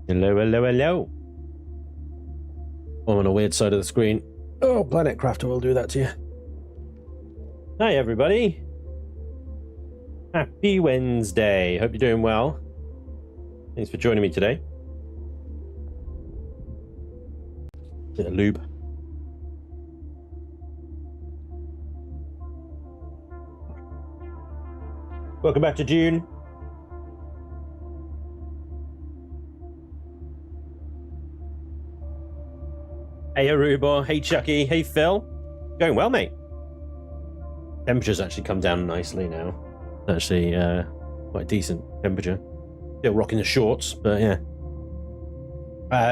Hello, hello, hello. I'm on a weird side of the screen. Oh, Planet Crafter will do that to you. Hi, everybody. Happy Wednesday. Hope you're doing well. Thanks for joining me today. Bit of lube. Welcome back to Dune. Hey Aruba, hey Chucky, hey Phil. Going well, mate. Temperature's actually come down nicely now. Actually, quite a decent temperature. Still rocking the shorts, but yeah.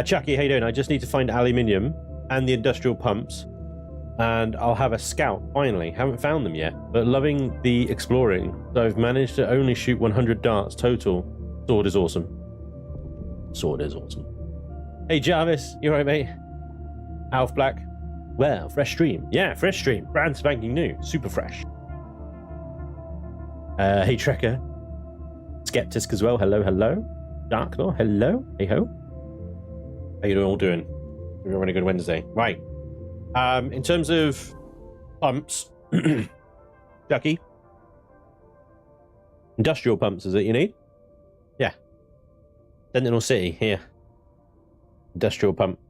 Chucky, how you doing? I just need to find aluminium and the industrial pumps, and I'll have a scout, finally. Haven't found them yet, but loving the exploring. So I've managed to only shoot 100 darts total. Sword is awesome. Sword is awesome. Hey Jarvis, you alright, mate? Alf Black. Well, fresh stream. Yeah, fresh stream. Brand spanking new. Super fresh. Hey Trekker. Skeptisk as well. Hello, hello. Darklaw. Hello. Hey ho. How you all doing? We're having a good Wednesday. Right. In terms of pumps, Ducky. Industrial pumps is it you need? Yeah. Sentinel City here. Industrial pump.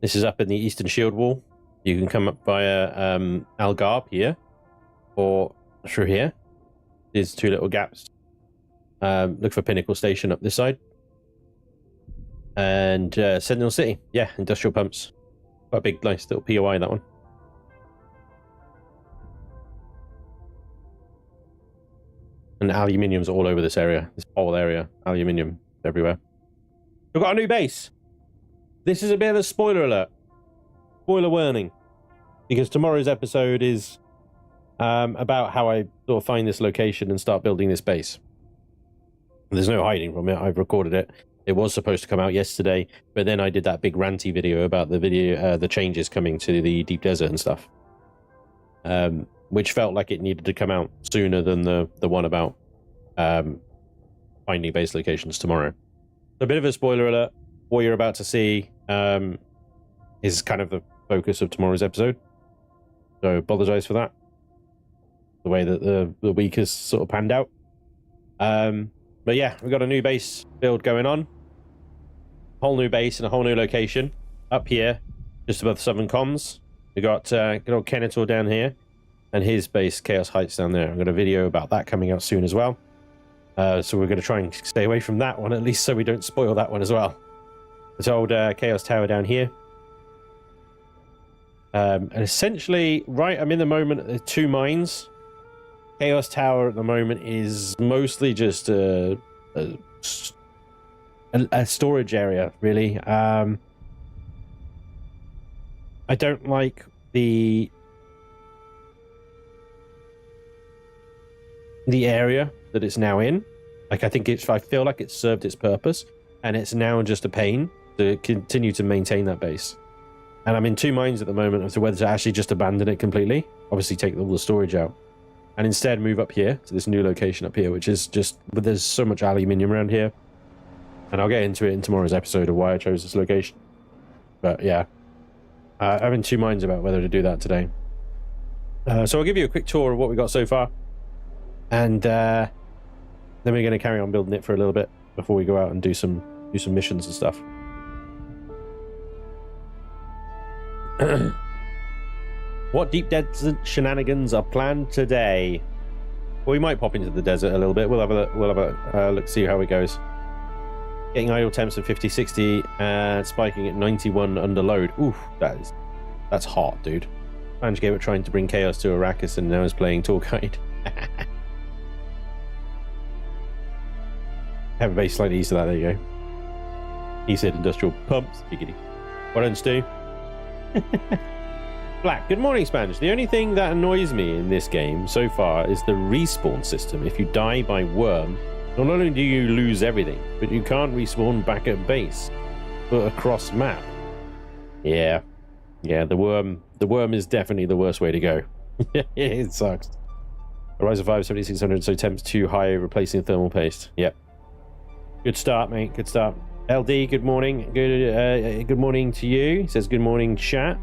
This is up in the eastern shield wall. You can come up via Algarve here, or through here. There's two little gaps. Look for Pinnacle Station up this side. And Sentinel City. Yeah, industrial pumps. Quite a big, nice little POI, that one. And aluminium's all over this area. This whole area. Aluminium everywhere. We've got a new base. This is a bit of a spoiler alert. Spoiler warning. Because tomorrow's episode is about how I sort of find this location and start building this base. There's no hiding from it. I've recorded it. It was supposed to come out yesterday, but then I did that big ranty video about the changes coming to the deep desert and stuff. Which felt like it needed to come out sooner than the one about finding base locations tomorrow. A bit of a spoiler alert. What you're about to see is kind of the focus of tomorrow's episode. So apologize for that. The way that the week has sort of panned out. But yeah, we've got a new base build going on. Whole new base and a whole new location. Up here, just above the Southern Comms. We got good old Kenator down here. And his base, Chaos Heights, down there. I've got a video about that coming out soon as well. So we're going to try and stay away from that one, at least so we don't spoil that one as well. This old Chaos Tower down here. And essentially, right, I'm in the moment at 2 mines. Chaos Tower at the moment is mostly just a storage area, really. I don't like the area that it's now in. Like, I feel like it's served its purpose, and it's now just a pain to continue to maintain that base. And I'm in 2 minds at the moment as to whether to actually just abandon it completely, obviously take all the storage out, and instead move up here to this new location up here, which is just, but there's so much aluminium around here, and I'll get into it in tomorrow's episode of why I chose this location. But yeah, I'm in 2 minds about whether to do that today. So I'll give you a quick tour of what we got so far, and then we're going to carry on building it for a little bit before we go out and do some missions and stuff. What deep desert shenanigans are planned today? Well, we might pop into the desert a little bit. We'll have a look, see how it goes. Getting idle temps of 50, 60, and spiking at 91 under load. Oof, that's hot, dude. Manage gave it trying to bring chaos to Arrakis, and now is playing tour guide. Have a base slightly east of that. There you go. He said industrial pumps. Giggity. What else do? Black, good morning, Spanish. The only thing that annoys me in this game so far is the respawn system. If you die by worm, not only do you lose everything, but you can't respawn back at base, but across map. Yeah, the worm is definitely the worst way to go. It sucks. A Ryzen 5 7600, so temps too high, replacing thermal paste. Yep. Good start, mate. Good start. LD, good morning. Good morning to you. He says good morning, chat.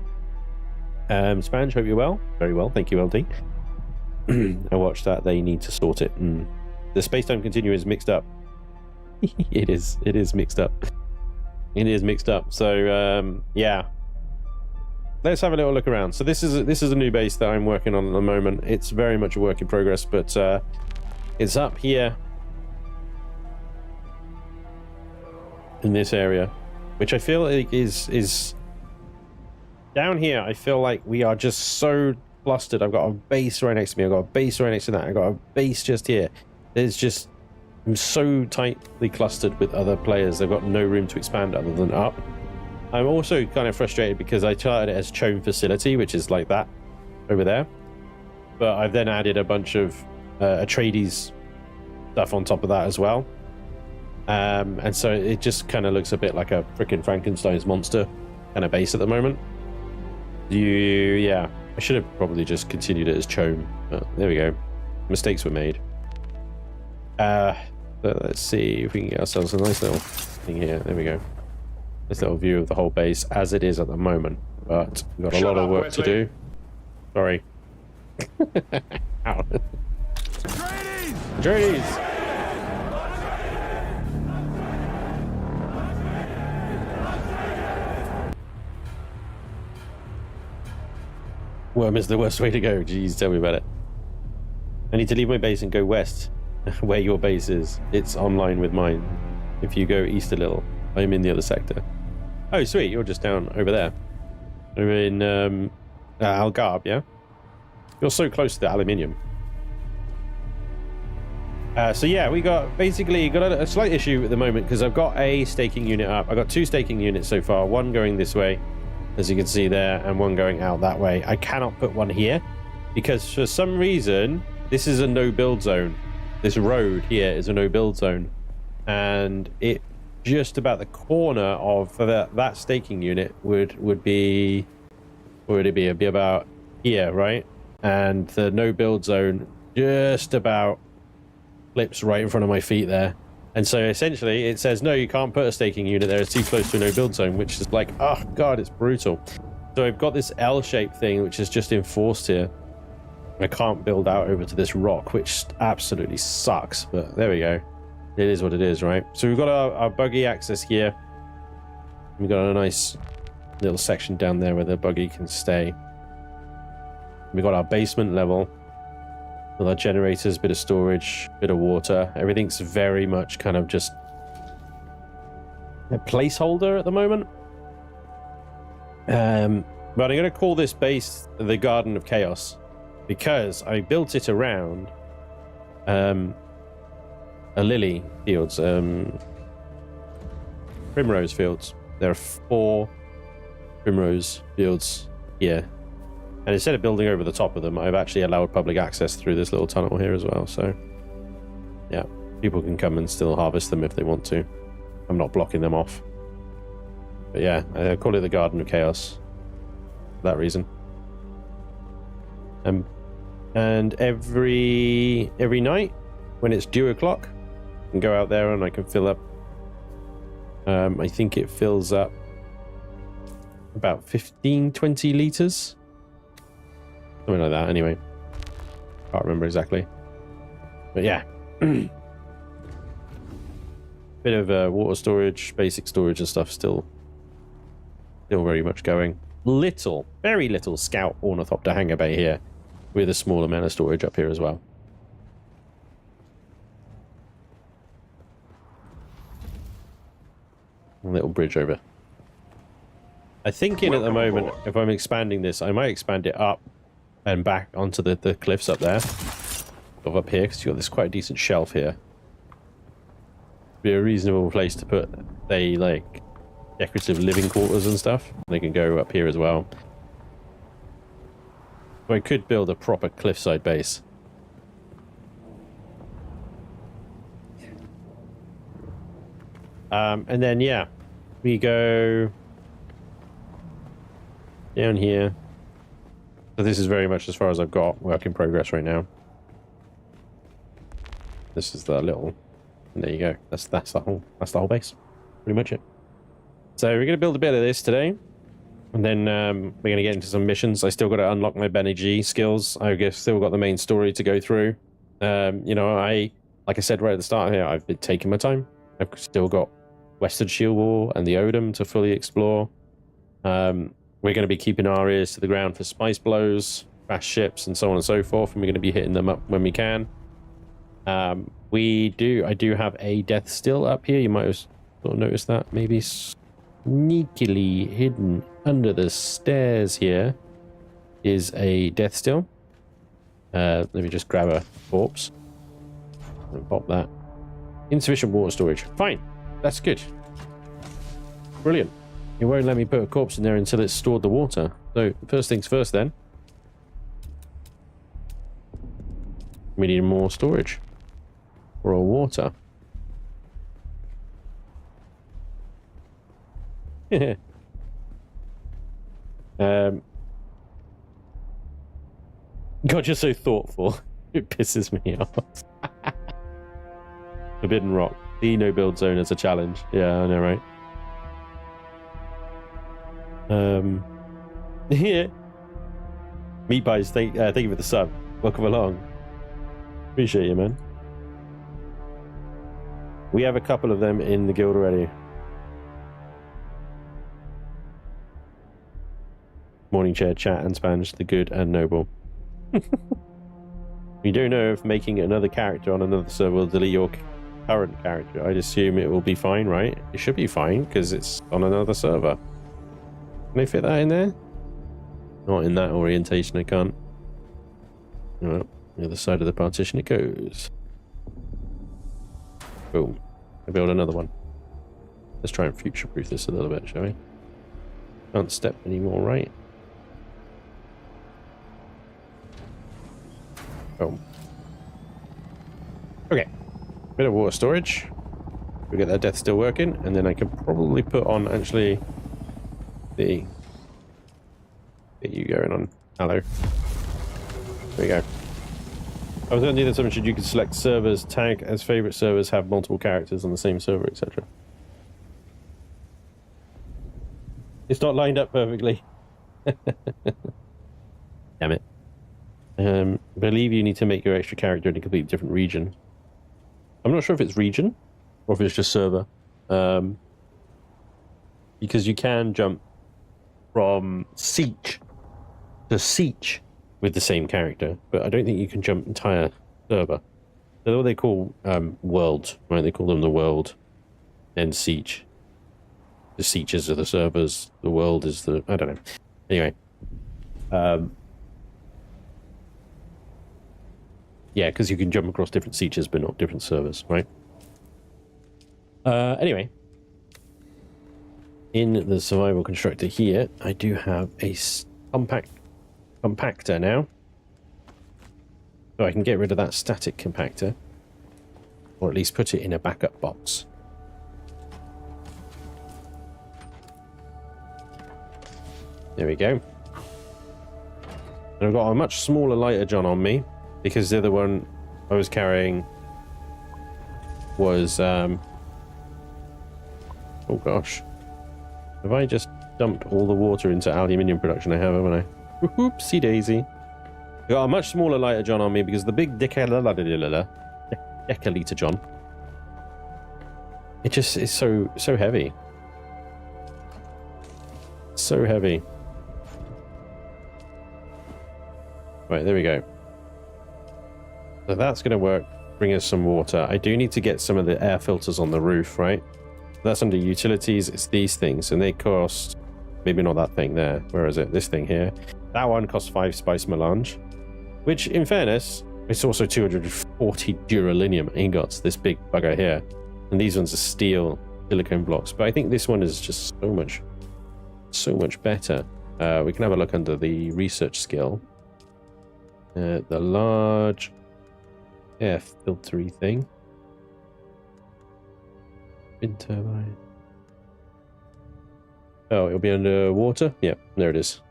Spange, hope you're well. Very well, thank you, LD. I watched that. They need to sort it. The space-time continuum is mixed up. It is mixed up. It is mixed up. So yeah, let's have a little look around. So this is a new base that I'm working on at the moment. It's very much a work in progress, but it's up here in this area, which I feel like is down here. I feel like we are just so clustered. I've got a base right next to me. I've got a base right next to that. I've got a base just here. I'm so tightly clustered with other players. They've got no room to expand other than up. I'm also kind of frustrated because I charted it as Chone Facility, which is like that over there. But I've then added a bunch of Atreides stuff on top of that as well. And so it just kind of looks a bit like a freaking Frankenstein's monster kind of base at the moment. Yeah, I should have probably just continued it as Chone, but there we go. Mistakes were made. Let's see if we can get ourselves a nice little thing here. There we go. Nice little view of the whole base as it is at the moment, but we've got a lot of work to do. Sorry. Atreides! Worm is the worst way to go. Jeez, tell me about it. I need to leave my base and go west, where your base is. It's online with mine. If you go east a little, I'm in the other sector. Oh, sweet. You're just down over there. I'm in Algarve, yeah? You're so close to the aluminium. So yeah, we got a slight issue at the moment because I've got a staking unit up. I've got 2 staking units so far. One going this way, as you can see there, and one going out that way. I cannot put one here because for some reason this is a no build zone. This road here is a no build zone, and it just about the corner of that staking unit would be, where would it be? It'd be about here, right? And the no build zone just about flips right in front of my feet there. And so essentially it says, no, you can't put a staking unit there. It's too close to a no build zone, which is like, oh God, it's brutal. So I've got this L-shaped thing, which is just enforced here. I can't build out over to this rock, which absolutely sucks, but there we go. It is what it is, right? So we've got our buggy access here. We've got a nice little section down there where the buggy can stay. We've got our basement level with our generators, bit of storage, bit of water. Everything's very much kind of just a placeholder at the moment. But I'm going to call this base the Garden of Chaos because I built it around a lily fields, primrose fields. There are 4 primrose fields here. And instead of building over the top of them, I've actually allowed public access through this little tunnel here as well. So, yeah, people can come and still harvest them if they want to. I'm not blocking them off. But yeah, I call it the Garden of Chaos for that reason. And every night when it's due o'clock, I can go out there and I can fill up. I think it fills up about 15-20 liters. Something like that, anyway. Can't remember exactly. But yeah. Bit of water storage, basic storage and stuff still very much going. Very little scout ornithopter hangar bay here with a small amount of storage up here as well. A little bridge over. I'm thinking at the moment, if I'm expanding this, I might expand it up and back onto the cliffs up there, up here, because you've got this quite a decent shelf here. Be a reasonable place to put, say, like decorative living quarters and stuff. They can go up here as well. So I could build a proper cliffside base. And then yeah, we go down here. So this is very much as far as I've got. Work in progress right now. This is the little And there you go. That's the whole base. Pretty much it. So we're going to build a bit of this today. And then we're going to get into some missions. I still got to unlock my Bene G skills. I guess still got the main story to go through. You know, like I said right at the start here, I've been taking my time. I've still got Western Shield Wall and the Odom to fully explore. We're going to be keeping our ears to the ground for spice blows, fast ships, and so on and so forth. And we're going to be hitting them up when we can. I do have a death still up here. You might have sort of noticed that. Maybe sneakily hidden under the stairs here is a death still. Let me just grab a corpse and pop that. Insufficient water storage. Fine. That's good. Brilliant. It won't let me put a corpse in there until it's stored the water. So first things first then. We need more storage. Or water. God, you're so thoughtful. It pisses me off. Forbidden Rock. The no build zone as a challenge. Yeah, I know, right? Yeah. Meat Pies, thank you for the sub. Welcome along. Appreciate you, man. We have a couple of them in the guild already. Morning chair, chat, and Spanish, the good and noble. We don't know if making another character on another server will delete your current character. I'd assume it will be fine, right? It should be fine because it's on another server. Can I fit that in there? Not in that orientation, I can't. Well, the other side of the partition it goes. Boom. I build another one. Let's try and future-proof this a little bit, shall we? Can't step anymore, right? Boom. Okay. Bit of water storage. We get that death still working, and then I can probably put on actually the get you going on. Hello. There we go. I was only that someone should you could select servers, tag as favorite servers, have multiple characters on the same server, etc. It's not lined up perfectly. Damn it. I believe you need to make your extra character in a completely different region. I'm not sure if it's region or if it's just server. Because you can jump from siege to siege with the same character, but I don't think you can jump entire server. They're what they call worlds, right? They call them the world and siege. The sieges are the servers, the world is the... I don't know. Anyway. Yeah, because you can jump across different sieges, but not different servers, right? Anyway. In the survival constructor here, I do have a compactor now. So I can get rid of that static compactor. Or at least put it in a backup box. There we go. And I've got a much smaller lighter John on me, because the other one I was carrying was... oh gosh. Have I just dumped all the water into aluminium production I have, haven't I? Whoopsie daisy. I've got a much smaller lighter John on me because the big decaliter John, it just is so heavy. So heavy. Right, there we go. So that's going to work. Bring us some water. I do need to get some of the air filters on the roof, right? That's under utilities. It's these things, and they cost... Maybe not that thing there. Where is it? This thing here. That one costs 5 spice melange. Which, in fairness, it's also 240 duralinium ingots. This big bugger here. And these ones are steel silicone blocks. But I think this one is just so much better. We can have a look under the research skill. The large air filtery thing. Wind turbine. Oh, it'll be under water? Yeah, there it is.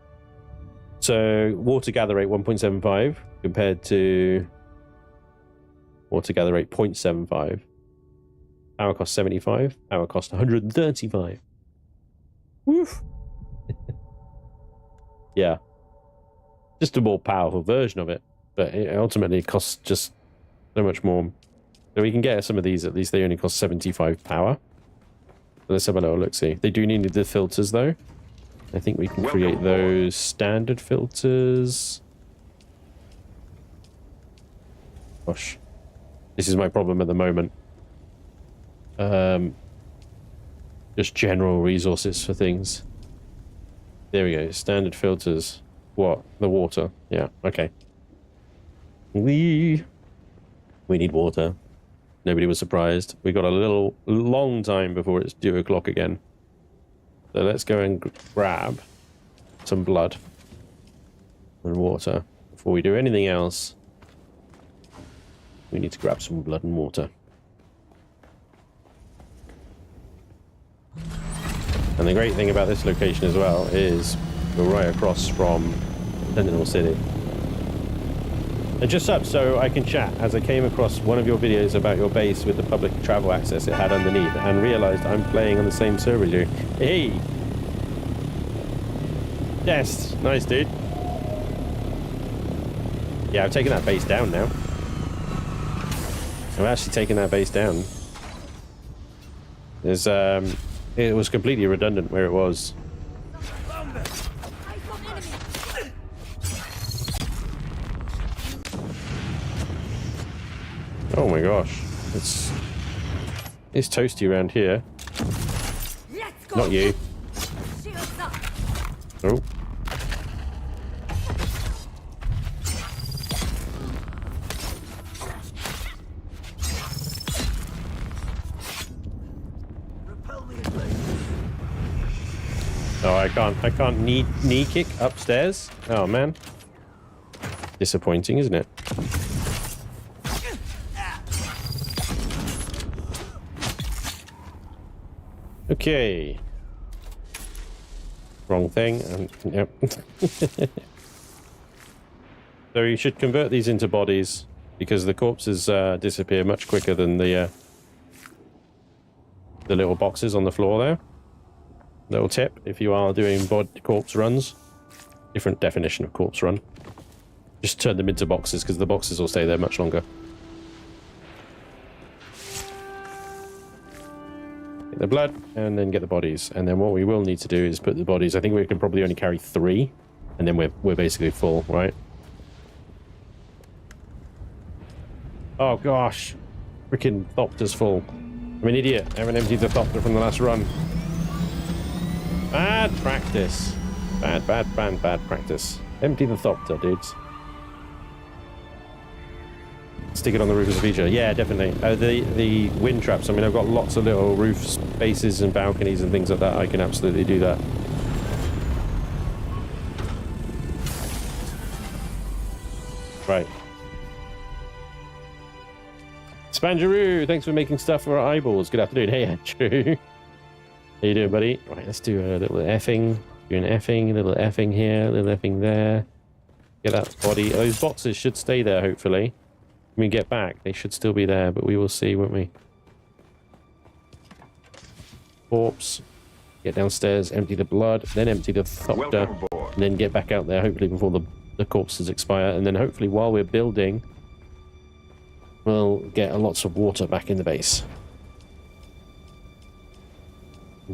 So, water gather rate 1.75 compared to water gather rate 0.75. Power cost 75. Power cost 135. Woof. Yeah. Just a more powerful version of it. But it ultimately costs just so much more. So we can get some of these, at least they only cost 75 power. Let's have a little look-see. They do need the filters, though. I think we can create those standard filters. Gosh. This is my problem at the moment. Just general resources for things. There we go. Standard filters. What? The water. Yeah, okay. We need water. Nobody was surprised. We got a long time before it's 2 o'clock again. So let's go and grab some blood and water. Before we do anything else, we need to grab some blood and water. And the great thing about this location as well is we're right across from Sentinel City. And just up so I can chat, as I came across one of your videos about your base with the public travel access it had underneath and realized I'm playing on the same server as you. Hey! Yes, nice dude. Yeah, I've taken that base down now. I'm actually taking that base down. There's, it was completely redundant where it was. Oh my gosh, it's toasty around here. Not you. Oh. Oh, I can't knee kick upstairs. Oh man, disappointing, isn't it? Okay. Wrong thing. Yep. So you should convert these into bodies because the corpses disappear much quicker than the little boxes on the floor there. Little tip if you are doing corpse runs. Different definition of corpse run. Just turn them into boxes because the boxes will stay there much longer. Get the blood and then get the bodies, and then what we will need to do is put the bodies. I think we can probably only carry 3 and then we're basically full, right? Oh gosh, freaking Thopter's full. I'm an idiot. I haven't emptied the Thopter from the last run. Bad practice. Bad practice. Empty the Thopter, dudes. Stick it on the roof as a feature. Yeah, definitely. The wind traps. I mean, I've got lots of little roof spaces and balconies and things like that. I can absolutely do that. Right. Spanjaroo, thanks for making stuff for our eyeballs. Good afternoon. Hey, Andrew. How you doing, buddy? Right, let's do a little effing. Do an effing, a little effing here, a little effing there. Get that body. Those boxes should stay there, hopefully. When we get back, they should still be there, but we will see, won't we? Corpse. Get downstairs, empty the blood, then empty the Thopter, and then get back out there, hopefully before the corpses expire. And then hopefully while we're building, we'll get lots of water back in the base.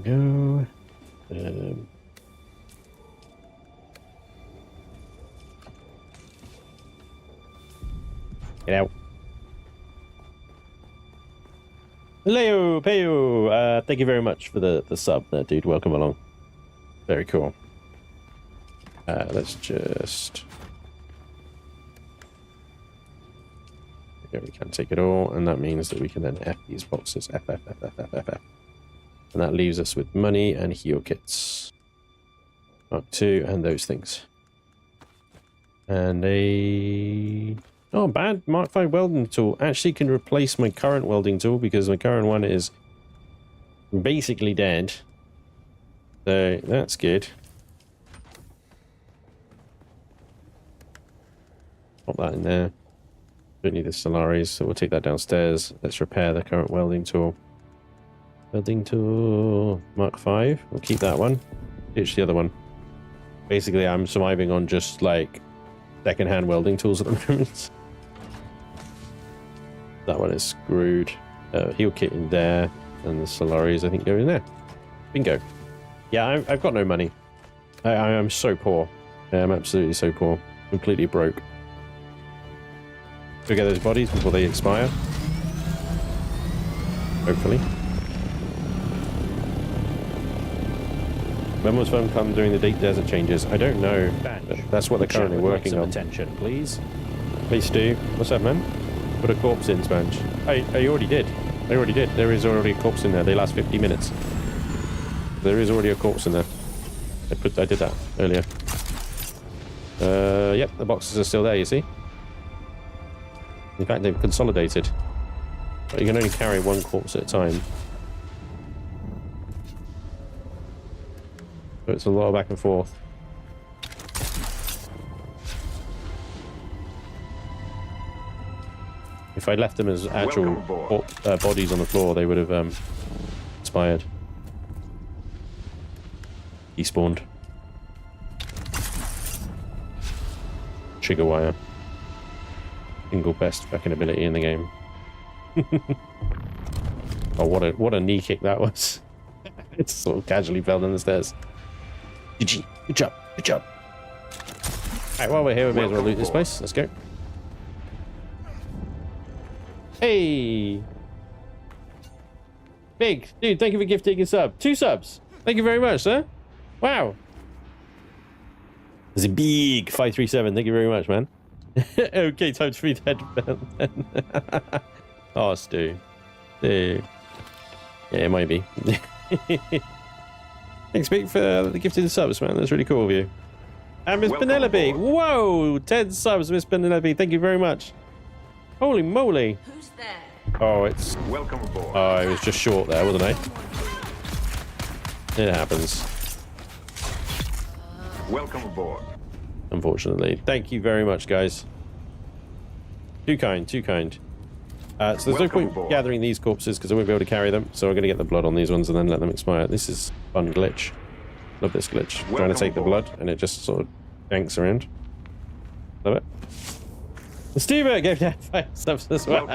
Go. Get out. Leo, Peo, thank you very much for the sub there, dude. Welcome along. Very cool. Let's just... Yeah, we can take it all, and that means that we can then F these boxes. F. And that leaves us with money and heal kits. Mark 2 and those things. And a... Oh, bad Mark 5 welding tool. Actually can replace my current welding tool because my current one is basically dead. So that's good. Pop that in there. Don't need the Solaris, so we'll take that downstairs. Let's repair the current welding tool. Building tool Mark 5. We'll keep that one. Ditch the other one. Basically, I'm surviving on just like second-hand welding tools at the moment. That one is screwed. Heal kit in there, and the Solaris I think go in there. Bingo. Yeah, I've got no money. I am so poor. I'm absolutely so poor. Completely broke. Go get those bodies before they expire. Hopefully. When will phone come during the deep desert changes? I don't know. That's what they're currently working on. Attention, please. Please do. What's up, man? Put a corpse in, Sponge. I already did. I already did. There is already a corpse in there. They last 50 minutes. There is already a corpse in there. I did that earlier. Yep, the boxes are still there, you see? In fact, they've consolidated. But you can only carry one corpse at a time. So it's a lot of back and forth. If I'd left them as actual bodies on the floor, they would have expired. Despawned. Trigger wire. Single best fucking ability in the game. Oh, what a knee kick that was. It sort of casually fell down the stairs. GG. Good job. Good job. Alright, while we're here, we may as well loot this place. Let's go. Hey! Big! Dude, thank you for gifting a sub. 2 subs! Thank you very much, sir. Wow! There's a big 537. Thank you very much, man. Okay, time to feed head. Oh, Stu. Stu. Yeah, it might be. Thanks, Big, for the gifted the subs, man. That's really cool of you. And Miss Penelope. Whoa! 10 subs, Miss Penelope. Thank you very much. Holy moly. Who's there? Oh, it's... Welcome aboard. Oh, I was just short there, wasn't I? It happens. Welcome aboard. Unfortunately. Thank you very much, guys. Too kind, too kind. So there's no point gathering these corpses because I won't be able to carry them. So I'm going to get the blood on these ones and then let them expire. This is fun glitch. Love this glitch. Trying to take the blood and it just sort of janks around. Love it. The Stuart gave that 5 subs as well.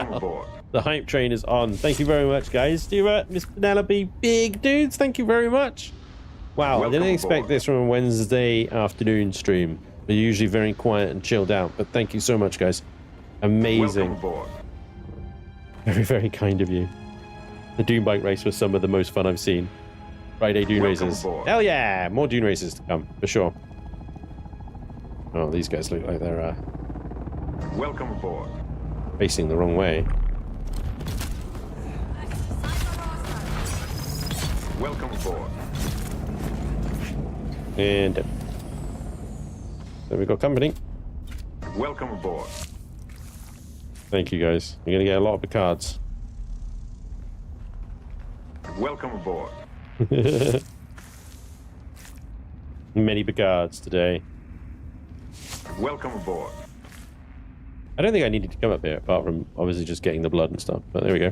The hype train is on. Thank you very much, guys. Stuart, Miss Penelope, big dudes. Thank you very much. Wow, I didn't expect this from a Wednesday afternoon stream. We're usually very quiet and chilled out, but thank you so much, guys. Amazing. Very, very kind of you. The Dune bike race was some of the most fun I've seen. Friday Dune races. Hell yeah! More Dune races to come, for sure. Oh, these guys look like they're Welcome aboard. facing the wrong way. Welcome aboard. And so we've got company. Welcome aboard. Thank you, guys. You're gonna get a lot of Picards. Welcome aboard. Many Picards today. Welcome aboard. I don't think I needed to come up here, apart from obviously just getting the blood and stuff. But there we go.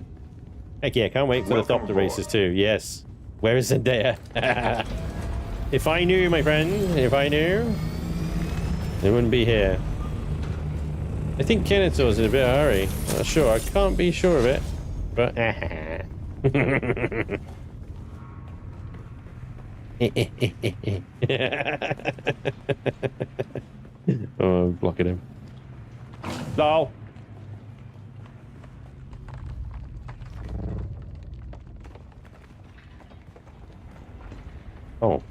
Heck yeah, can't wait for the Thopter races too. Yes. Where is Zendaya? If I knew, my friend, if I knew, they wouldn't be here. I think Kennetor's in a bit of a hurry. Not sure. I can't be sure of it. But oh, I'm blocking him. Lol. Oh.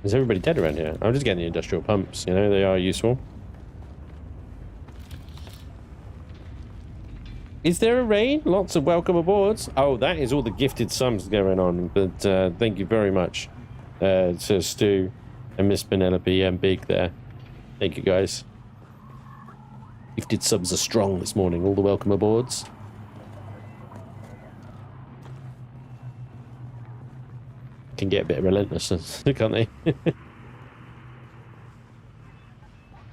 Is everybody dead around here? I'm just getting the industrial pumps, you know, they are useful. Is there a raid? Lots of welcome aboards. Oh, that is all the gifted subs going on. But thank you very much to Stu and Miss Penelope and Big there. Thank you, guys. Gifted subs are strong this morning. All the welcome aboards. Can get a bit relentless, can't they?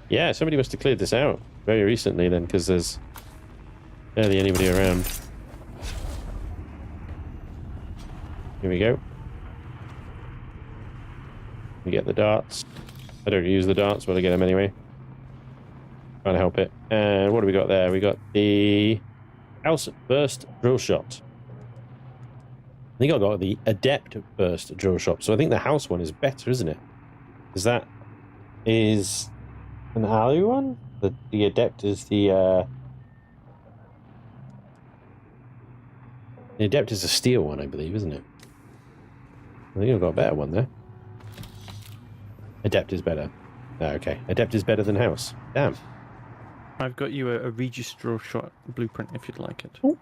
Yeah, somebody must have cleared this out very recently then, because there's barely anybody around. Here we go. We get the darts. I don't use the darts, but I get them anyway. Trying to help it. And what do we got there? We got the House Burst Drill Shot. I think I got the Adept Burst Drill Shot. So I think the House one is better, isn't it? Because that is an alloy one. The Adept is the Adept is a steel one, I believe, isn't it? I think I've got a better one there. Adept is better. Oh, okay. Adept is better than House. Damn. I've got you a Regis drill shot blueprint if you'd like it. Ooh.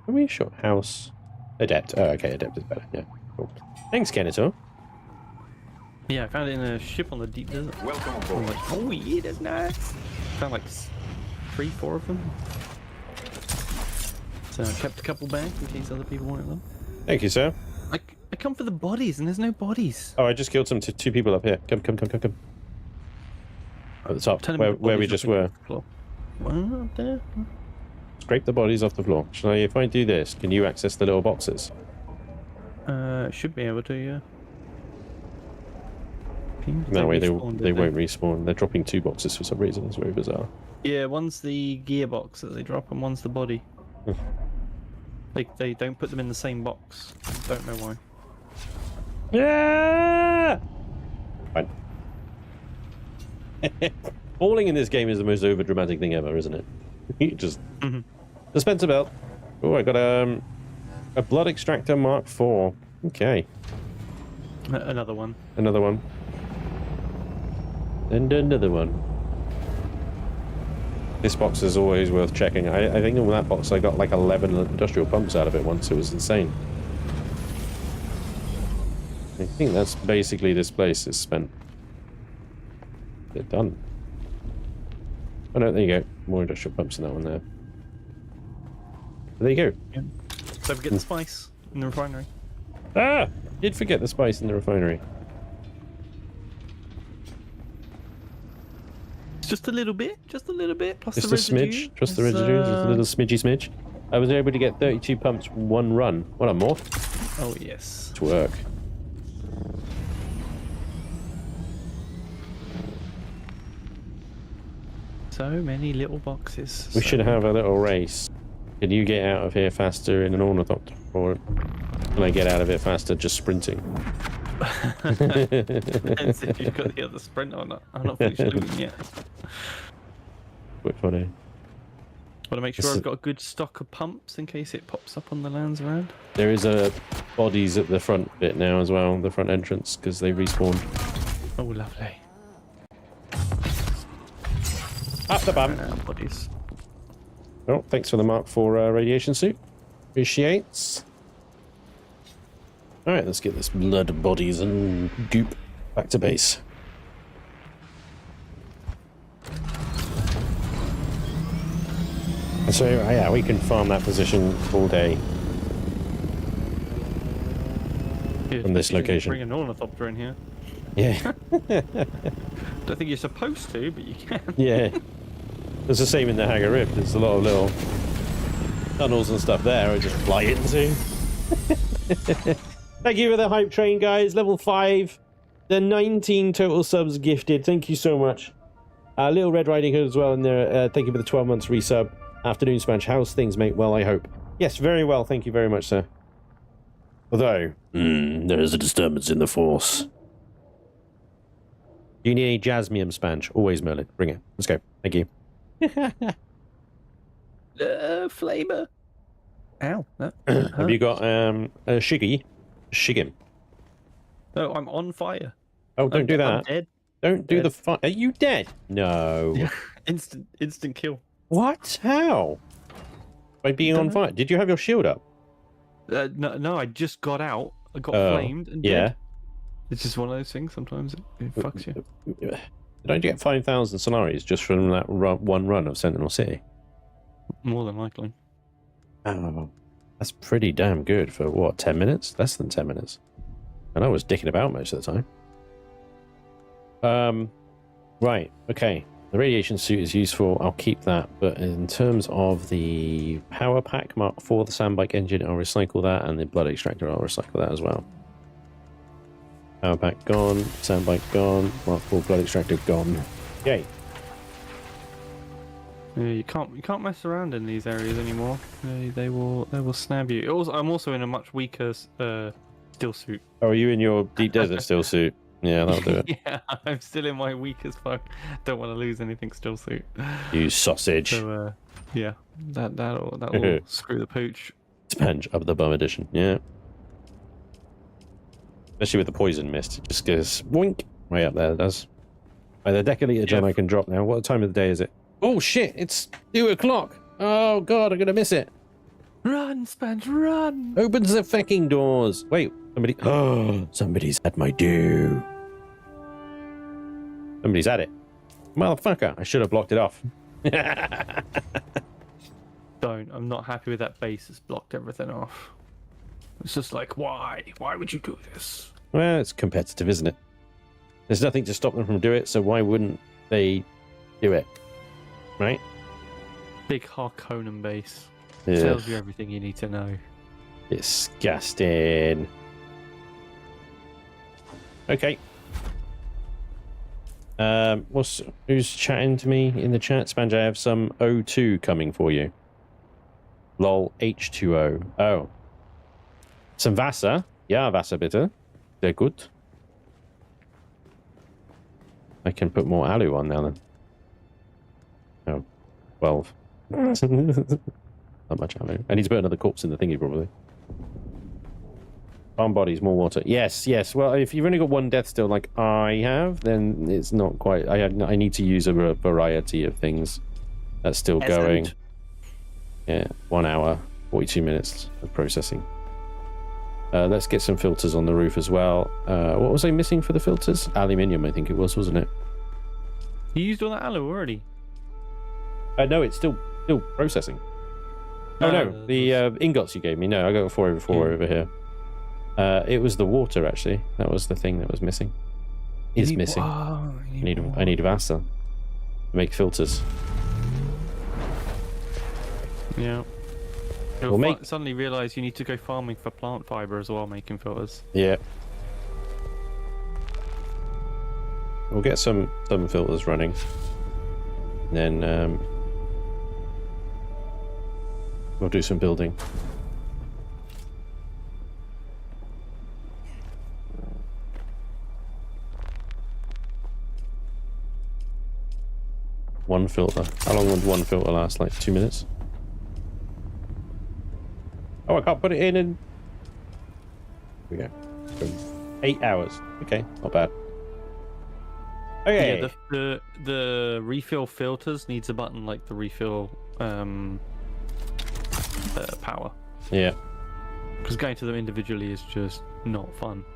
Are we sure? House. Adept. Oh, okay. Adept is better. Yeah. Cool. Thanks, Kenito. Yeah, I found it in a ship on the deep desert. Welcome I'm aboard. like, oh yeah, that's nice. Found like 3, 4 of them. So I kept a couple back in case other people wanted them. Thank you, sir. I come for the bodies and there's no bodies. Oh, I just killed some two people up here. Come. At the top, where we just were. One up there. Scrape the bodies off the floor. Shall I, if I do this, can you access the little boxes? Should be able to, yeah. That way they won't respawn. They're dropping 2 boxes for some reason. It's very bizarre. Yeah, one's the gearbox that they drop and one's the body. They don't put them in the same box. Don't know why. Yeah. Fine. Falling in this game is the most overdramatic thing ever, isn't it? You just dispenser belt. Oh, I got a blood extractor Mark IV. Okay. Another one. Another one. And another one. This box is always worth checking. I think in that box I got like 11 industrial pumps out of it once. It was insane. I think that's basically this place is spent. They're done. Oh no, there you go. More industrial pumps in that one there. There you go. Yeah. Don't forget the spice in the refinery. Ah! Did forget the spice in the refinery. Just a little bit, plus Just the a residue. smidge, just the residue, just a little smidgy smidge. I was able to get 32 pumps one run. What a more? Oh yes. To work. So many little boxes. We should have a little race. Can you get out of here faster in an ornithopter, or can I get out of it faster just sprinting? Depends if you've got the other sprint or not. I'm not finished looting yet. Quite funny. Want to make sure I've got a good stock of pumps in case it pops up on the lands around. There is a bodies at the front bit now as well, the front entrance, because they respawned. Oh, lovely. Up the bum. Bodies. Oh, thanks for the Mark IV radiation suit. Appreciates. Alright, let's get this blood, bodies, and goop back to base. So, yeah, we can farm that position all day from this location. Bring an ornithopter in here. Yeah. Don't think you're supposed to, but you can. Yeah. It's the same in the Hagar Rift. There's a lot of little tunnels and stuff there I just fly into. Thank you for the hype train, guys. Level 5. The 19 total subs gifted. Thank you so much. Little Red Riding Hood as well in there. Thank you for the 12 months resub. Afternoon Smash. How's things, mate? Well, I hope. Yes, very well. Thank you very much, sir. Although, there is a disturbance in the force. Do you need any jasmium sponge? Always, Merlin. Bring it. Let's go. Thank you. Flamer. Ow. That Have you got a shiggy? Shig him. No, I'm on fire. Oh, don't do I'm that. dead. Don't do Dead. the fire. Are you dead? No. Instant kill. What? How? By being on fire? Did you have your shield up? No, I just got out. I got flamed and yeah. dead. It's just one of those things. Sometimes it fucks you. Did I get 5,000 Solaris just from that one run of Sentinel City? More than likely. Oh, that's pretty damn good for what, 10 minutes? Less than 10 minutes. And I was dicking about most of the time. Right, okay. The radiation suit is useful. I'll keep that. But in terms of the power pack Mark IV, the sandbike engine, I'll recycle that. And the blood extractor, I'll recycle that as well. Power pack gone. Sandbike gone. Mark IV blood extractor gone. Yay. Yeah, you can't mess around in these areas anymore. They will snab you. I'm also in a much weaker still suit. Oh, are you in your deep desert still suit? Yeah, that'll do it. Yeah, I'm still in my weak as fuck. Don't want to lose anything still suit. You sausage. So yeah, that'll screw the pooch. Sponge of the bum edition. Yeah. Especially with the poison mist, it just goes boink way up there. It does. Right, the decaliter John I can drop now. What time of the day is it? Oh shit! It's 2 o'clock. Oh god, I'm gonna miss it. Run, Sponge, run! Opens the fucking doors. Wait, somebody. Oh, somebody's at my do. Somebody's at it. Motherfucker! I should have blocked it off. Don't. I'm not happy with that base. It's blocked everything off. It's just like, why? Why would you do this? Well, it's competitive, isn't it? There's nothing to stop them from doing it, so why wouldn't they do it? Right? Big Harkonnen base. Yeah. Tells you everything you need to know. Disgusting. Okay. Who's chatting to me in the chat? Spanj, I have some O2 coming for you. Lol, H2O. Oh. Some Wasser. Ja, Wasser bitte. Sehr gut. I can put more alu on now then. Oh, 12. Not much alu. I need to put another corpse in the thingy probably. Farm bodies, more water. Yes, yes. Well, if you've only got one death still like I have, then it's not quite... I need to use a variety of things. That's still going. Yeah, 1 hour, 42 minutes of processing. Let's get some filters on the roof as well. What was I missing for the filters? Aluminium, I think it was, wasn't it? You used all that alu already? No, it's still processing. Oh no, the ingots you gave me. No, I got 4 over 4 over here. It was the water actually. That was the thing that was missing. Is missing. I need Vasa to make filters. Yeah. We'll suddenly realise you need to go farming for plant fibre as well, making filters. Yeah. We'll get some filters running. And then we'll do some building. One filter. How long would one filter last? Like 2 minutes? Oh, I can't put it in and... Here we go. Boom. 8 hours. Okay, not bad. Okay. Yeah, the refill filters needs a button like the refill power. Yeah. Because going to them individually is just not fun.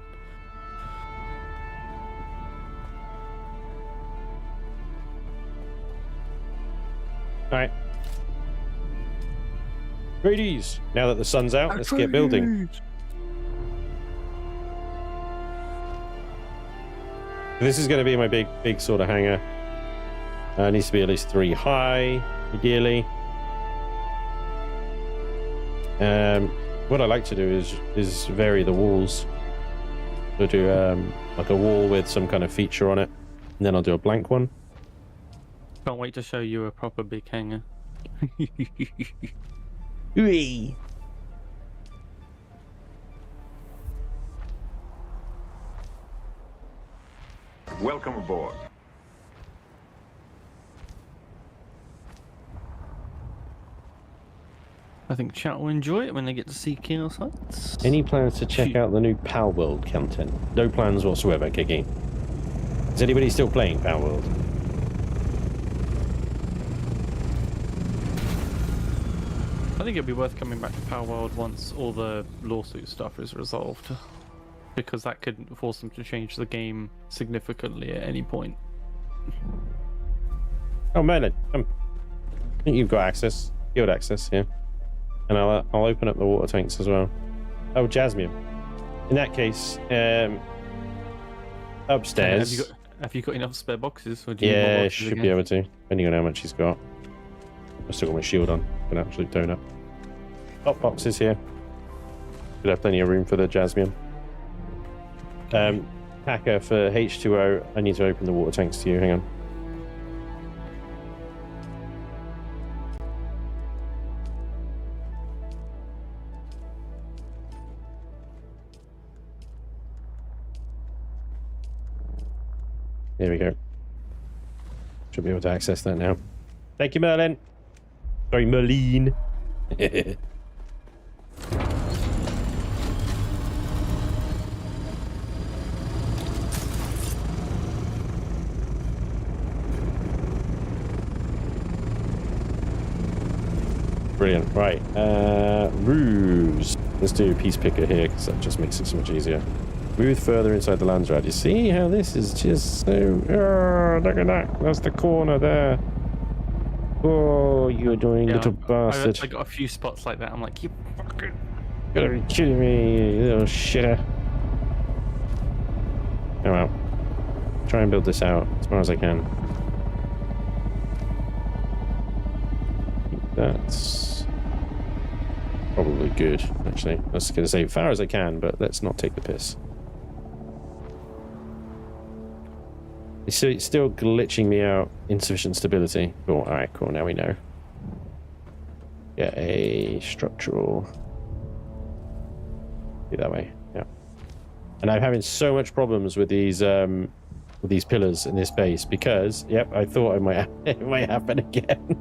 Alright. Ladies, now that the sun's out, let's get building. This is going to be my big sort of hangar. It needs to be at least 3 high, ideally. What I like to do is vary the walls. I'll do like a wall with some kind of feature on it, and then I'll do a blank one. Can't wait to show you a proper big hangar. Ooh. Welcome aboard. I think chat will enjoy it when they get to see Chaos Heights. Any plans to check out the new Pal World content? No plans whatsoever, Kiki. Is anybody still playing Pal World? I think it'd be worth coming back to Power World once all the lawsuit stuff is resolved, because that could force them to change the game significantly at any point. Oh, Merlin, I think you've got access, field access here, and I'll open up the water tanks as well. Oh, Jasmine. In that case, upstairs. Have you got enough spare boxes? Or do you need more Yeah, boxes should again? be able to, depending on how much he's got. I've still got my shield on. An absolute donut. Oh, boxes here. Should have plenty of room for the Jasmine. Hacker for H2O. I need to open the water tanks to you. Hang on. There we go. Should be able to access that now. Thank you, Merlin. Sorry, Merlin. Brilliant. Right. Ruse. Let's do a piece picker here because that just makes it so much easier. Move further inside the Landsrad. You see how this is just so... look at that. That's the corner there. Oh, you're doing little bastard. I got a few spots like that. I'm like, you fucking... Gotta be kidding me, you little shitter. Oh well. Try and build this out as far as I can. That's probably good, actually. I was going to say as far as I can, but let's not take the piss. So it's still glitching me out. Insufficient stability. Cool. All right, cool. Now we know. Get a structural. Be that way. Yeah. And I'm having so much problems with these pillars in this base because, yep, I thought it might happen again.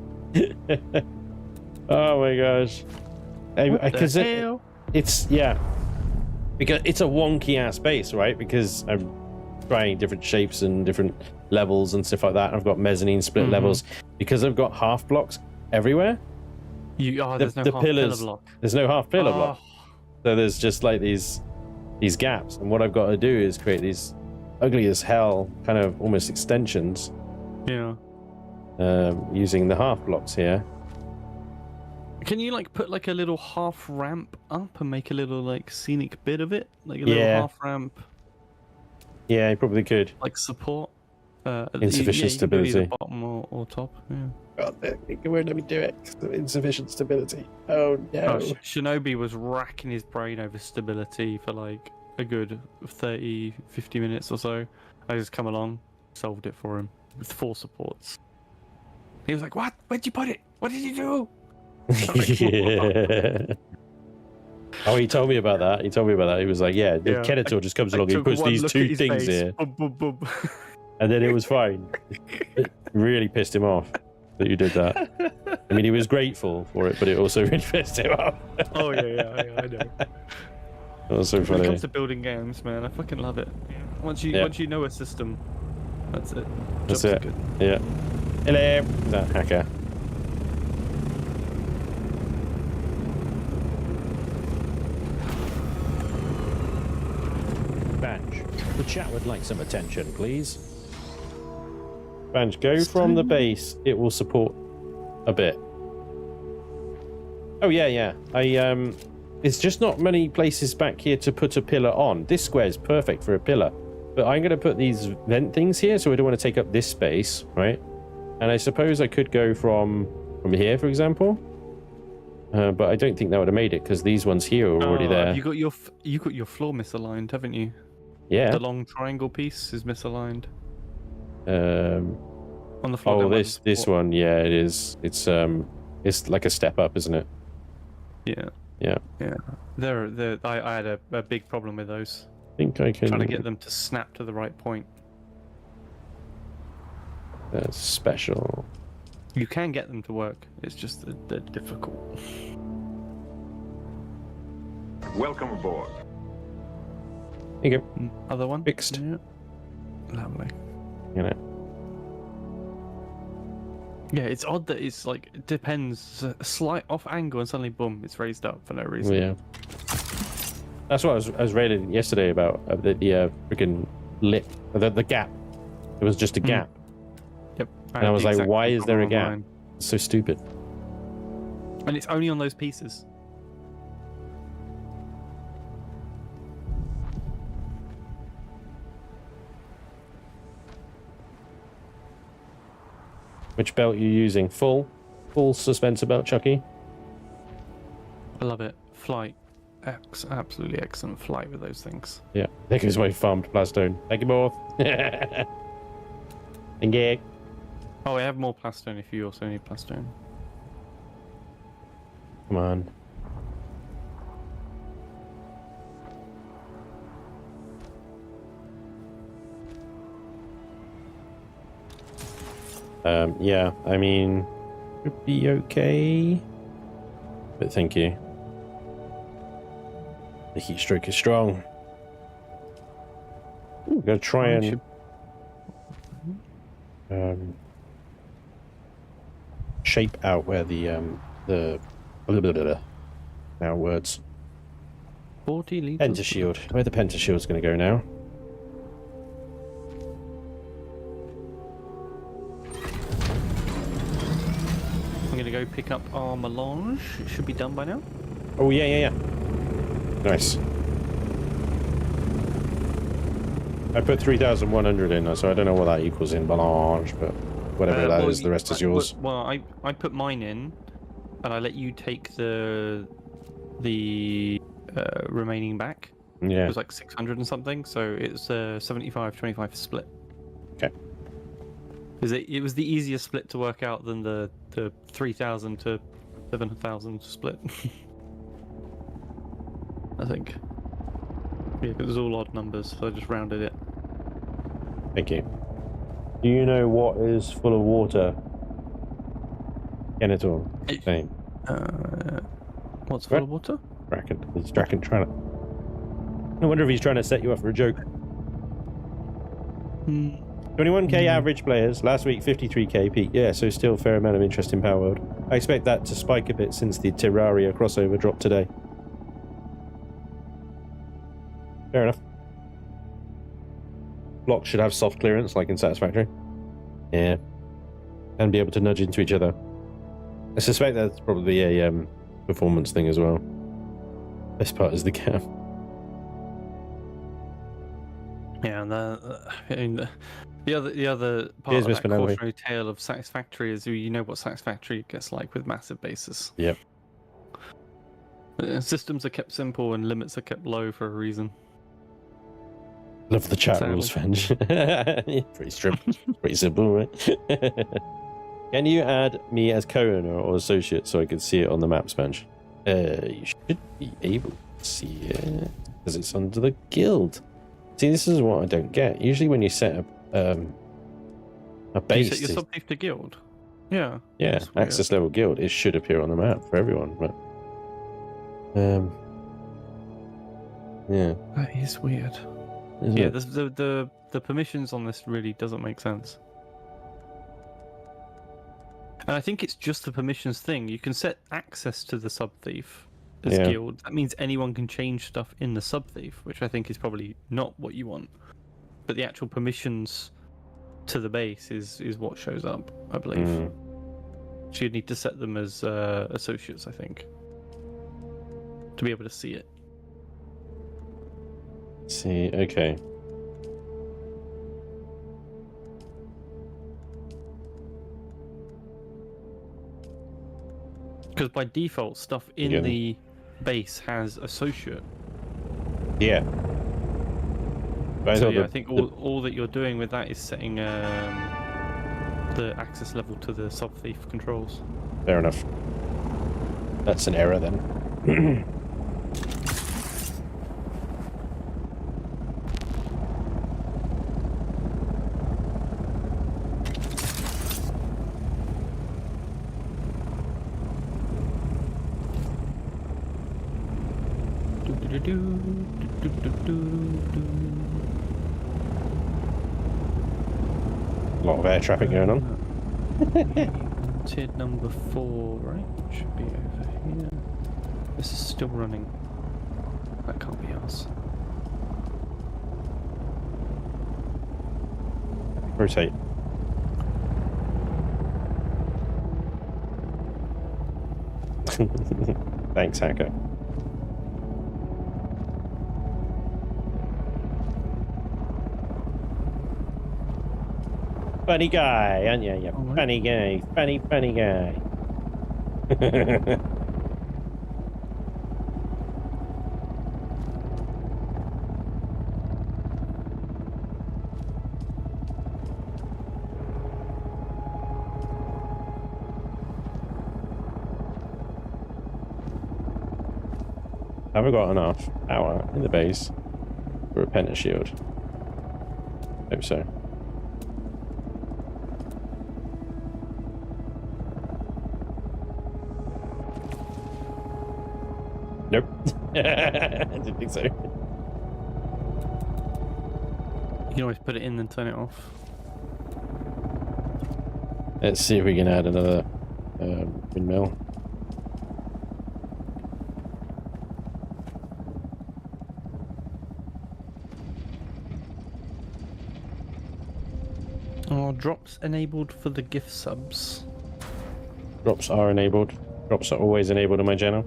Oh my gosh. Because it's yeah. Because it's a wonky ass base, right? Because I'm trying different shapes and different levels and stuff like that. I've got mezzanine split levels because I've got half blocks everywhere. There's no half pillars, pillar block. There's no half pillar block. So there's just like these gaps, and what I've got to do is create these ugly as hell kind of almost extensions. Yeah. Using the half blocks here. Can you like put like a little half ramp up and make a little like scenic bit of it, like a little half ramp? Yeah, you probably could. Like support. Insufficient stability. Either bottom or top. Yeah. God, it won't let me do it. Insufficient stability. Oh no. Shinobi was racking his brain over stability for like a good 30, 50 minutes or so. I just come along, solved it for him with 4 supports. He was like, "What? Where'd you put it? What did you do?" Yeah. Oh, he told me about that. He was like, yeah, the Kenator just comes along and puts these 2 things here. Boom, boom, boom. And then it was fine. It really pissed him off that you did that. I mean, he was grateful for it, but it also really pissed him off. Oh, yeah, I know. That was so funny. When it comes to building games, man, I fucking love it. Once you know a system, that's it. That's Job's it. good. Yeah. Hello, that hacker. Banj, the chat would like some attention, please. Banj, go from the base. It will support a bit. Oh yeah. It's just not many places back here to put a pillar on. This square is perfect for a pillar, but I'm going to put these vent things here, so I don't want to take up this space, right? And I suppose I could go from here, for example. But I don't think that would have made it because these ones here are already there. You got your floor misaligned, haven't you? Yeah. The long triangle piece is misaligned. On the floor. Oh, this one, yeah, it is. It's like a step up, isn't it? Yeah. Yeah. I had a big problem with those. I think I can Trying to get them to snap to the right point. That's special. You can get them to work. It's just they're difficult. Welcome aboard. There you go. Other one? Fixed. Yeah. Lovely. You know. Yeah, it's odd that it's like it depends. A slight off angle and suddenly boom, it's raised up for no reason. Yeah. That's what I was railing yesterday about the freaking lip, the gap. It was just a gap. Yep. And I was like, why is there a gap? Online. It's so stupid. And it's only on those pieces. Which belt are you using? Full suspensor belt, Chucky? I love it. Flight. Absolutely excellent flight with those things. Yeah. There goes my farmed plastone. Thank you both. Thank you. Oh, I have more plastone if you also need plastone. Come on. Yeah, I mean, should be okay. But thank you. The heat stroke is strong. Ooh, I'm gonna try and shape out where the now words 40 liters. pentashield. Where the pentashield's gonna go now? I'm gonna go pick up our melange. It should be done by now. Oh yeah. Nice. I put 3,100 in, so I don't know what that equals in Balange, but whatever that is, the rest is yours. Well, I put mine in, and I let you take the remaining back. Yeah. It was like 600 and something, so it's a 75-25 split. Okay. Because it was the easiest split to work out than the 3,000 to 7,000 split. I think. Yeah, it was all odd numbers, so I just rounded it. Thank you. Do you know what is full of water? Genital. Same. What's full of water? Draken. Is Draken trying to... I wonder if he's trying to set you up for a joke. 21k average players. Last week, 53k peak. Yeah, so still a fair amount of interest in Power World. I expect that to spike a bit since the Terraria crossover dropped today. Fair enough. Blocks should have soft clearance, like in Satisfactory. Yeah. And be able to nudge into each other. I suspect that's probably a performance thing as well. Best part is the cam. Yeah, and the other part Here's of Miss that Penelope. cautionary tale of Satisfactory is you know what Satisfactory gets like with massive bases. Yep. Systems are kept simple and limits are kept low for a reason. Love the chat Sadly. rules, Fenj. Pretty simple, right? Can you add me as co-owner or associate so I can see it on the maps bench? You should be able to see it because it's under the guild. See, this is what I don't get. Usually when you set up a base, You set your subthief to guild. Yeah. yeah, That's weird. access level guild, it should appear on the map for everyone. But yeah, That is weird. isn't Yeah, it? the permissions on this really doesn't make sense. And I think it's just the permissions thing. You can set access to the subthief as Yeah. guild. That means anyone can change stuff in the subthief, which I think is probably not what you want. But the actual permissions to the base is what shows up, I believe. So you'd need to set them as associates, I think, to be able to see it. See, okay. Because by default, stuff in Yeah. the base has associate. Yeah. But So thought yeah, I think all that you're doing with that is setting the access level to the subthief controls. fair enough. That's an error then. A lot of air traffic going on. Tiered number 4, right? Should be over here. This is still running. That can't be us. Rotate. Thanks, Hacker. funny guy, aren't you? You Alright. funny guy. Funny guy. Have I got enough power in the base for a pentashield? Hope so. Nope. I didn't think so. You can always put it in and turn it off. Let's see if we can add another windmill. Oh, drops enabled for the gift subs. Drops are enabled. Drops are always enabled on my channel.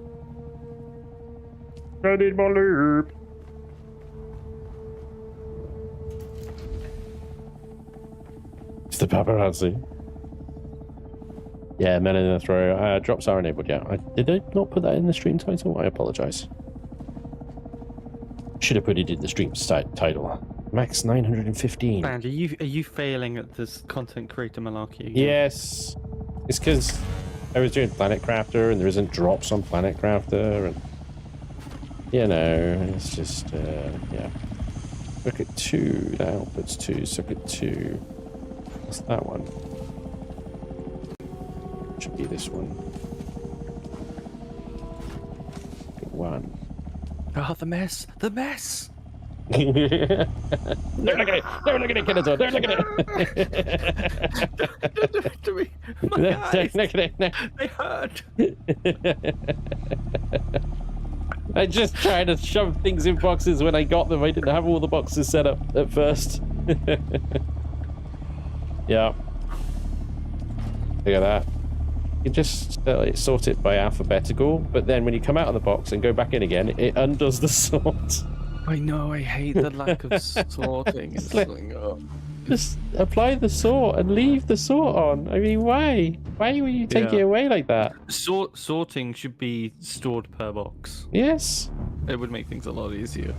I need my loop. It's the paparazzi. Yeah, men in the throw. Drops are enabled, yeah. Did I not put that in the stream title? I apologize. Should have put it in the stream title. Max 915. And are you failing at this content creator malarkey again? Yes. It's because I was doing Planet Crafter and there isn't drops on Planet Crafter and you know, it's just yeah. Look at 2, that outputs 2, so look at 2. What's that one? Should be this one. Look at 1. Oh, the mess! The mess! Don't look at it! Don't look at it, Kenneth! Don't look at it! Don't do it to me! My eyes! Don't look at it! No. They hurt! I just tried to shove things in boxes when I got them. I didn't have all the boxes set up at first. Yeah. Look at that. You just sort it by alphabetical, but then when you come out of the box and go back in again, it undoes the sort. I know, I hate the lack of sorting. It's like, oh. Just apply the sort and leave the sort on. I mean, why? Why will you take it away like that? Sorting should be stored per box. Yes. It would make things a lot easier.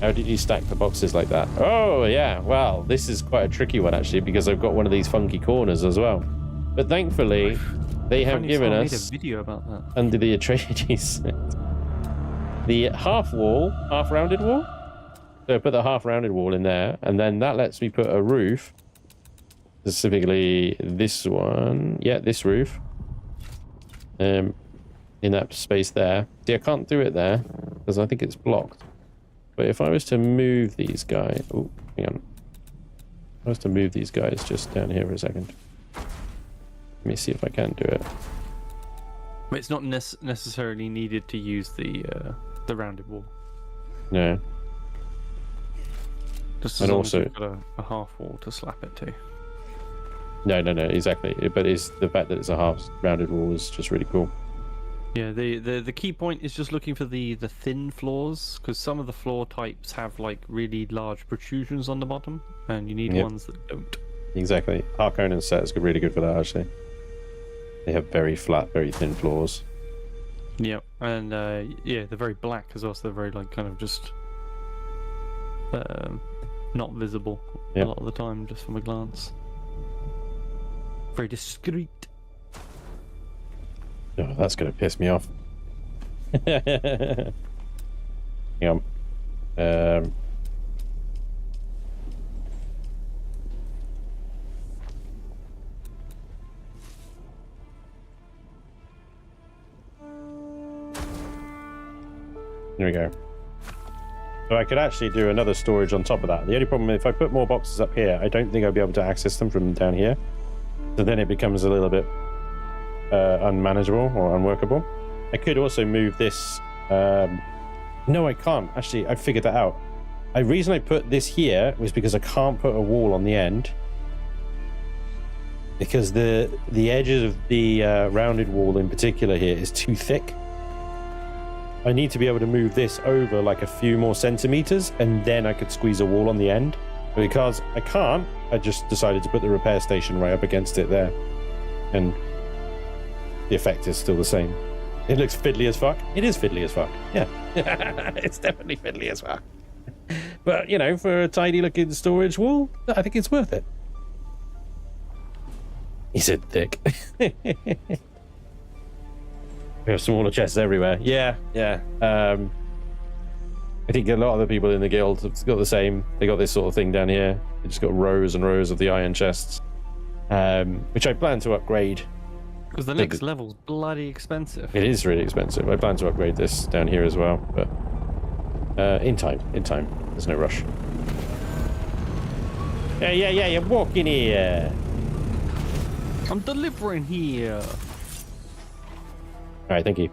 How did you stack the boxes like that? Oh, yeah. Well, this is quite a tricky one, actually, because I've got one of these funky corners as well. But thankfully, they have given us, made a video about that. under the Atreides, the half-rounded wall. So I put the half-rounded wall in there, and then that lets me put a roof, specifically this one. Yeah, this roof. In that space there. See, I can't do it there, because I think it's blocked. But if I was to move these guys... Oh, hang on. If I was to move these guys just down here for a second. Let me see if I can do it. But it's not necessarily needed to use the rounded wall. No. Just as And long also- as you've got a half wall to slap it to. No, exactly. But it's the fact that it's a half-rounded wall is just really cool. Yeah, the key point is just looking for the thin floors, because some of the floor types have like really large protrusions on the bottom, and you need ones that don't. Exactly. Harkonnen set is really good for that, actually. They have very flat, very thin floors. Yeah, and yeah, they're very black as well, so they're very like kind of just not visible a lot of the time, just from a glance. Very discreet. Oh, that's going to piss me off. Hang on. There we go. So I could actually do another storage on top of that. The only problem, if I put more boxes up here, I don't think I'll be able to access them from down here. So then it becomes a little bit unmanageable or unworkable. I could also move this. No, I can't. Actually, I figured that out. The reason I put this here was because I can't put a wall on the end. Because the edges of the rounded wall in particular here is too thick. I need to be able to move this over like a few more centimeters, and then I could squeeze a wall on the end. Because I can't, I just decided to put the repair station right up against it there. And the effect is still the same. It looks fiddly as fuck. It is fiddly as fuck. Yeah. It's definitely fiddly as fuck. But, you know, for a tidy looking storage wall, I think it's worth it. He said thick. We have smaller chests everywhere. Yeah. I think a lot of the people in the guild have got the same. They got this sort of thing down here. They just got rows and rows of the iron chests, which I plan to upgrade. Because the next level's bloody expensive. It is really expensive. I plan to upgrade this down here as well, but in time. There's no rush. Yeah, you're walking here. I'm delivering here. All right, thank you.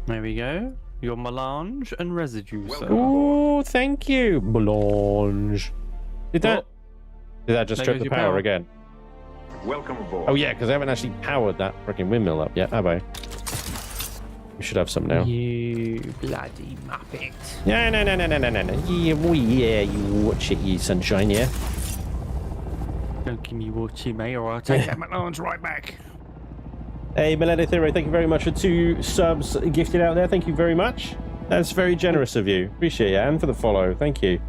There we go. Your melange and residue. Oh, thank you, melange. Did that just trip the power again? Welcome aboard. Oh yeah, because I haven't actually powered that freaking windmill up yet, have I? We should have some now. You bloody muppet. No. Yeah, you watch it, you sunshine, yeah? Don't give me watching, mate, or I'll take that melange right back. Hey, Millennium Theory, thank you very much for 2 subs gifted out there. Thank you very much. That's very generous of you. Appreciate it, and for the follow. Thank you.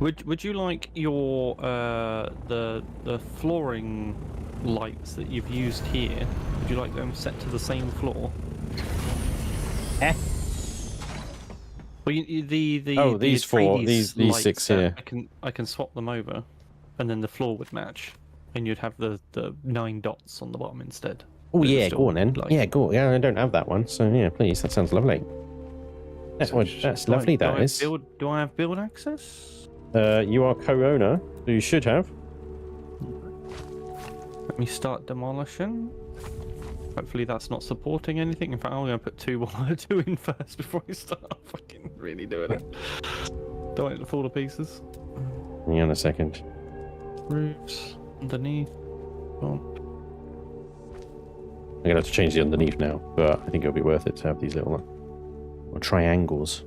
Would you like your the flooring lights that you've used here? Would you like them set to the same floor? Eh? Well, the these 4, these 6 here. I can swap them over, and then the floor would match, and you'd have the 9 dots on the bottom instead. Oh yeah, go on then. Yeah, go. Yeah, I don't have that one, so yeah, please. That sounds lovely. That's lovely. That is. Do I have build access? You are co-owner, so you should have. Let me start demolition. Hopefully that's not supporting anything. In fact, I'm going to put 2 in first before I start fucking really doing it. Don't want it to fall to pieces. Hang on a second. Roofs underneath. Oh. I'm gonna have to change the underneath now, but I think it'll be worth it to have these little triangles.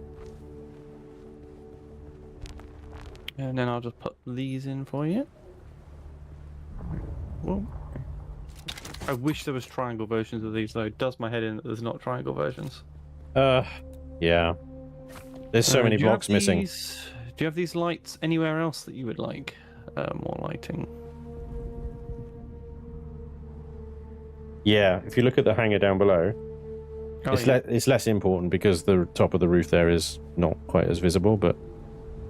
And then I'll just put these in for you. Whoa. I wish there was triangle versions of these though. It does my head in that there's not triangle versions. Yeah. There's so many blocks missing. Do you have these lights anywhere else that you would like more lighting? Yeah, if you look at the hangar down below, it's less important because the top of the roof there is not quite as visible, but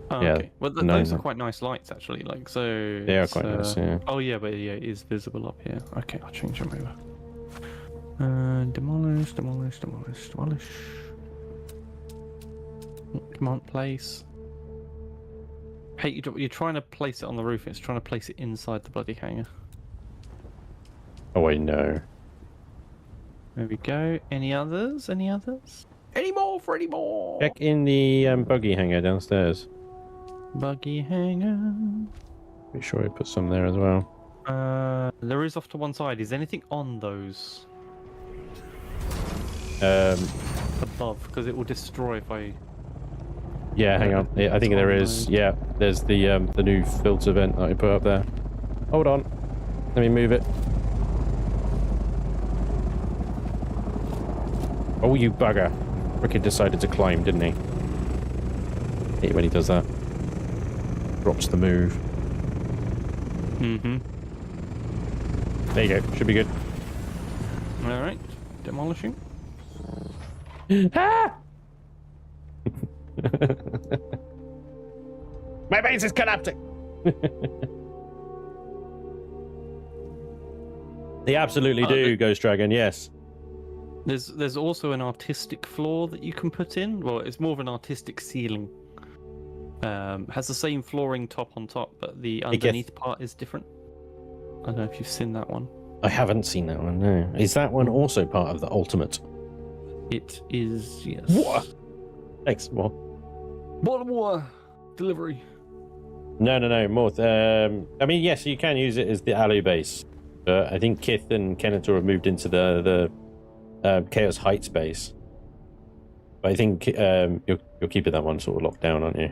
yeah. Okay. Well, those are quite nice lights actually. Like so. They are quite nice. Yeah. Oh yeah, but yeah, it is visible up here. Okay, I'll change them over. Demolish. Come on, place. Hey, you're trying to place it on the roof. It's trying to place it inside the bloody hangar. Oh, I know. There we go. Any others? Any more for any more? Check in the buggy hangar downstairs. Buggy hangar. Be sure I put some there as well. There is off to one side. Is anything on those? Above, because it will destroy if I... Yeah, hang on. I think there is. Yeah, there's the new filter vent that I put up there. Hold on. Let me move it. Oh, you bugger. Frickin' decided to climb, didn't he? Hate when he does that. Drops the move. Mm-hmm. There you go. Should be good. Alright. Demolishing. Ah! My base is collapsing. They absolutely do, Ghost Dragon, yes. There's also an artistic floor that you can put in. Well, it's more of an artistic ceiling. Has the same flooring top on top, but the underneath part is different. I don't know if you've seen that one. I haven't seen that one, no. Is that one also part of the ultimate? It is, yes. What? Thanks, more. More delivery. No, more. I mean, yes, you can use it as the Alu base. I think Kith and Kenator have moved into the Chaos Heights base. But I think you're keeping that one sort of locked down, aren't you?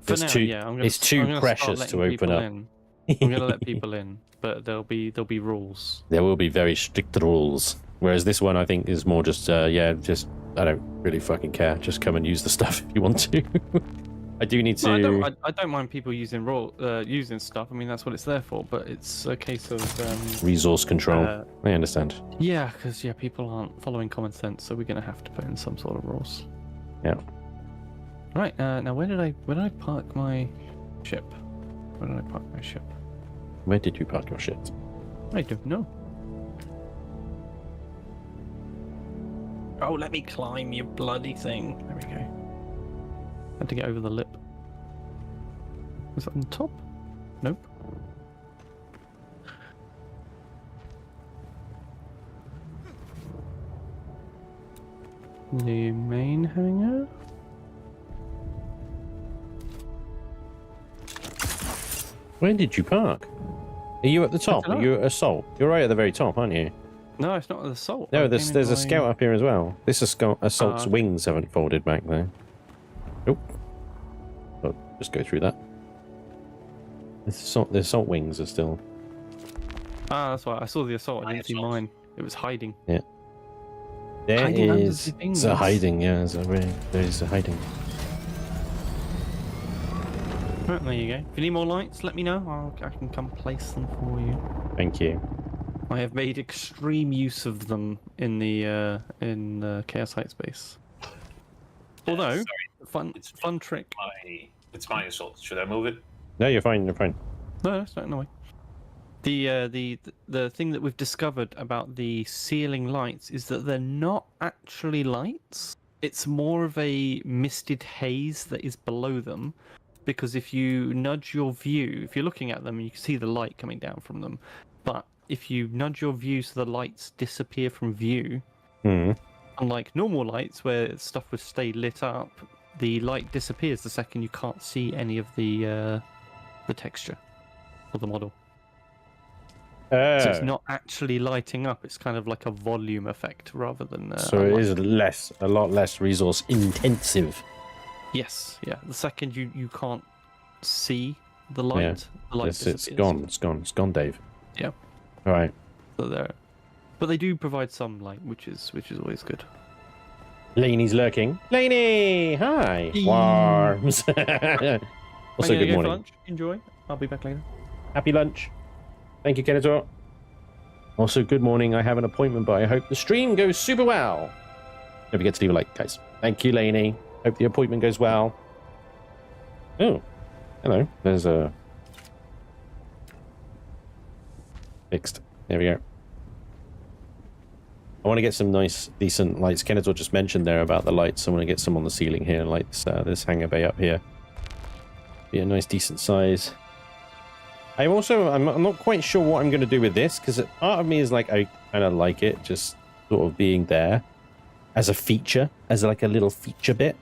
For It's now, too, yeah. it's too I'm gonna precious start to letting open people up. in. I'm gonna let people in, but there'll be rules. There will be very strict rules. Whereas this one, I think, is more just just I don't really fucking care. Just come and use the stuff if you want to. I do need to. No, I don't mind people using using stuff. I mean, that's what it's there for. But it's a case of resource control. I understand. Yeah, because people aren't following common sense, so we're gonna have to put in some sort of rules. Yeah. Right. Now, where did I park my ship? Where did I park my ship? Where did you park your shit? I don't know. Oh, let me climb, you bloody thing. There we go. Had to get over the lip. Was that on the top? Nope. The main hangar? Where did you park? Are you at the top? Are you at Assault? You're right at the very top, aren't you? No, it's not the Assault. No, there's a scout up here as well. This Assault's wings haven't folded back though. Nope. Oh, just go through that. The assault wings are still. Ah, that's why I saw the Assault. I didn't see mine. It was hiding. Yeah. There Hiding under is. the things. It's a hiding. Yeah, there is a hiding. Right, there you go. If you need more lights, let me know. I can come place them for you. Thank you. I have made extreme use of them in the Chaos Heights base. Although, fun trick. It's my assault. Should I move it? No, you're fine. You're fine. No, it's not in the way. The thing that we've discovered about the ceiling lights is that they're not actually lights. It's more of a misted haze that is below them. Because if you nudge your view, if you're looking at them, you can see the light coming down from them. But if you nudge your view so the lights disappear from view, unlike normal lights where stuff would stay lit up, the light disappears the second you can't see any of the texture or the model. So it's not actually lighting up. It's kind of like a volume effect rather than. So it is a lot less resource intensive. Yes, yeah. The second you can't see the light, the light disappears. It's gone, Dave. Yeah. All right. So there, but they do provide some light, which is always good. Laney's lurking. Laney, hi. Worms. Also, good morning. For lunch. Enjoy. I'll be back later. Happy lunch. Thank you, Kenator. Also, good morning. I have an appointment, but I hope the stream goes super well. Don't forget to leave a like, guys. Thank you, Laney. Hope the appointment goes well. Oh, hello. There's a fixed. There we go. I want to get some nice, decent lights. Kenator just mentioned there about the lights. I want to get some on the ceiling here, like this hangar bay up here. Be a nice, decent size. I'm not quite sure what I'm going to do with this, because part of me is like, I kind of like it just sort of being there as a feature, as like a little feature bit,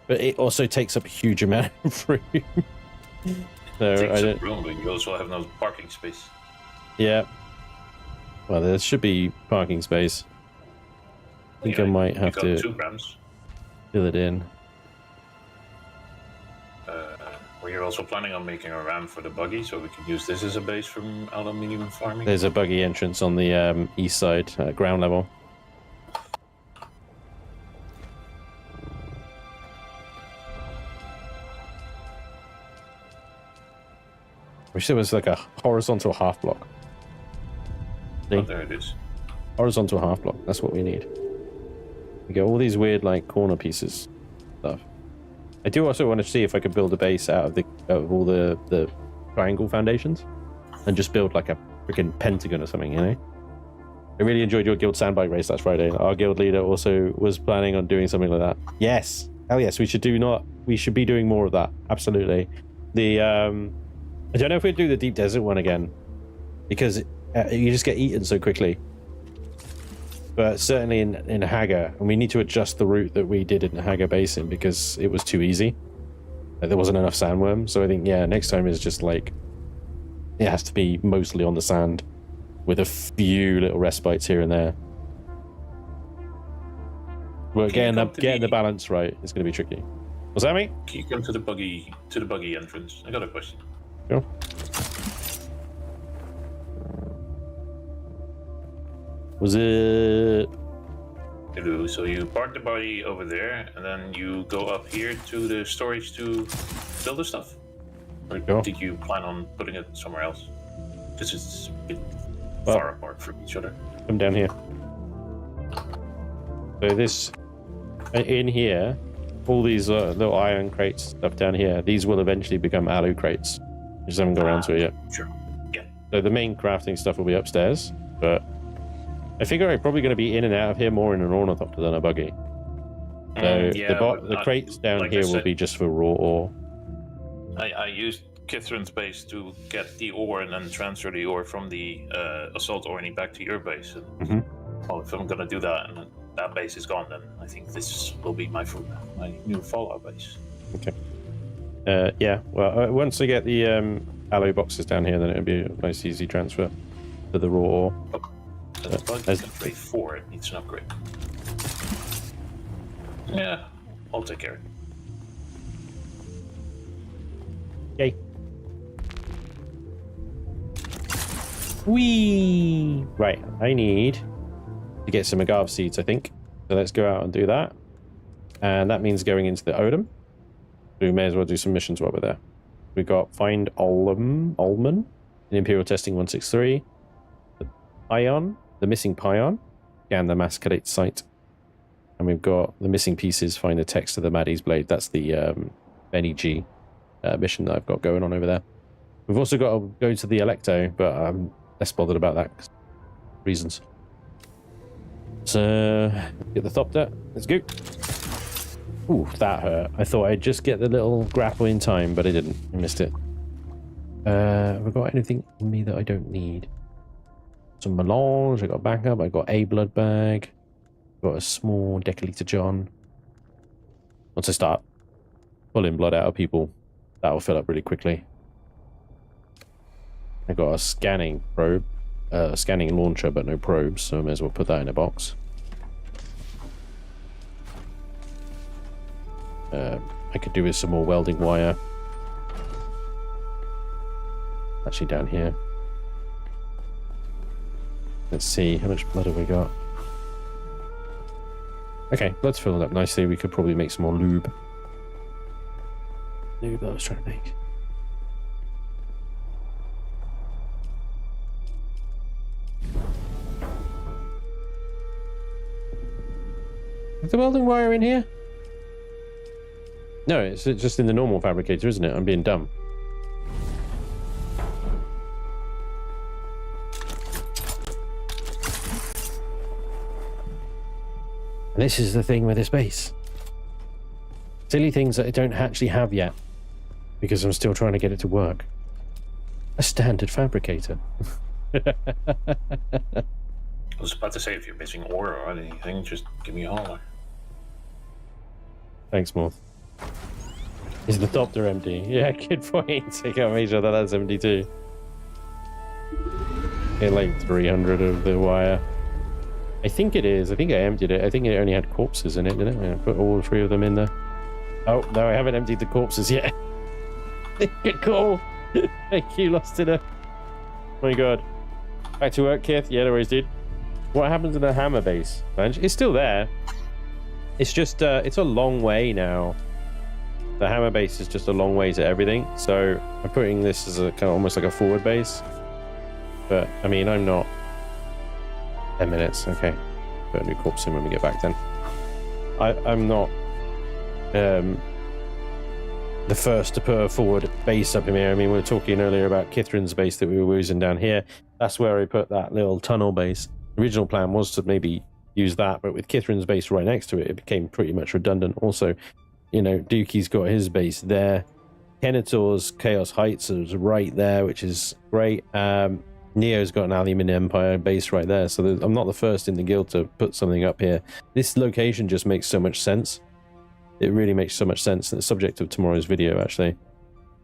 but it also takes up a huge amount of room. So Takes up room, but you also have no parking space. Yeah. Well, there should be parking space. I think I might have to 2 grams. fill it in. Were you also planning on making a ramp for the buggy, so we can use this as a base from aluminium farming? There's a buggy entrance on the east side, ground level. Wish there was like a horizontal half block. Oh, there it is. Horizontal half block. That's what we need. We get all these weird like corner pieces stuff. I do also want to see if I could build a base out of all the triangle foundations and just build like a freaking pentagon or something, you know? I really enjoyed your guild sandbike race last Friday. Our guild leader also was planning on doing something like that. Yes. Hell yes, we should be doing more of that. Absolutely. I don't know if we'd do the deep desert one again, because you just get eaten so quickly. But certainly in Hagar, and we need to adjust the route that we did in Hagar Basin because it was too easy. There wasn't enough sandworm. So I think, yeah, next time is just like, it has to be mostly on the sand with a few little respites here and there. Well, Can you getting the balance right is going to be tricky. What's that, mate? Can you come to the buggy entrance? I got a question. Sure. Was it? Hello. So you park the buggy over there, and then you go up here to the storage to build the stuff. Or Sure. did you plan on putting it somewhere else? This is a bit Well, far apart from each other. come down here. So this, in here, all these little iron crates stuff down here, these will eventually become alu crates. We just haven't got around to it yet. Sure. Yeah. So the main crafting stuff will be upstairs, but I figure I'm probably going to be in and out of here more in an ornithopter than a buggy. So the crates down like here I will said, be just for raw ore. I used Kithrin's base to get the ore and then transfer the ore from the assault orney back to your base. And, well, if I'm gonna do that and that base is gone, then I think this will be my new Fallout base. Okay. Yeah. Well, once I get the alloy boxes down here, then it'll be a nice, easy transfer to the raw ore. That's buggy upgrade 4. It needs an upgrade. Yeah, I'll take care of it. Yay. Whee! Right, I need to get some agave seeds, I think. So let's go out and do that. And that means going into the Odom. We may as well do some missions while we're there. We got Find Ulman in Imperial Testing 163. The Pion, the missing Pion, and the Masquerade site. And we've got the missing pieces, find the text of the Maddie's Blade. That's the Bene G mission that I've got going on over there. We've also got to go to the Electo, but I'm less bothered about that reasons. So, get the Thopter. Let's go. Ooh, that hurt. I thought I'd just get the little grapple in time, but I didn't. I missed it. Have I got anything on me that I don't need? Some melange. I got backup. I got a blood bag. Got a small deciliter John. Once I start pulling blood out of people, that'll fill up really quickly. I got a scanning probe, scanning launcher, but no probes, so I may as well put that in a box. I could do with some more welding wire. Actually, down here. Let's see, how much blood have we got? Okay, blood's filled up nicely. We could probably make some more lube. Lube I was trying to make. Is the welding wire in here? No, it's just in the normal fabricator, isn't it? I'm being dumb. And this is the thing with this base. Silly things that I don't actually have yet, because I'm still trying to get it to work. A standard fabricator. I was about to say, if you're missing ore or anything, just give me a holler. Thanks, Morth. Is the Thopter empty? Yeah, good point. I gotta make sure that that's empty too. Get like 300 of the wire. I think it is. I think I emptied it. I think it only had corpses in it, didn't it? I put all 3 of them in there. Oh, no, I haven't emptied the corpses yet. Good call. Thank you, Lost Dinner. Oh my god. Back to work, Kith. Yeah, no worries, dude. What happened to the hammer base, Bench? It's still there. It's just, it's a long way now. The hammer base is just a long way to everything. So I'm putting this as a kind of almost like a forward base. But, I mean, I'm not... 10 minutes, okay. Put a new corpse in when we get back then. I'm not the first to put a forward base up in here. I mean, we were talking earlier about Kithrin's base that we were using down here. That's where I put that little tunnel base. The original plan was to maybe use that, but with Kithrin's base right next to it, it became pretty much redundant. Also, you know, Dookie's got his base there. Kenetor's Chaos Heights is right there, which is great. Neo's got an Aluminium Empire base right there, so I'm not the first in the guild to put something up here. This location just makes so much sense. It really makes so much sense, and it's subject of tomorrow's video, actually.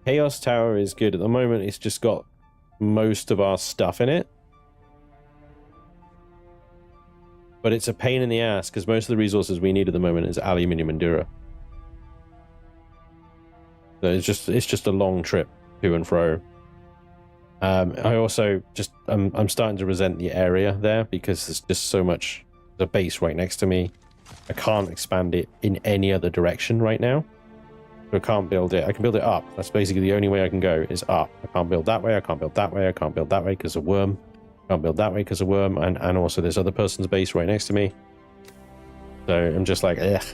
Chaos Tower is good. At the moment, it's just got most of our stuff in it. but it's a pain in the ass because most of the resources we need at the moment is aluminium and dura. So it's just a long trip to and fro. I also just I'm starting to resent the area there because there's just so much. The base right next to me. I can't expand it in any other direction right now. So I can't build it. I can build it up. That's basically the only way I can go is up. I can't build that way. I can't build that way. I can't build that way because of worm. I can't build that way because of worm. And also this other person's base right next to me. So I'm just like, ugh.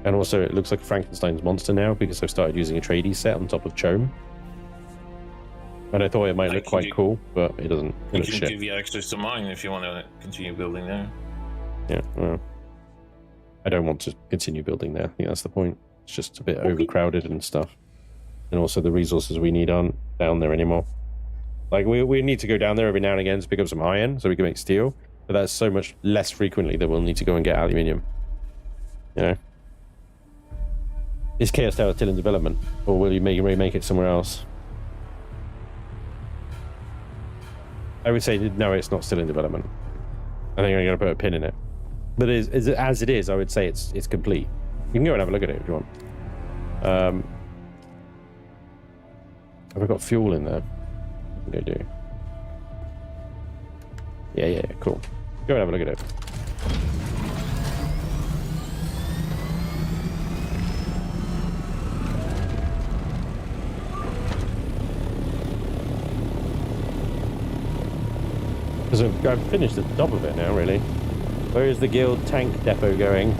And also it looks like Frankenstein's monster now because I've started using a tradie set on top of Chome. And I thought it might look quite cool, but it doesn't. It can give you access to mine if you want to continue building there. Yeah, well, I don't want to continue building there. I think that's the point. It's just a bit overcrowded and stuff. And also the resources we need aren't down there anymore. Like, we need to go down there every now and again to pick up some iron so we can make steel. But that's so much less frequently that we'll need to go and get aluminium. You know? Is Chaos Tower still in development? Or will you remake it somewhere else? I would say, no, it's not still in development. I think I'm going to put a pin in it. But as it is, I would say it's complete. You can go and have a look at it if you want. Have I got fuel in there? I think I do. Yeah, cool. Go and have a look at it. Because I've finished the top of it now, really. Where is the guild tank depot going?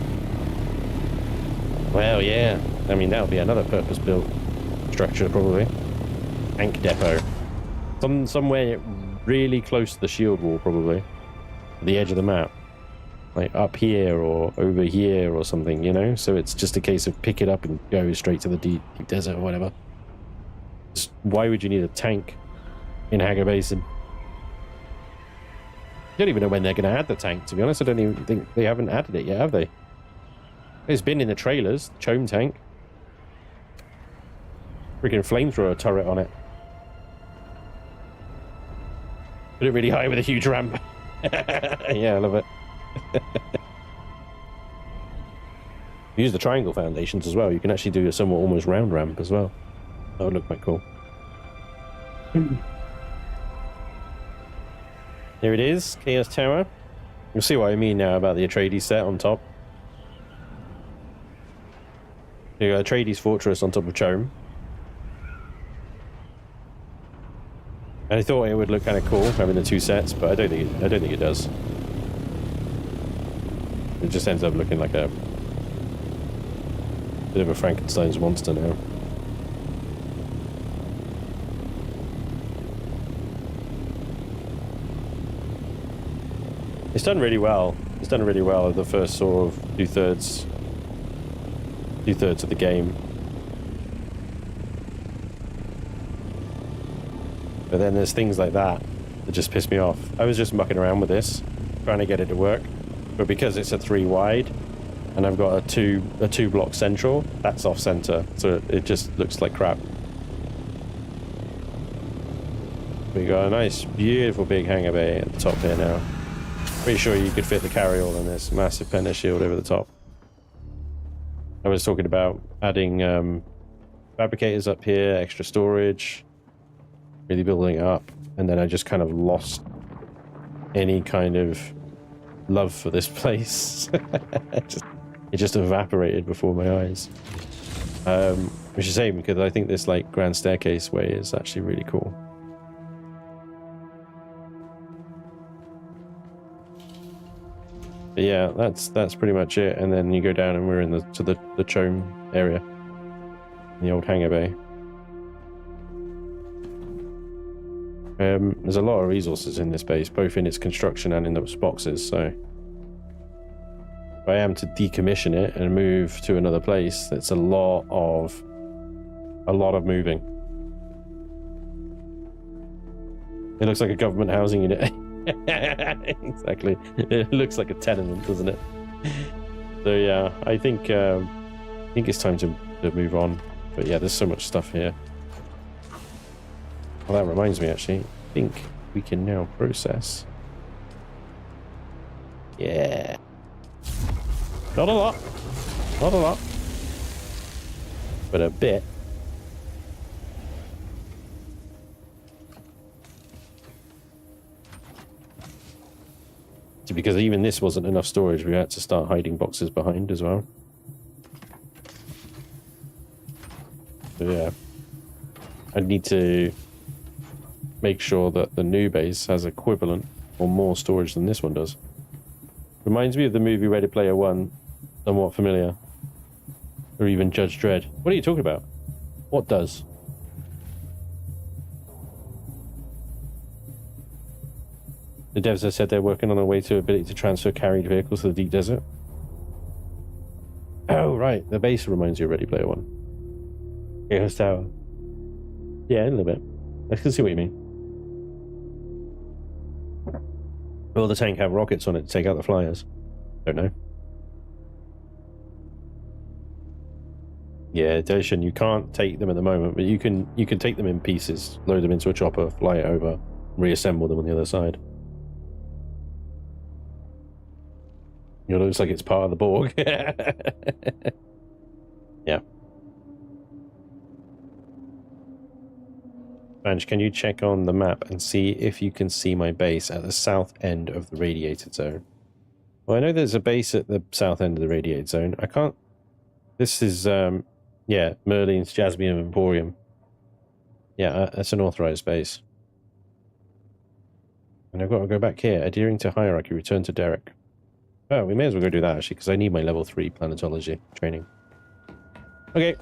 Well, yeah. I mean, that'll be another purpose-built structure, probably. Tank depot. Somewhere really close to the shield wall, probably. The edge of the map. Like up here or over here or something, you know? So it's just a case of pick it up and go straight to the deep desert or whatever. Why would you need a tank in Hagar Basin? I don't even know when they're going to add the tank, to be honest. I don't even think they haven't added it yet, have they? It's been in the trailers, Chome tank. Freaking flamethrower turret on it. Put it really high with a huge ramp. Yeah, I love it. Use the triangle foundations as well. You can actually do a somewhat almost round ramp as well. That would look quite cool. Here it is, Chaos Tower. You'll see what I mean now about the Atreides set on top. You got Atreides Fortress on top of Chome. And I thought it would look kind of cool having the two sets, but I don't think it does. It just ends up looking like a bit of a Frankenstein's monster now. It's done really well. It's done really well the first sort of two-thirds of the game. But then there's things like that just piss me off. I was just mucking around with this, trying to get it to work. But because it's a 3 wide, and I've got a two block central, that's off center. So it just looks like crap. We got a nice, beautiful big hangar bay at the top here now. Pretty sure you could fit the carryall in this massive Penta shield over the top. I was talking about adding fabricators up here, extra storage, really building it up, and then I just kind of lost any kind of love for this place. It just evaporated before my eyes. Which is a shame because I think this like grand staircase way is actually really cool. But yeah, that's pretty much it. And then you go down and we're in the Chome area, the old hangar bay. There's a lot of resources in this base, both in its construction and in those boxes. So if I am to decommission it and move to another place, that's a lot of moving. It looks like a government housing unit. Exactly. It looks like a tenement, doesn't it? So yeah, I think it's time to move on. But yeah, there's so much stuff here. Well, that reminds me, actually, I think we can now process Yeah. Not a lot. Not a lot. But a bit. Because even this wasn't enough storage, we had to start hiding boxes behind as well. So yeah. I need to make sure that the new base has equivalent or more storage than this one does. Reminds me of the movie Ready Player One, somewhat familiar. Or even Judge Dredd. What are you talking about? What does? The devs have said they're working on a way to ability to transfer carried vehicles to the deep desert. Oh, right. The base reminds you of Ready Player One. Chaos Tower. Yeah, a little bit. I can see what you mean. Will the tank have rockets on it to take out the flyers? Don't know. Yeah, Dacian, you can't take them at the moment, but you can take them in pieces, load them into a chopper, fly it over, reassemble them on the other side. It looks like it's part of the Borg. Yeah. Banj, can you check on the map and see if you can see my base at the south end of the radiated zone? Well, I know there's a base at the south end of the radiated zone. I can't... This is, yeah, Merlin's Jasmine Emporium. Yeah, that's an authorized base. And I've got to go back here. Adhering to hierarchy, return to Derek. Oh, we may as well go do that, actually, because I need my level 3 planetology training. Okay.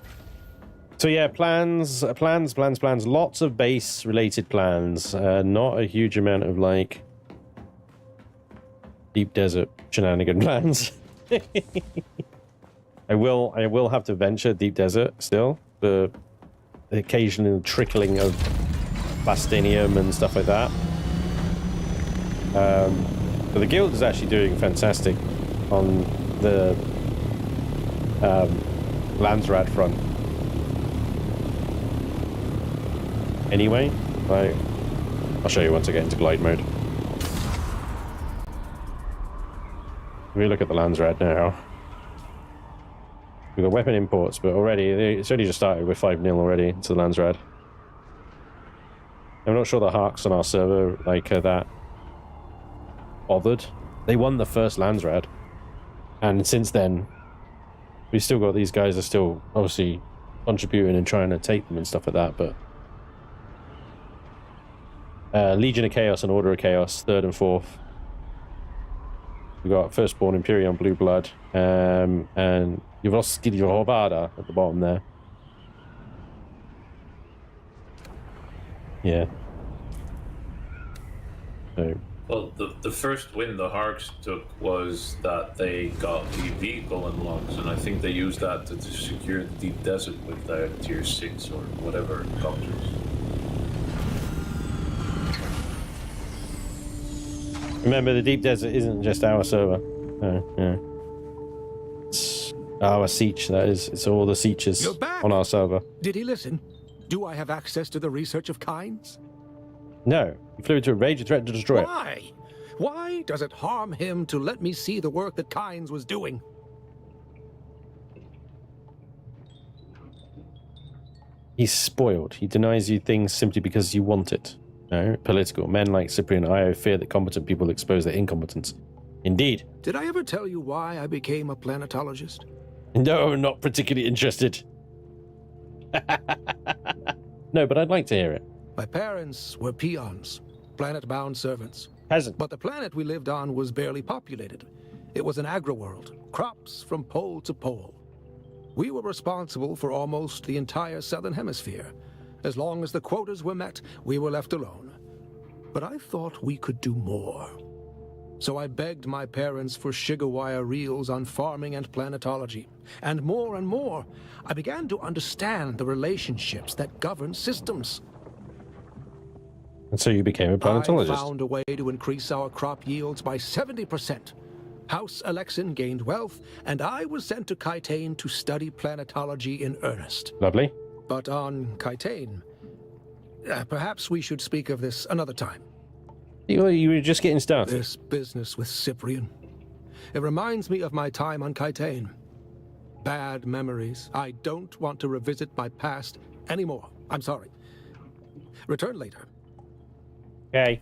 So yeah, plans. Lots of base-related plans. Not a huge amount of, like, deep desert shenanigan plans. I will have to venture deep desert still. The occasional trickling of plastinium and stuff like that. But the guild is actually doing fantastic on the Landsrad front. Anyway, I'll show you once I get into glide mode. We look at the Landsrad now. We've got weapon imports, but already it's only just started with 5-0 already to the Landsrad. I'm not sure the Harks on our server like that bothered. They won the first Landsrad, and since then we've still got these guys are still obviously contributing and trying to take them and stuff like that, but Legion of Chaos and Order of Chaos, 3rd and 4th. We've got Firstborn, Imperium, Blue Blood, and Jovovsky Hovada at the bottom there. Yeah. So. Well, the first win the Harks took was that they got the vehicle unlocked, and I think they used that to secure the deep desert with their tier 6 or whatever copters. Remember, the deep desert isn't just our server. Yeah. It's our siege, that is. It's all the sieges on our server. Did he listen? Do I have access to the research of Kynes? No. He flew into a rage and threatened to destroy it. Why? Why does it harm him to let me see the work that Kynes was doing? He's spoiled. He denies you things simply because you want it. No, political. Men like Cyprian and Io fear that competent people expose their incompetence. Indeed. Did I ever tell you why I became a planetologist? No, not particularly interested. No, but I'd like to hear it. My parents were peons, planet-bound servants. Peasant. But the planet we lived on was barely populated. It was an agri-world, crops from pole to pole. We were responsible for almost the entire southern hemisphere. As long as the quotas were met, we were left alone. But I thought we could do more. So I begged my parents for sugar-wire reels on farming and planetology. And more, I began to understand the relationships that govern systems. And so you became a planetologist. I found a way to increase our crop yields by 70%. House Alexin gained wealth, and I was sent to Kaitane to study planetology in earnest. Lovely. But on Kaitane, perhaps we should speak of this another time. You were just getting started. This business with Cyprian, It reminds me of my time on Kaitane. Bad memories. I don't want to revisit my past anymore. I'm sorry. Return later. Okay.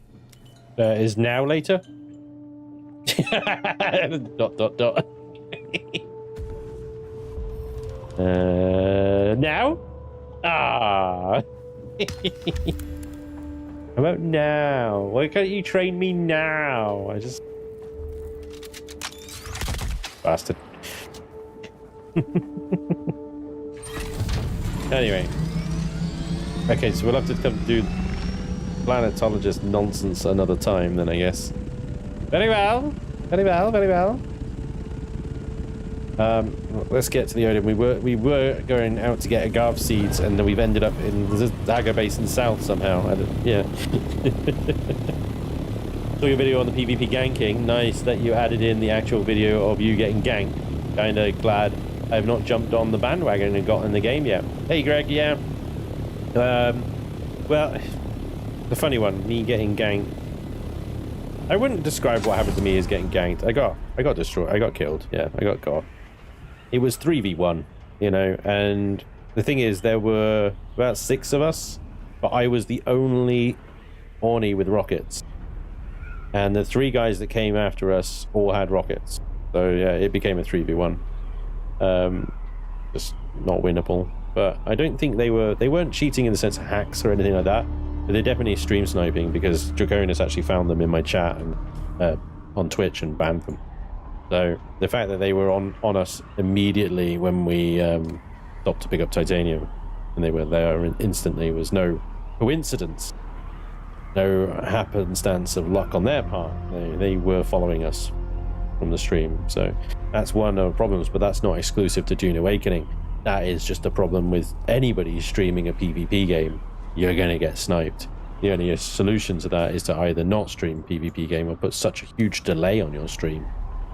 Is now later? Dot. Now? Ah. How about now? Why can't you train me now? I just... Bastard. Anyway. Okay, so we'll have to come do planetologist nonsense another time then, I guess. Very well. Very well, very well. Let's get to the Odin. We were going out to get agave seeds, and then we've ended up in the Dagger Basin South somehow. Yeah. Saw your video on the PvP ganking. Nice that you added in the actual video of you getting ganked. Kinda glad I've not jumped on the bandwagon and got in the game yet. Hey Greg, yeah. Well, the funny one, me getting ganked. I wouldn't describe what happened to me as getting ganked. I got destroyed. I got killed. Yeah, I got. It was 3v1, you know, and the thing is, there were about 6 of us, but I was the only Orny with rockets. And the 3 guys that came after us all had rockets. So yeah, it became a 3v1. Just not winnable. But I don't think they weren't cheating in the sense of hacks or anything like that. But they're definitely stream sniping, because Draconis actually found them in my chat and on Twitch and banned them. So the fact that they were on us immediately when we stopped to pick up titanium, and they were there instantly, was no coincidence, no happenstance of luck on their part. They were following us from the stream. So that's one of the problems, but that's not exclusive to Dune Awakening. That is just a problem with anybody streaming a PvP game. You're going to get sniped. The only solution to that is to either not stream PvP game or put such a huge delay on your stream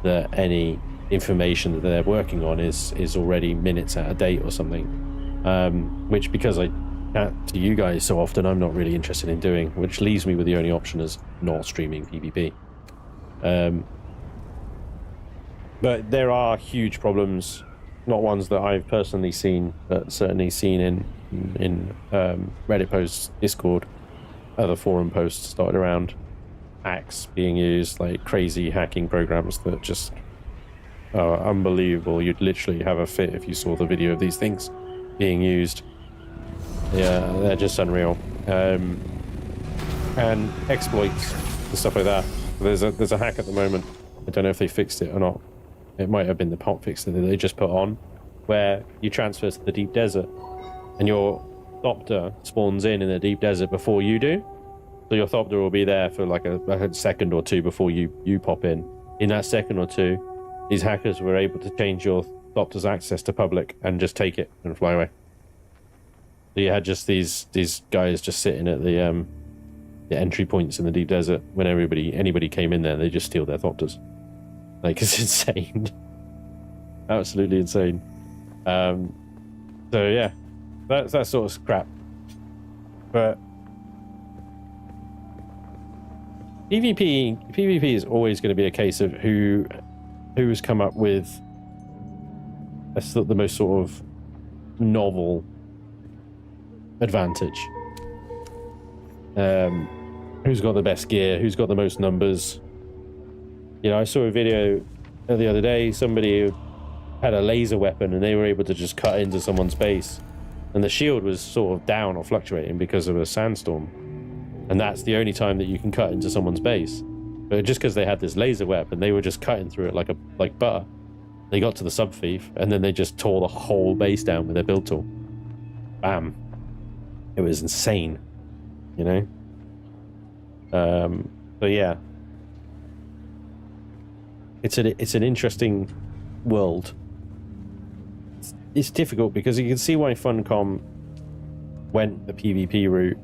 that any information that they're working on is already minutes out of date or something. Which, because I chat to you guys so often, I'm not really interested in doing, which leaves me with the only option as not streaming PvP. But there are huge problems, not ones that I've personally seen, but certainly seen in Reddit posts, Discord, other forum posts dotted around. Hacks being used, like crazy hacking programs that just are unbelievable. You'd literally have a fit if you saw the video of these things being used. Yeah, they're just unreal. And exploits and stuff like that. There's a hack at the moment. I don't know if they fixed it or not. It might have been the pot fix that they just put on, where you transfer to the deep desert and your Thopter spawns in the deep desert before you do. So your Thopter will be there for like a second or two before you pop in. In that second or two, these hackers were able to change your Thopter's access to public and just take it and fly away. So you had just these guys just sitting at the entry points in the deep desert. When anybody came in there, they just steal their Thopters. Like, it's insane. Absolutely insane. So yeah, that's that sort of crap. But PvP is always going to be a case of who's come up with the most sort of novel advantage. Who's got the best gear? Who's got the most numbers? You know, I saw a video the other day. Somebody had a laser weapon and they were able to just cut into someone's base, and the shield was sort of down or fluctuating because of a sandstorm. And that's the only time that you can cut into someone's base. But just because they had this laser weapon, they were just cutting through it like butter. They got to the sub-thief, and then they just tore the whole base down with their build tool. Bam. It was insane, you know? So yeah. It's an interesting world. It's difficult because you can see why Funcom went the PvP route.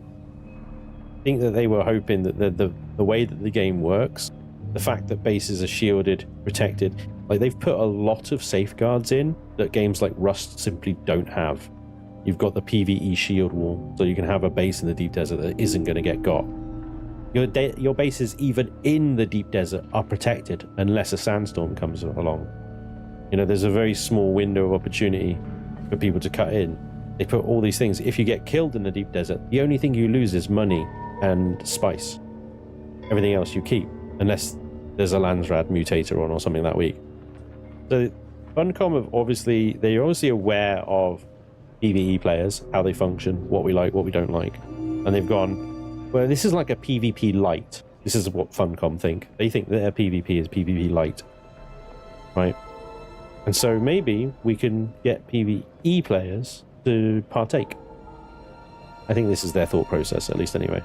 I think that they were hoping that the way that the game works, the fact that bases are shielded, protected, like they've put a lot of safeguards in that games like Rust simply don't have. You've got the PvE shield wall, so you can have a base in the deep desert that isn't going to get got. Your bases, even in the deep desert, are protected unless a sandstorm comes along. You know, there's a very small window of opportunity for people to cut in. They put all these things. If you get killed in the deep desert, the only thing you lose is money and spice. Everything else you keep, unless there's a Landsrad mutator on or something that week. So Funcom have they're obviously aware of PvE players, how they function, what we like, what we don't like. And they've gone, well, this is like a PvP light. This is what Funcom think. They think that their PvP is PvP light. Right? And so maybe we can get PvE players to partake. I think this is their thought process, at least anyway.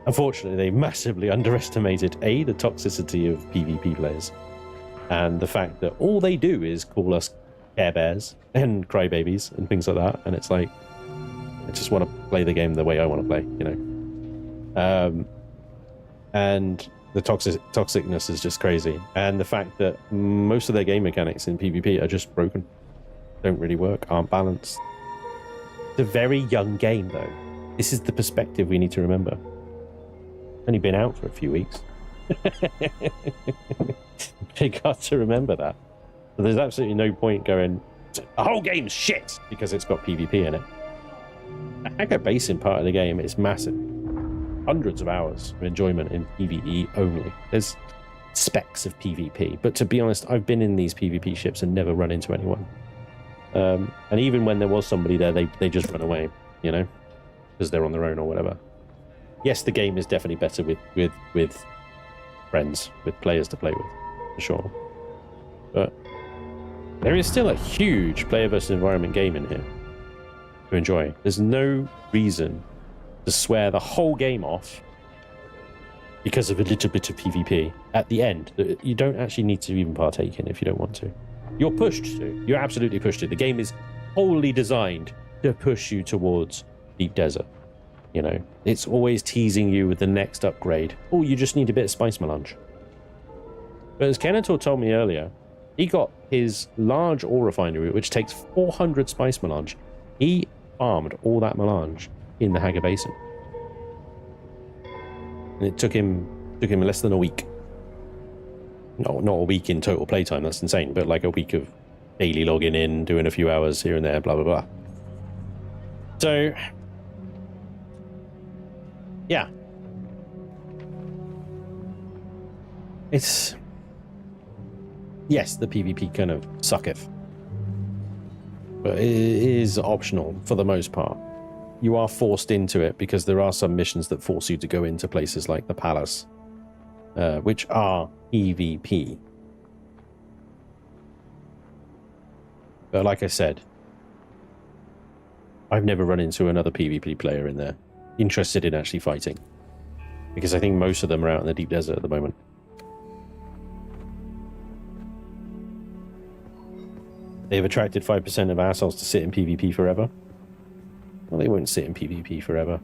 Unfortunately, they massively underestimated the toxicity of PvP players, and the fact that all they do is call us Care Bears and crybabies and things like that. And it's like, I just want to play the game the way I want to play, you know. And the toxicness is just crazy, and the fact that most of their game mechanics in PvP are just broken, don't really work, aren't balanced. It's a very young game, though. This is the perspective we need to remember. Only been out for a few weeks. You got to remember that. But there's absolutely no point going, the whole game's shit because it's got PvP in it. A hacker basing part of the game is massive. Hundreds of hours of enjoyment in PvE only. There's specks of PvP, but to be honest, I've been in these PvP ships and never run into anyone. And even when there was somebody there, they just run away, you know, because they're on their own or whatever. Yes, the game is definitely better with friends, with players to play with, for sure. But there is still a huge player versus environment game in here to enjoy. There's no reason to swear the whole game off because of a little bit of PvP at the end that you don't actually need to even partake in if you don't want to. You're pushed to. You're absolutely pushed to. The game is wholly designed to push you towards deep desert. You know, it's always teasing you with the next upgrade. Oh, you just need a bit of spice melange. But as Kenator told me earlier, he got his large ore refinery, which takes 400 spice melange. He farmed all that melange in the Haga Basin. And it took him less than a week. No, not a week in total playtime, that's insane, but like a week of daily logging in, doing a few hours here and there, blah, blah, blah. So, yeah. It's... Yes, the PvP kind of sucketh. But it is optional for the most part. You are forced into it because there are some missions that force you to go into places like the Palace, which are PvP. But like I said, I've never run into another PvP player in there interested in actually fighting, because I think most of them are out in the deep desert at the moment. They've attracted 5% of assholes to sit in PvP forever. Well, they won't sit in PvP forever.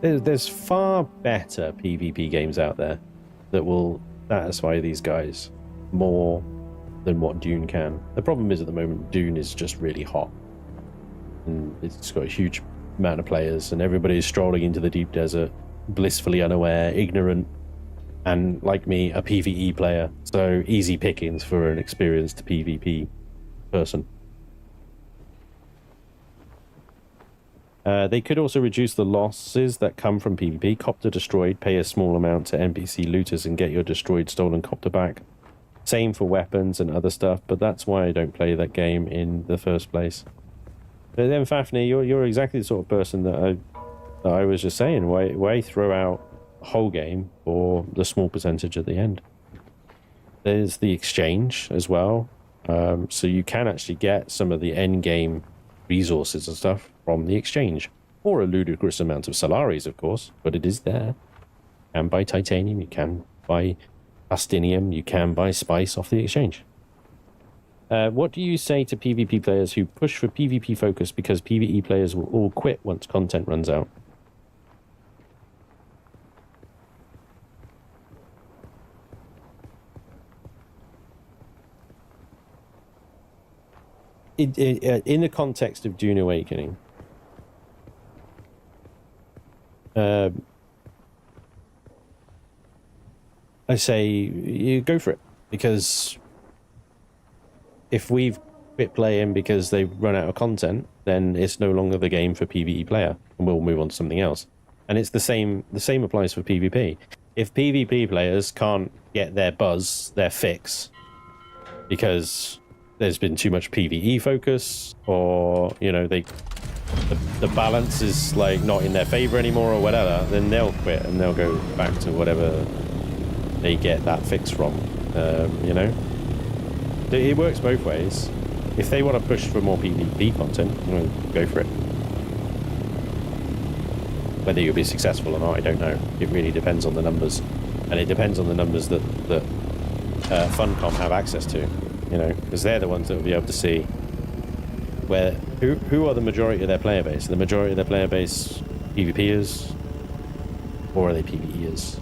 There's far better PvP games out there that will satisfy these guys more than what Dune can. The problem is at the moment, Dune is just really hot. And it's got a huge amount of players, and everybody is strolling into the deep desert, blissfully unaware, ignorant, and like me, a PvE player. So easy pickings for an experienced PvP person. They could also reduce the losses that come from PvP. Copter destroyed, pay a small amount to NPC looters and get your destroyed stolen copter back. Same for weapons and other stuff, but that's why I don't play that game in the first place. But then Fafnir, you're exactly the sort of person that I was just saying. Why throw out a whole game for the small percentage at the end? There's the exchange as well, so you can actually get some of the end game resources and stuff from the exchange, or a ludicrous amount of Solaris, of course, but it is there. You can buy titanium, you can buy plastinium, you can buy spice off the exchange. What do you say to PvP players who push for PvP focus because PvE players will all quit once content runs out? In the context of Dune Awakening, I say you go for it, because if we've quit playing because they've run out of content, then it's no longer the game for PvE player, and we'll move on to something else. And it's the same applies for PvP. If PvP players can't get their buzz, their fix, because there's been too much PvE focus, or the balance is like not in their favor anymore or whatever, then they'll quit and they'll go back to whatever they get that fix from. It works both ways. If they want to push for more PvP content, go for it. Whether you'll be successful or not, I don't know. It really depends on the numbers, and it depends on the numbers that Funcom have access to. Because they're the ones that will be able to see who are the majority of their player base. Are the majority of their player base PvPers, or are they PvEers?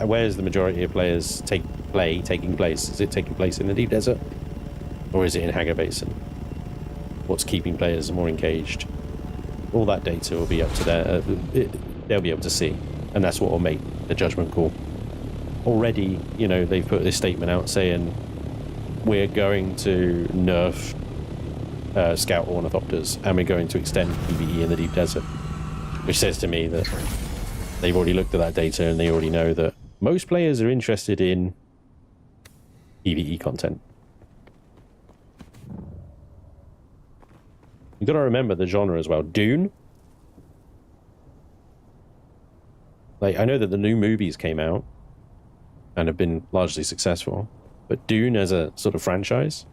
Where's the majority of players taking place? Is it taking place in the deep desert, or is it in Hagar Basin? What's keeping players more engaged? All that data will be up to they'll be able to see, and that's what will make the judgment call. Already, they've put this statement out saying we're going to nerf scout ornithopters, and we're going to extend PvE in the deep desert, which says to me that they've already looked at that data and they already know that most players are interested in PvE content. You've got to remember the genre as well. Dune. I know that the new movies came out and have been largely successful, but Dune as a sort of franchise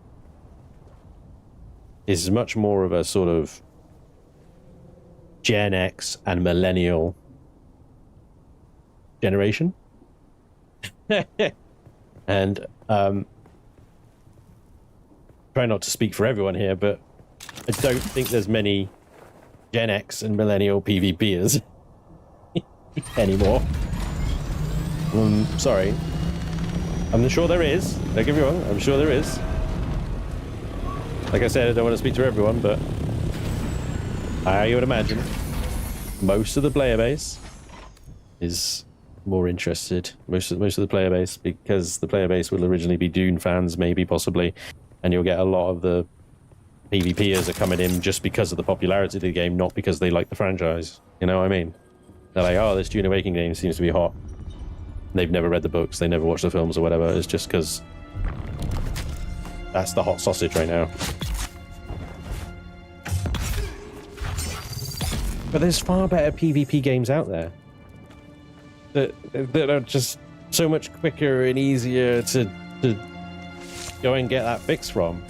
is much more of a sort of Gen X and millennial generation. And try not to speak for everyone here, but I don't think there's many Gen X and millennial PvPers anymore. Sorry. I'm sure there is. Don't get me wrong, I'm sure there is. Like I said, I don't want to speak to everyone, but I would imagine most of the player base is more interested. Most of the player base, because the player base will originally be Dune fans, maybe, possibly, and you'll get a lot of the PvPers are coming in just because of the popularity of the game, not because they like the franchise. You know what I mean? They're like, oh, this Dune Awakening game seems to be hot. They've never read the books, they never watched the films or whatever. It's just because that's the hot sausage right now. But there's far better PvP games out there that are just so much quicker and easier to go and get that fix from.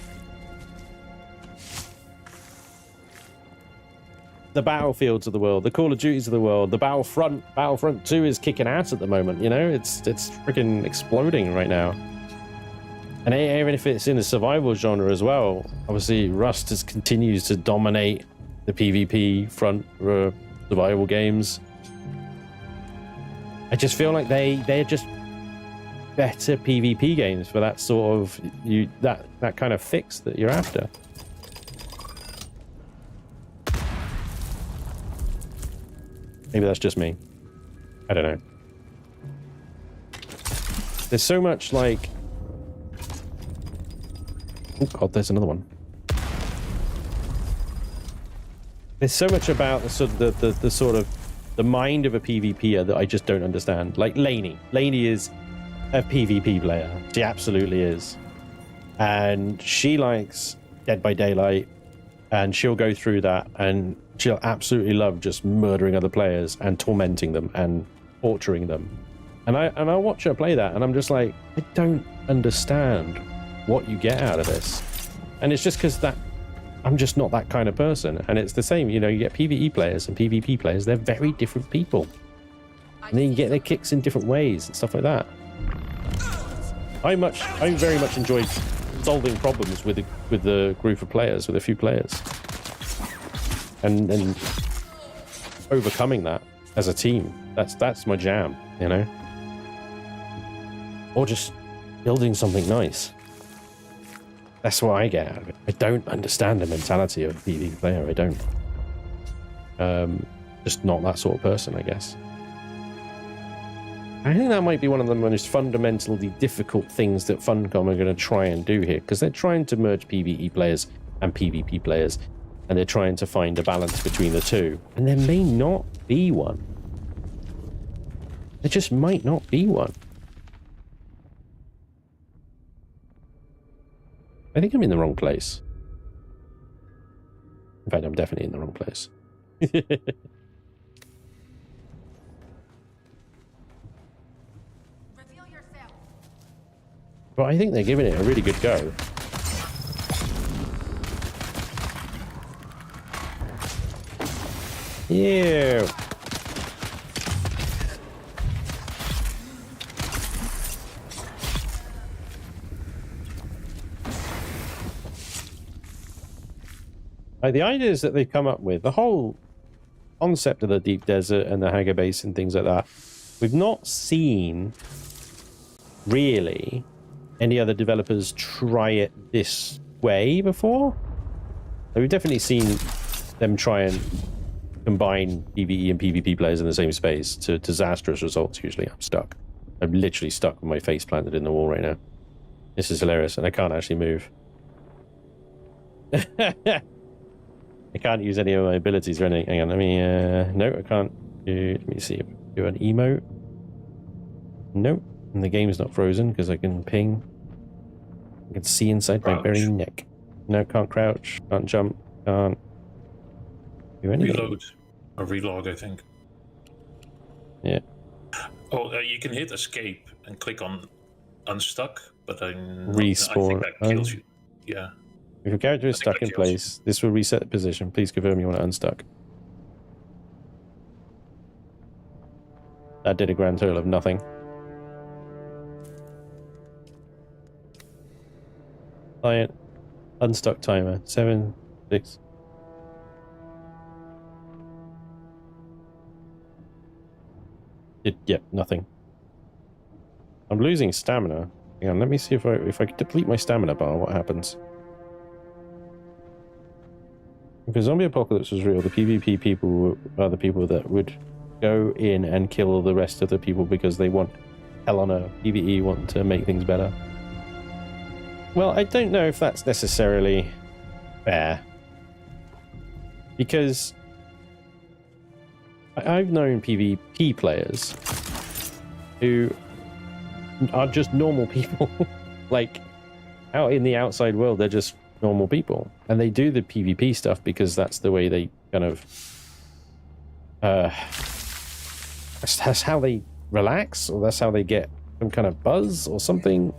The Battlefields of the world, the Call of Duties of the world, the Battlefront 2 is kicking ass at the moment, it's freaking exploding right now. And even if it's in the survival genre as well, obviously Rust just continues to dominate the PvP front for survival games. I just feel like they're just better PvP games for that sort of that kind of fix that you're after. Maybe that's just me. I don't know. There's so much like... Oh god, there's another one. There's so much about the sort of the mind of a PvPer that I just don't understand. Like Lainey. Lainey is a PvP player. She absolutely is. And she likes Dead by Daylight, and she'll go through that, and she'll absolutely love just murdering other players and tormenting them and torturing them. And I watch her play that, and I'm just like, I don't understand what you get out of this. And it's just because that I'm just not that kind of person. And it's the same, you get PvE players and PvP players. They're very different people, and then you get their kicks in different ways and stuff like that. I very much enjoy solving problems with the group of players, with a few players, and overcoming that as a team. That's my jam, or just building something nice. That's what I get out of it. I don't understand the mentality of a PvP player. I don't. Just not that sort of person, I guess. I think that might be one of the most fundamentally difficult things that Funcom are going to try and do here, because they're trying to merge PvE players and PvP players, and they're trying to find a balance between the two. And there may not be one. There just might not be one. I think I'm in the wrong place. In fact, I'm definitely in the wrong place. But I think they're giving it a really good go. Ew. Like, the ideas that they've come up with, the whole concept of the deep desert and the Haga base and things like that, we've not seen really any other developers try it this way before. We've definitely seen them try and combine PvE and PvP players in the same space to disastrous results usually. I'm stuck. I'm literally stuck with my face planted in the wall right now. This is hilarious, and I can't actually move. I can't use any of my abilities or anything. Hang on, let me... no, I can't do... Let me see. Do an emote. Nope. And the game's not frozen because I can ping. I can see inside my very neck. No, can't crouch. Can't jump. Can't do anything. Reload. Or relog, I think. Yeah. Oh, you can hit escape and click on unstuck, but Respawn. I think that kills you. Yeah. If your character is stuck in place, this will reset the position. Please confirm you want it unstuck. That did a grand total of nothing. Client, unstuck timer, 7, 6. Yep, nothing. I'm losing stamina. Hang on, let me see if I deplete my stamina bar, what happens? If a zombie apocalypse was real, the PvP people are the people that would go in and kill the rest of the people because they want hell on earth. PvE want to make things better. Well, I don't know if that's necessarily fair. Because I've known PvP players who are just normal people. Like, out in the outside world, they're just normal people, and they do the PvP stuff because that's the way they kind of that's how they relax, or that's how they get some kind of buzz or something,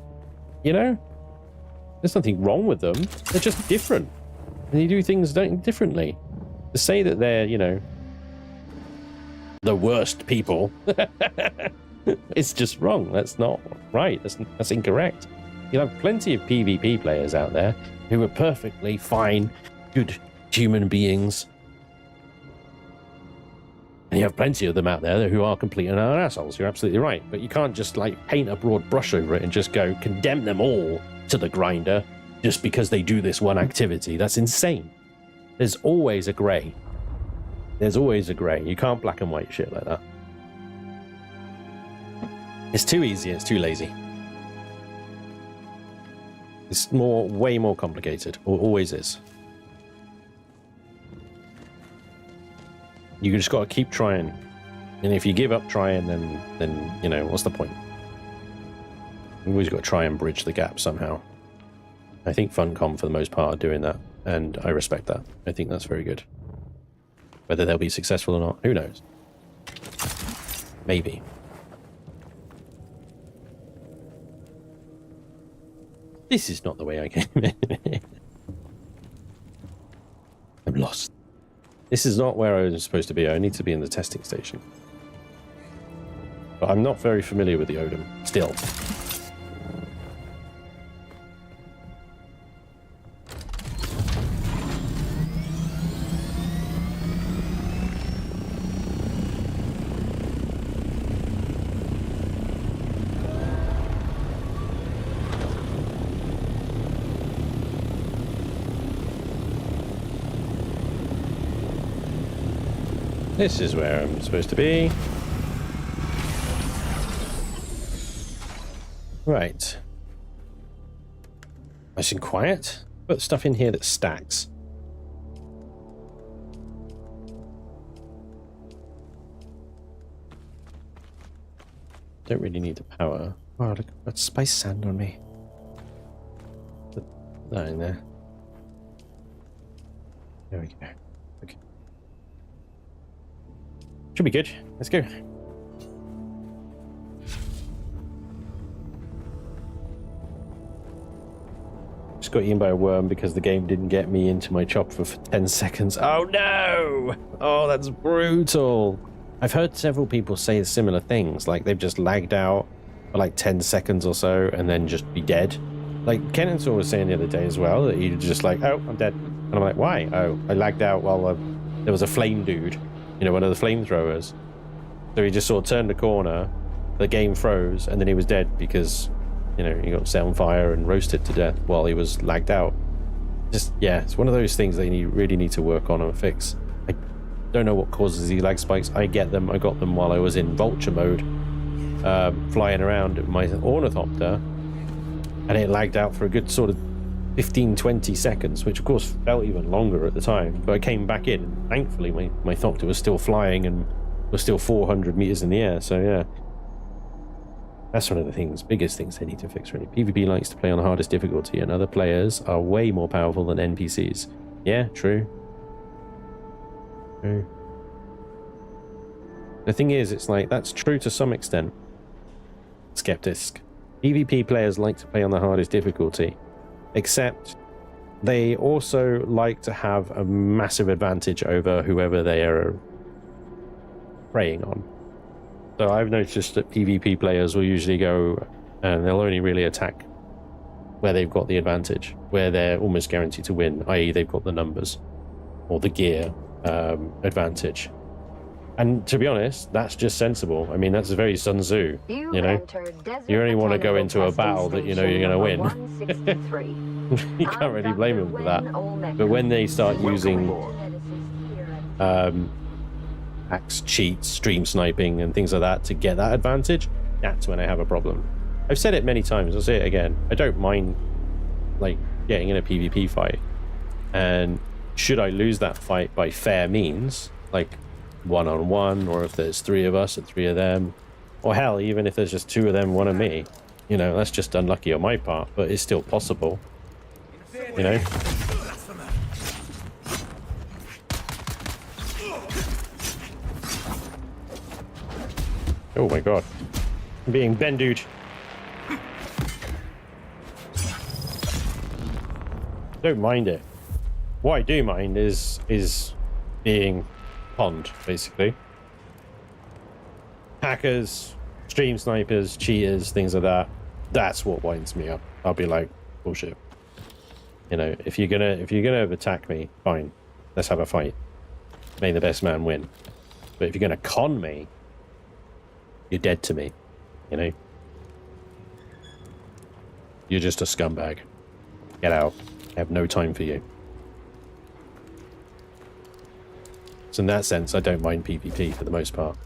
you know. There's nothing wrong with them, they're just different and they do things differently. To say that they're, you know, the worst people it's just wrong. That's not right. That's incorrect. You have plenty of PvP players out there who are perfectly fine, good human beings. And you have plenty of them out there who are complete and utter assholes. You're absolutely right. But you can't just, like, paint a broad brush over it and just go condemn them all to the grinder just because they do this one activity. That's insane. There's always a grey. There's always a grey. You can't black and white shit like that. It's too easy. It's too lazy. It's way more complicated, or always is. You just got to keep trying, and if you give up trying, then you know, what's the point? You've always got to try and bridge the gap somehow. I think Funcom for the most part are doing that, and I respect that. I think that's very good. Whether they'll be successful or not, who knows? Maybe. This is not the way I came in. I'm lost. This is not where I was supposed to be. I need to be in the testing station. But I'm not very familiar with the Odin, still. This is where I'm supposed to be. Right. Nice and quiet. Put stuff in here that stacks. Don't really need the power. Oh, look, I've got spice sand on me. Put that in there. There we go. Okay. Should be good. Let's go. Just got eaten by a worm because the game didn't get me into my chopper for 10 seconds. Oh no! Oh, that's brutal. I've heard several people say similar things, like they've just lagged out for like 10 seconds or so and then just be dead. Like Kenentor was saying the other day as well, that he'd just like, oh, I'm dead. And I'm like, why? Oh, I lagged out while there was a flame dude, you know, one of the flamethrowers. So he just sort of turned the corner, the game froze, and then he was dead because, you know, he got set on fire and roasted to death while he was lagged out. Just, yeah, it's one of those things they really need to work on and fix. I don't know what causes these lag spikes. I get them. I got them while I was in vulture mode, flying around with my ornithopter, and it lagged out for a good sort of 15-20 seconds, which of course felt even longer at the time. But I came back in, and thankfully my thopter was still flying and was still 400 meters in the air. So yeah, that's one of the biggest things they need to fix really. PvP likes to play on the hardest difficulty, and other players are way more powerful than NPCs. Yeah, true. The thing is, it's like, that's true to some extent. Skeptisk. PvP players like to play on the hardest difficulty, except they also like to have a massive advantage over whoever they are preying on. So I've noticed that PvP players will usually go and they'll only really attack where they've got the advantage, where they're almost guaranteed to win, i.e. they've got the numbers or the gear advantage. And to be honest, that's just sensible. I mean, that's very Sun Tzu, you know? You only want to go into a battle that you know you're going to win. You can't really blame them for that. But when they start using hacks, cheats, stream sniping and things like that to get that advantage, that's when I have a problem. I've said it many times, I'll say it again. I don't mind like getting in a PvP fight, and should I lose that fight by fair means, like one-on-one, or if there's 3 of us and 3 of them, or hell, even if there's just 2 of them, 1 of me, you know, that's just unlucky on my part, but it's still possible, you know? Oh my god, I'm being bendued. Don't mind it. What I do mind is being conned, basically. Hackers, stream snipers, cheaters, things like that. That's what winds me up. I'll be like, bullshit. You know, if you're gonna attack me, fine. Let's have a fight. May the best man win. But if you're gonna con me, you're dead to me. You know? You're just a scumbag. Get out. I have no time for you. So in that sense, I don't mind PvP for the most part.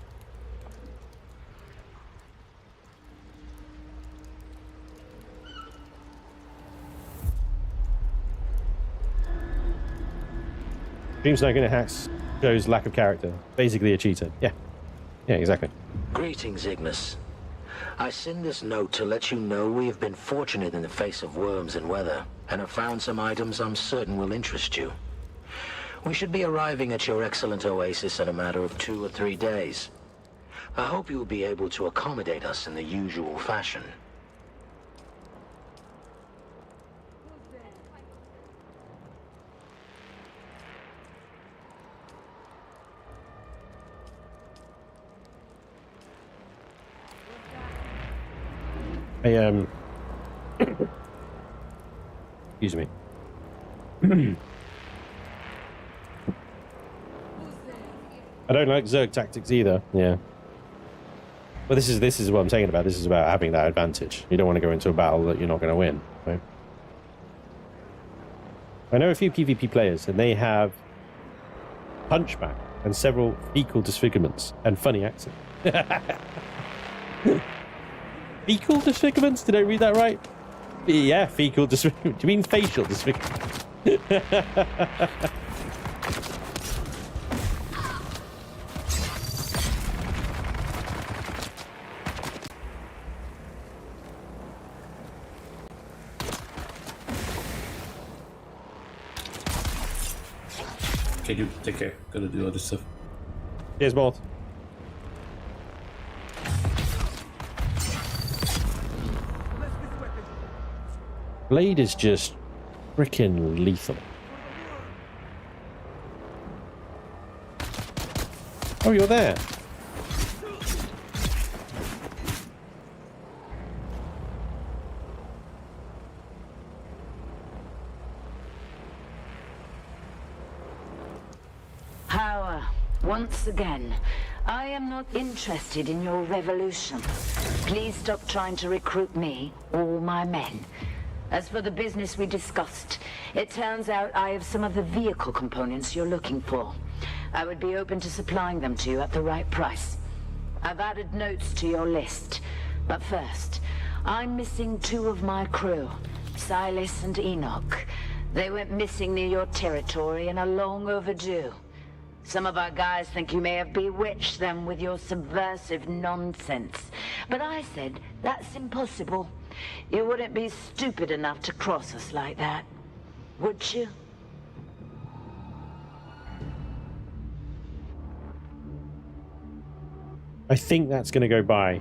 Stream's not gonna hacks shows lack of character. Basically a cheater. Yeah. Yeah, exactly. Greetings, Ignis. I send this note to let you know we have been fortunate in the face of worms and weather, and have found some items I'm certain will interest you. We should be arriving at your excellent oasis in a matter of 2 or 3 days. I hope you will be able to accommodate us in the usual fashion. Excuse me. I don't like Zerg tactics either. Yeah. But this is what I'm saying about. This is about having that advantage. You don't want to go into a battle that you're not going to win. Right? I know a few PvP players, and they have Hunchback and several fecal disfigurements and funny accent. Fecal disfigurements? Did I read that right? Yeah, fecal disfigurement. Do you mean facial disfigurement? Okay, dude, take care. Gotta do other stuff. Cheers, Mort. Blade is just freaking lethal. Oh, you're there. Power, once again. I am not interested in your revolution. Please stop trying to recruit me or my men. As for the business we discussed, it turns out I have some of the vehicle components you're looking for. I would be open to supplying them to you at the right price. I've added notes to your list. But first, I'm missing 2 of my crew, Silas and Enoch. They went missing near your territory and are long overdue. Some of our guys think you may have bewitched them with your subversive nonsense. But I said, that's impossible. You wouldn't be stupid enough to cross us like that, would you? I think that's going to go by.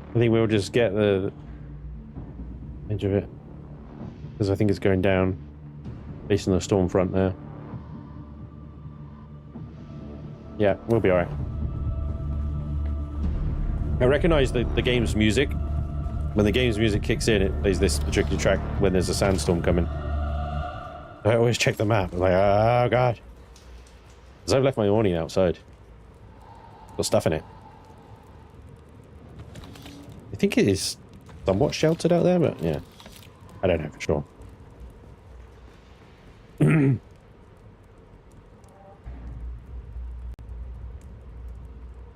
I think we'll just get the edge of it. Because I think it's going down. Based on the storm front there. Yeah, we'll be alright. I recognise the game's music. When the game's music kicks in, it plays this particular track when there's a sandstorm coming. I always check the map. I'm like, oh god. Because I've left my awning outside. Got stuff in it. I think it is somewhat sheltered out there, but yeah. I don't know for sure.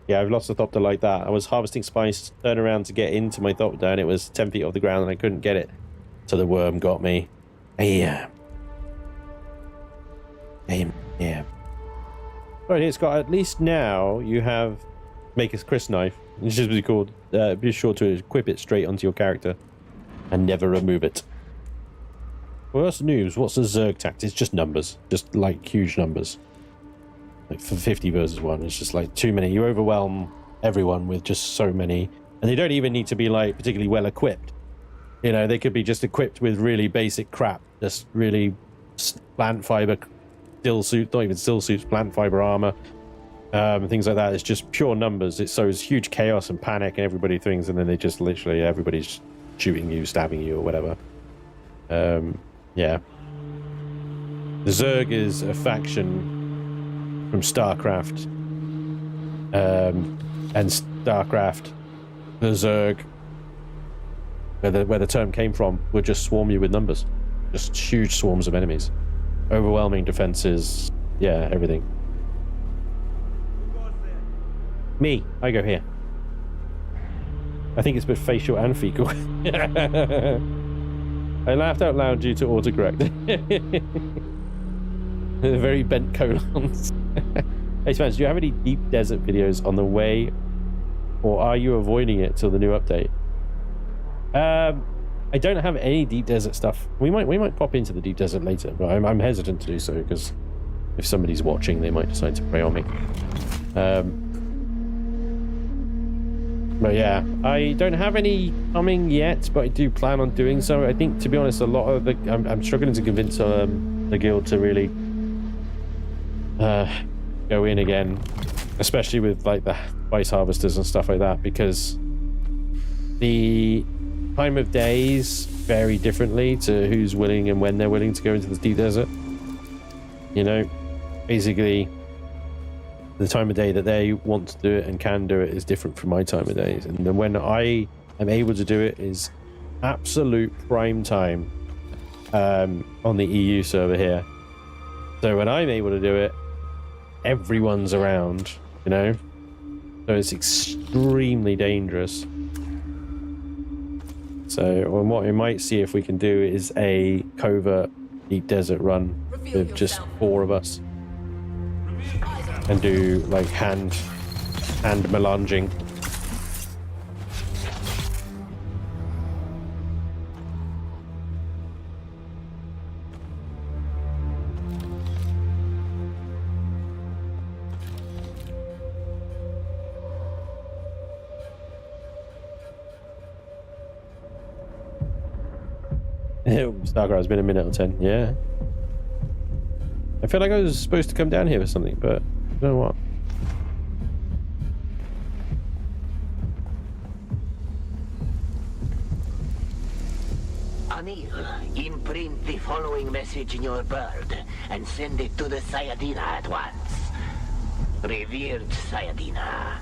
Yeah, I've lost a thopter like that. I was harvesting spice, turned around to get into my thopter, and it was 10 feet off the ground, and I couldn't get it. So the worm got me. Yeah. Right, it's got at least now you have Maker's Chris knife. It's just really called. Be sure to equip it straight onto your character and never remove it. Worst news, what's the Zerg tact? It's just numbers. Just like huge numbers. Like for 50 versus 1, it's just like too many. You overwhelm everyone with just so many. And they don't even need to be like particularly well equipped. You know, they could be just equipped with really basic crap. Just really plant fiber still suit, not even still suits, plant fiber armor. Things like that. It's just pure numbers. It's huge chaos and panic and everybody thinks, and then they just literally, everybody's shooting you, stabbing you or whatever. Yeah. The Zerg is a faction from StarCraft. And StarCraft, the Zerg, where the term came from, would just swarm you with numbers. Just huge swarms of enemies. Overwhelming defenses. Yeah, everything. Me. I go here. I think it's both facial and fecal. I laughed out loud due to autocorrect. Very bent colons. Hey Spence, do you have any deep desert videos on the way, or are you avoiding it till the new update? I don't have any deep desert stuff. We might pop into the deep desert later, but I'm hesitant to do so because if somebody's watching, they might decide to prey on me. But yeah, I don't have any coming yet, but I do plan on doing so. I think, to be honest, a lot of the I'm struggling to convince the guild to really go in again, especially with like the spice harvesters and stuff like that, because the time of days vary differently to who's willing and when they're willing to go into the deep desert. You know, basically the time of day that they want to do it and can do it is different from my time of day, and then when I am able to do it is absolute prime time on the EU server here. So when I'm able to do it, everyone's around, you know? So it's extremely dangerous. So what we might see if we can do is a covert deep desert run with just 4 of us. And do like hand melanging. Starcraft's been a minute or 10, yeah. I feel like I was supposed to come down here for something, but you know what? Anil, imprint the following message in your bird and send it to the Sayadina at once. Revered Sayadina,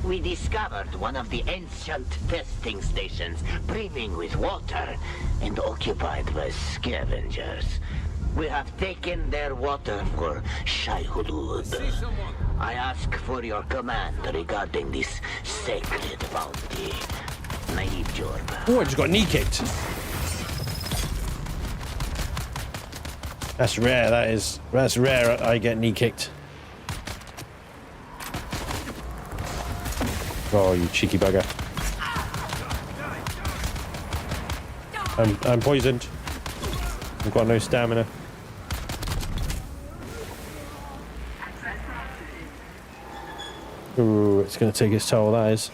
we discovered one of the ancient testing stations brimming with water and occupied by scavengers. We have taken their water for Shai Hulud. I ask for your command regarding this sacred bounty. Naive Jorba. Oh, I just got knee kicked. That's rare, that's rare I get knee kicked. Oh, you cheeky bugger. I'm poisoned. I've got no stamina. Ooh, it's going to take its toll, that is.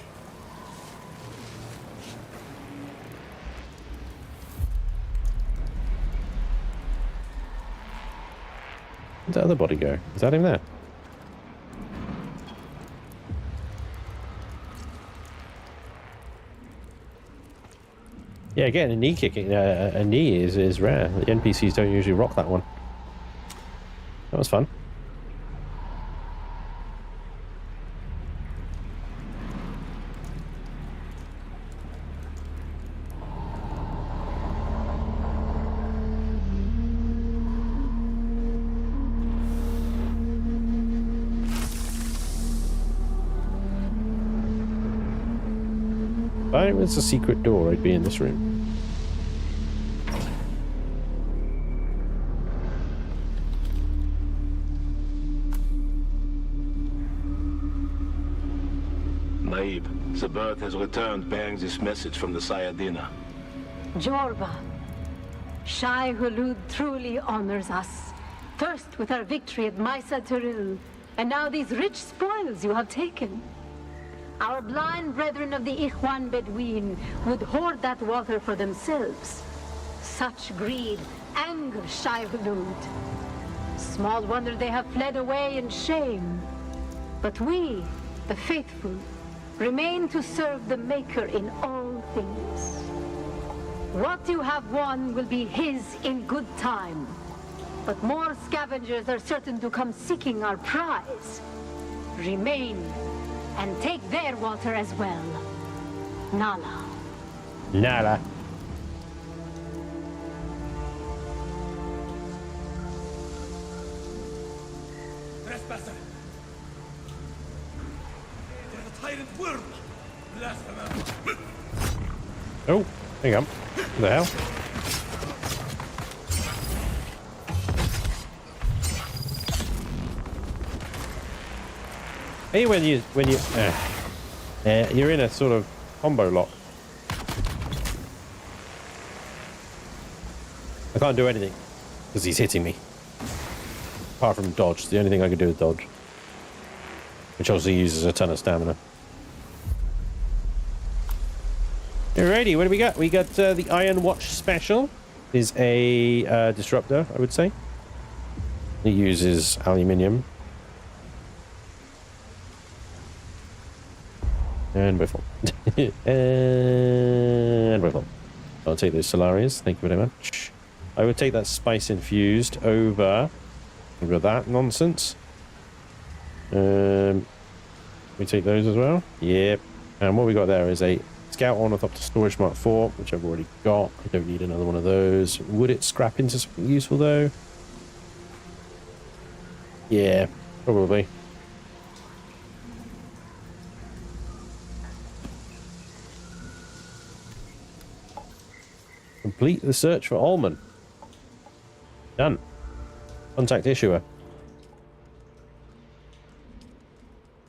Where'd that other body go? Is that him there? Yeah, getting a knee kicking, a knee is rare. The NPCs don't usually rock that one. That was fun. If I was a secret door, I'd be in this room. Naib, the bird has returned bearing this message from the Sayadina. Jorba, Shai Hulud truly honors us. First with our victory at Maisa Tiril, and now these rich spoils you have taken. Our blind brethren of the Ikhwan Bedouin would hoard that water for themselves. Such greed angers Shai Hulud. Small wonder they have fled away in shame. But we, the faithful, remain to serve the Maker in all things. What you have won will be his in good time. But more scavengers are certain to come seeking our prize. Remain and take their water as well. Nala. Nala. Trespasser! There's a tyrant worm! Blasphemer! Oh, hang on. What the hell? Hey, when you're in a sort of combo lock. I can't do anything because he's hitting me. Apart from dodge, the only thing I can do is dodge, which obviously uses a ton of stamina. Alrighty, what do we got? We got the Iron Watch Special. Is a disruptor, I would say. It uses aluminium. And we're full. And we're full. I'll take those Solarians. Thank you very much. I would take that Spice Infused over that nonsense. We take those as well. Yep. And what we got there is a Scout Ornithopter Storage Mark 4, which I've already got. I don't need another one of those. Would it scrap into something useful though? Yeah, probably. Complete the search for Ullman. Done. Contact issuer.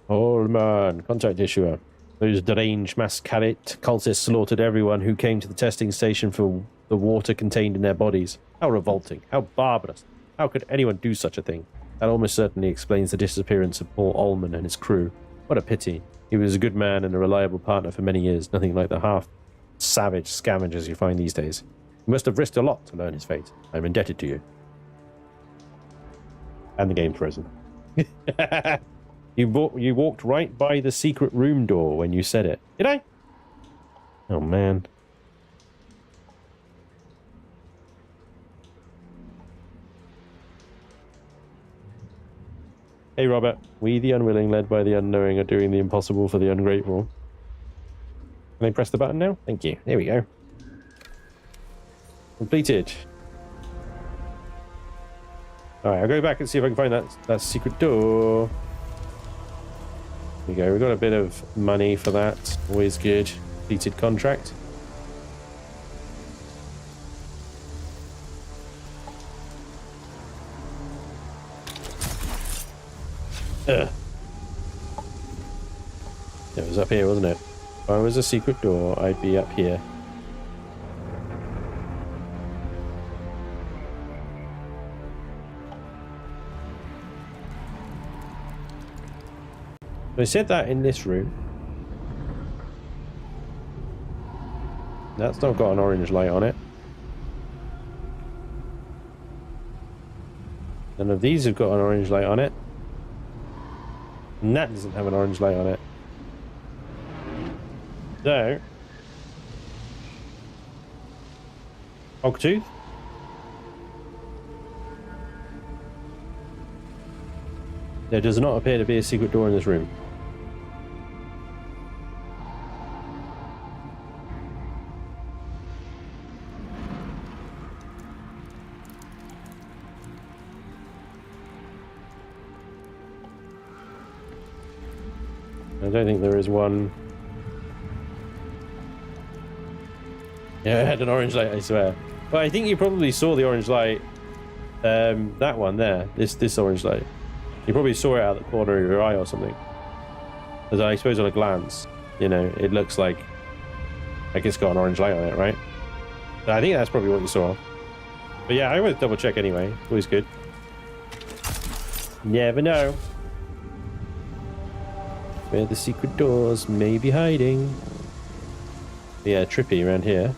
Ullman, contact issuer. Those deranged masquerade cultists slaughtered everyone who came to the testing station for the water contained in their bodies. How revolting. How barbarous. How could anyone do such a thing? That almost certainly explains the disappearance of poor Ullman and his crew. What a pity. He was a good man and a reliable partner for many years, nothing like the half-savage scavengers you find these days. You must have risked a lot to learn his fate. I'm indebted to you. And the game's frozen. You walked right by the secret room door when you said it. Did I? Oh, man. Hey, Robert. We, the unwilling, led by the unknowing, are doing the impossible for the ungrateful. Can I press the button now? Thank you. There we go. Completed. Alright, I'll go back and see if I can find that secret door. There we go. We got a bit of money for that. Always good. Completed contract. Ugh. It was up here, wasn't it? If I was a secret door, I'd be up here. I said that in this room. That's not got an orange light on it. None of these have got an orange light on it. And that doesn't have an orange light on it. So, Hogtooth. There does not appear to be a secret door in this room. I don't think there is one. Yeah, it had an orange light, I swear. But I think you probably saw the orange light. That one there. This orange light. You probably saw it out the corner of your eye or something. Because I suppose on a glance, you know, it looks like it's got an orange light on it, right? So I think that's probably what you saw. But yeah, I always double check anyway. Always good. Never know where the secret doors may be hiding. Yeah, trippy around here.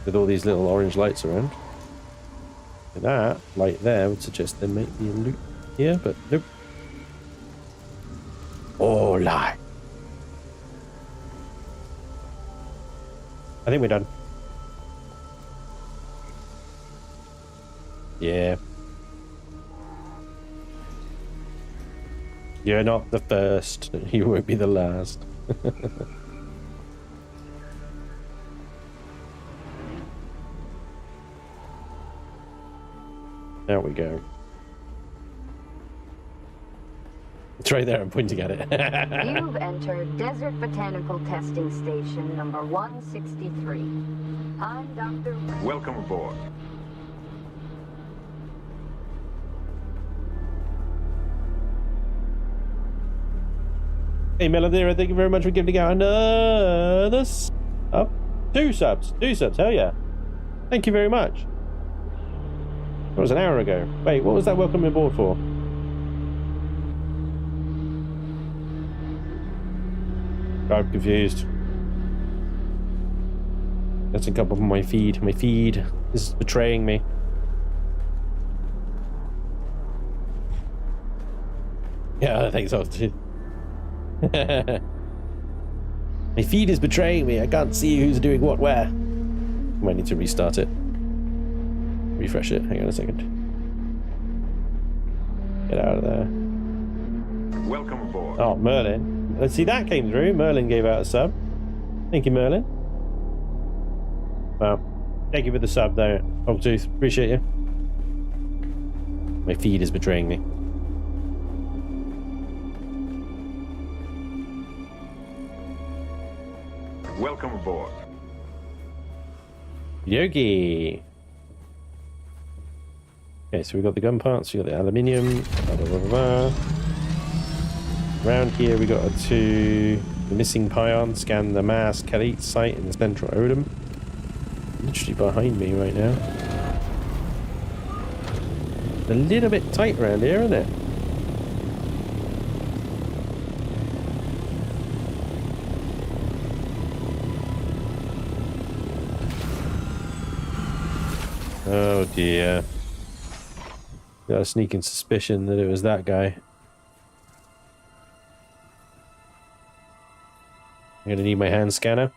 With all these little orange lights around. And that light there would suggest there might be a loot here, but nope. Oh, lie. I think we're done. Yeah. You're not the first. You won't be the last. There we go. It's right there. I'm pointing at it. You've entered Desert Botanical Testing Station number 163. I'm Dr. Welcome aboard. Hey, Meladira, thank you very much for giving out another sub. 2 subs. 2 subs. Hell yeah. Thank you very much. That was an hour ago. Wait, what was that welcome aboard for? I'm confused. That's a couple from my feed. My feed is betraying me. Yeah, I think so too. My feed is betraying me. I can't see who's doing what where. Might need to restart it. Refresh it. Hang on a second. Get out of there. Welcome aboard. Oh, Merlin. Let's see, that came through. Merlin gave out a sub. Thank you, Merlin. Wow. Thank you for the sub, though. Hogtooth. Appreciate you. My feed is betraying me. Welcome aboard. Yogi. Okay, so we've got the gun parts, we've got the aluminium, blah, blah, blah, blah, blah. Around here we got the missing pion, scan the mass Kalit site in the central Odom. Literally behind me right now. A little bit tight around here, isn't it? Oh dear. Got a sneaking suspicion that it was that guy. I'm gonna need my hand scanner.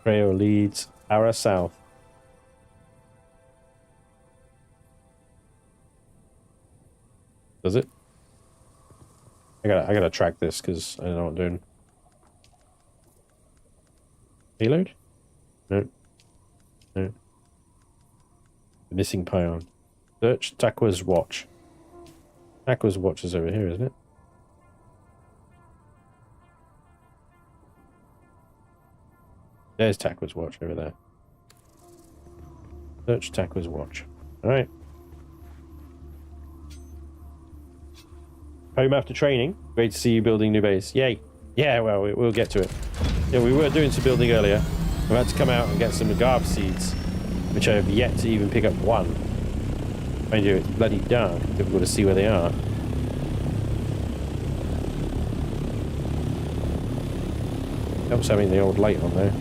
Trail leads Ara south. Does it? I gotta track this because I don't know what I'm doing. Payload? No. No. The missing pion. Search Takwa's watch. Takwa's watch is over here, isn't it? There's Takwa's watch over there. Search Takwa's watch. Alright. Home after training. Great to see you building new base. Yay. Yeah, well, we'll get to it. Yeah, we were doing some building earlier. I've had to come out and get some agave seeds, which I have yet to even pick up one. Mind you, it's bloody dark. Difficult to see where they are. Helps having the old light on there.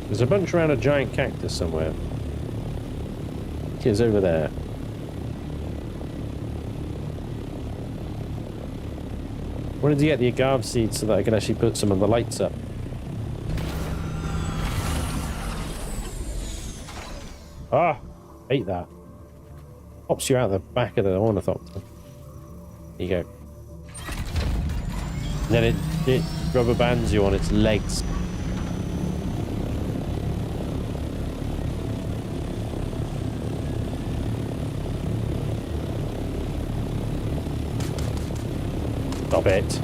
There's a bunch around a giant cactus somewhere. It's over there. Wanted to get the agave seeds so that I can actually put some of the lights up. Ah! Hate that. Pops you out the back of the ornithopter. There you go. And then it rubber bands you on its legs. Stop it.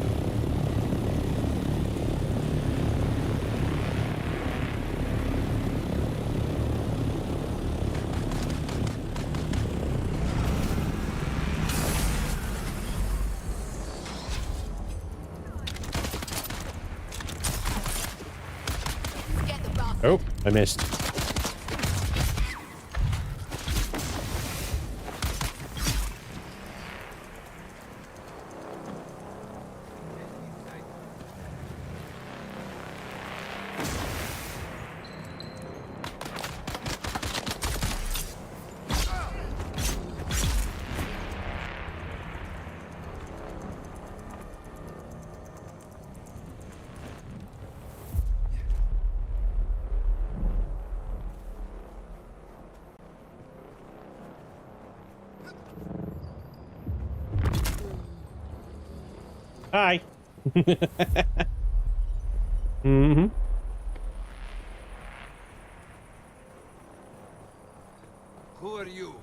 Oh, I missed. Hi. Mm-hmm. Who are you?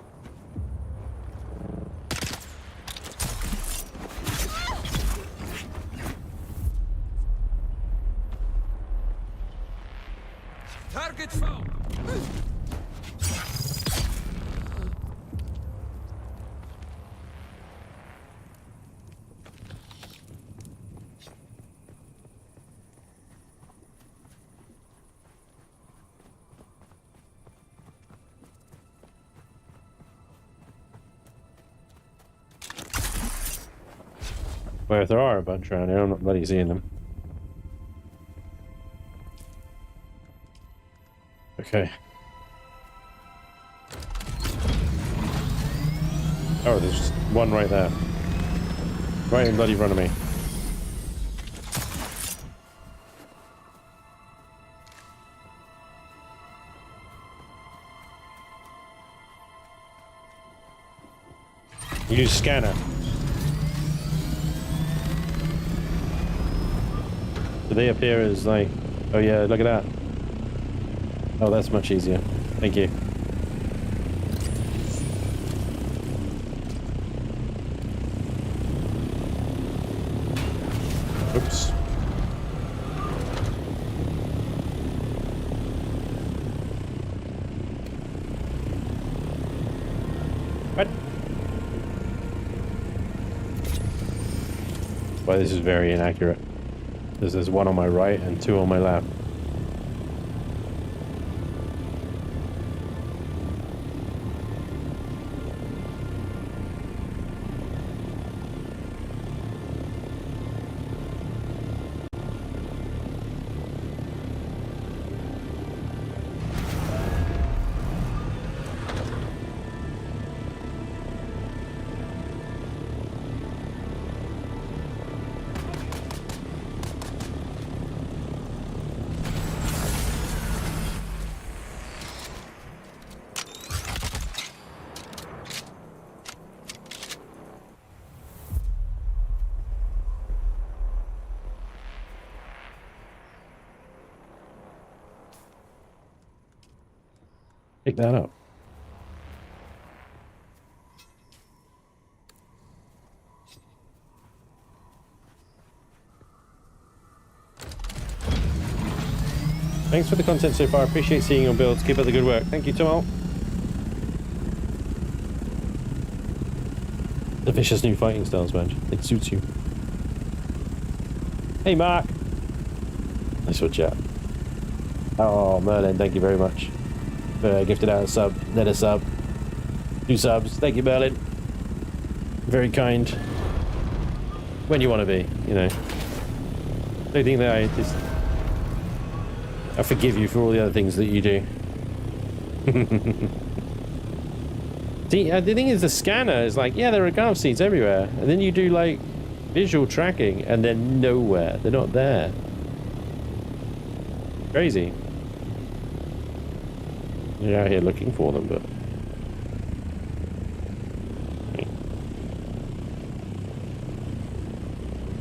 Target found. Well, if there are a bunch around here, I'm not bloody seeing them. Okay. Oh, there's just one right there. Right in bloody front of me. Use scanner. Do they appear as like... Oh yeah, look at that. Oh, that's much easier. Thank you. Oops. What? Well, this is very inaccurate. There's one on my right and two on my left. Pick that up. Thanks for the content so far. Appreciate seeing your builds. Keep up the good work. Thank you, Tomal. The vicious new fighting styles, man. It suits you. Hey, Mark. Nice one, chat. Oh, Merlin, thank you very much. Gifted out a sub, then a sub, 2 subs. Thank you, Merlin. Very kind. When you want to be, you know. I think that I forgive you for all the other things that you do. See, the thing is, the scanner is like, yeah, there are garb seeds everywhere, and then you do like visual tracking, and they're nowhere. They're not there. Crazy. You're out here looking for them, but...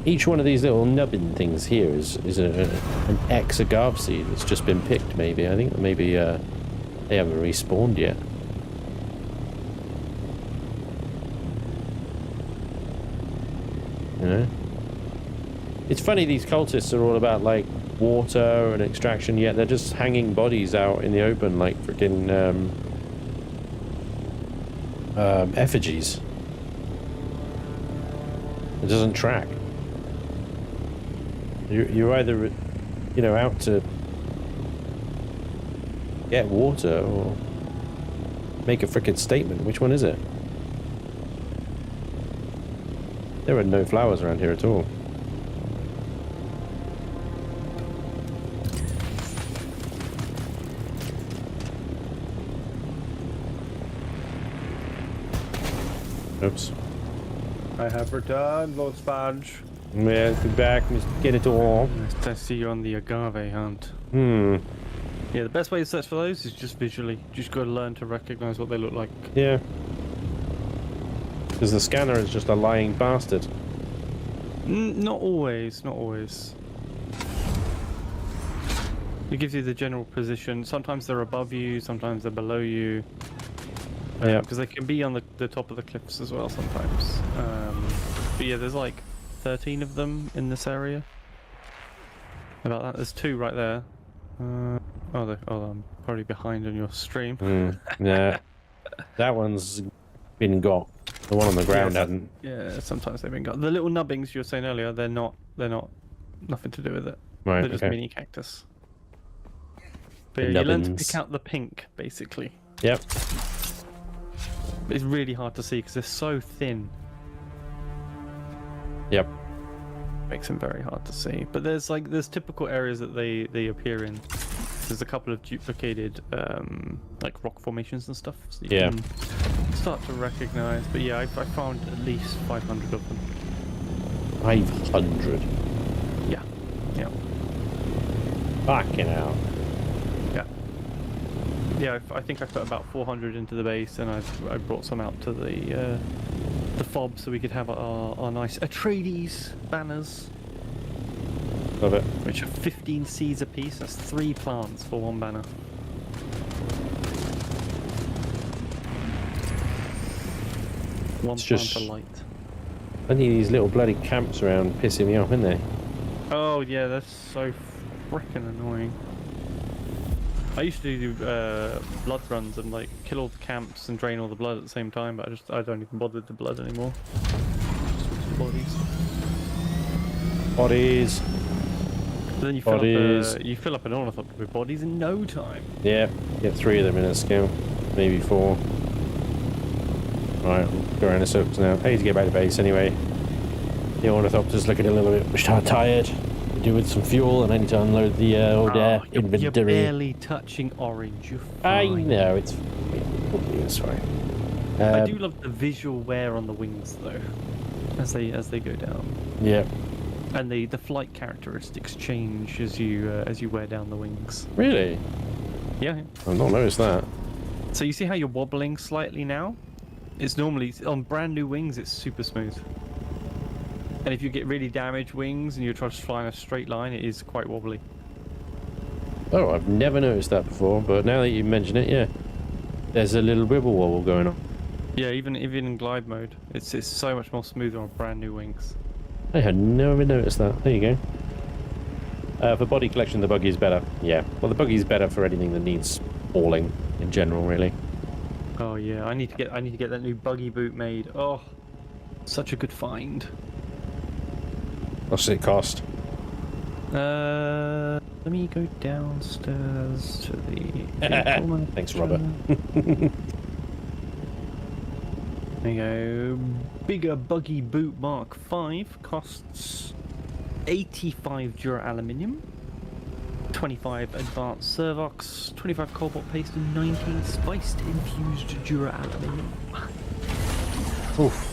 Each one of these little nubbin things here is an X agave seed that's just been picked, maybe. I think maybe they haven't respawned yet. You know? It's funny, these cultists are all about, like, water and extraction, yet they're just hanging bodies out in the open like freaking effigies. It doesn't track. You're either, you know, out to get water or make a frickin' statement. Which one is it? There are no flowers around here at all. Oops. I have returned, Lord Sponge. Yeah, be back. Just get it all. Nice to see you on the agave hunt. Yeah, the best way to search for those is just visually. You just got to learn to recognize what they look like. Yeah. Because the scanner is just a lying bastard. Not always, not always. It gives you the general position. Sometimes they're above you, sometimes they're below you. Yeah. Because they can be on the top of the cliffs as well sometimes. But yeah, there's like 13 of them in this area. About that. There's 2 right there. Oh, I'm probably behind on your stream. Yeah. That one's been got. The one on the ground hadn't. Yeah, sometimes they've been got. The little nubbings you were saying earlier, they're not nothing to do with it. Right, they're just okay. mini cactus. But yeah, you learn to pick out the pink, basically. Yep. But it's really hard to see because they're so thin. Yep. Makes them very hard to see. But there's typical areas that they appear in. There's a couple of duplicated like rock formations and stuff. So you can start to recognize. But yeah, I found at least 500 of them. 500. Yeah. Yeah. Fucking hell. Yeah. Yeah, I think I put about 400 into the base, and I brought some out to the fob so we could have our nice Atreides banners. Love it. Which are 15 seeds a piece. That's 3 plants for 1 banner. One It's plant just- of light. Plenty of these little bloody camps around pissing me off, isn't they? Oh yeah, that's so freaking annoying. I used to do blood runs and like kill all the camps and drain all the blood at the same time, but I don't even bother with the blood anymore. Just bodies. Bodies. But then you fill up an ornithopter with bodies in no time. Yeah, get 3 of them in a skill. Maybe 4. Alright, we'll go around the circles now. I need to get back to base anyway. The ornithopter's looking a little bit tired. Could do with some fuel, and I need to unload the old inventory. You're barely touching orange. You're I fine. know, it's fine. I do love the visual wear on the wings though, as they go down. Yeah. And the flight characteristics change as you wear down the wings. Really? Yeah. I've not noticed that. So you see how you're wobbling slightly now? It's normally on brand new wings. It's super smooth. And if you get really damaged wings and you try to fly in a straight line, it is quite wobbly. Oh, I've never noticed that before, but now that you mention it, yeah, there's a little wibble wobble going on. Yeah, even in glide mode, it's so much more smoother on brand new wings. I had never noticed that. There you go. For body collection, the buggy is better. Yeah, well, the buggy is better for anything that needs hauling in general, really. Oh yeah, I need to get that new buggy boot made. Oh, such a good find. What's it cost? Let me go downstairs to the. Thanks, Robert. There you go. Bigger buggy boot Mark 5 costs 85 dura aluminium, 25 advanced servox, 25 cobalt paste, and 19 spiced infused dura aluminium. Oof.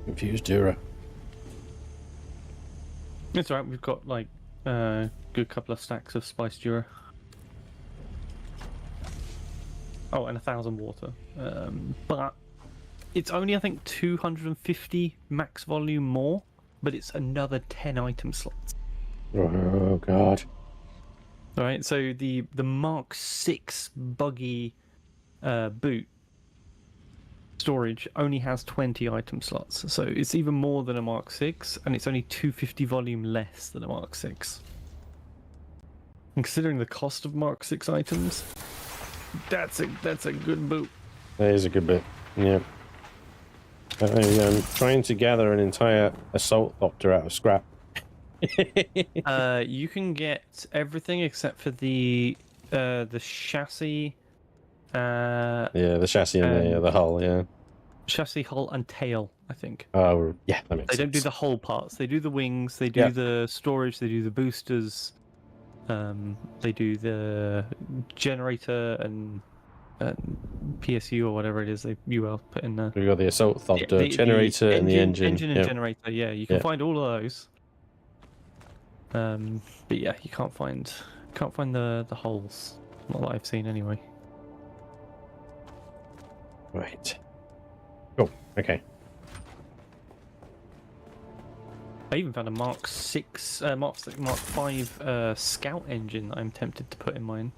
Infused dura. It's alright, we've got like a good couple of stacks of spiced dura. Oh, and 1,000 water. But it's only, I think, 250 max volume more, but it's another 10 item slots. Oh, God. Alright, so the Mark 6 buggy boot storage only has 20 item slots. So it's even more than a Mark 6, and it's only 250 volume less than a Mark 6. And considering the cost of Mark 6 items, that's a good boot. That is a good bit, yeah. I'm trying to gather an entire assault thopter out of scrap. You can get everything except for the chassis. Yeah, the chassis and the hull, yeah. Chassis, hull, and tail, I think. Oh, yeah, that makes sense. They don't do the whole parts. They do the wings, they do the storage, they do the boosters, they do the generator and PSU or whatever it is you will put in there. We've got the assault thopter, generator, and the engine. Engine and generator, yeah. You can find all of those. But yeah, you can't find the hulls. Not that I've seen anyway. Right. Cool. Okay. I even found a Mark 5 Scout engine that I'm tempted to put in mine.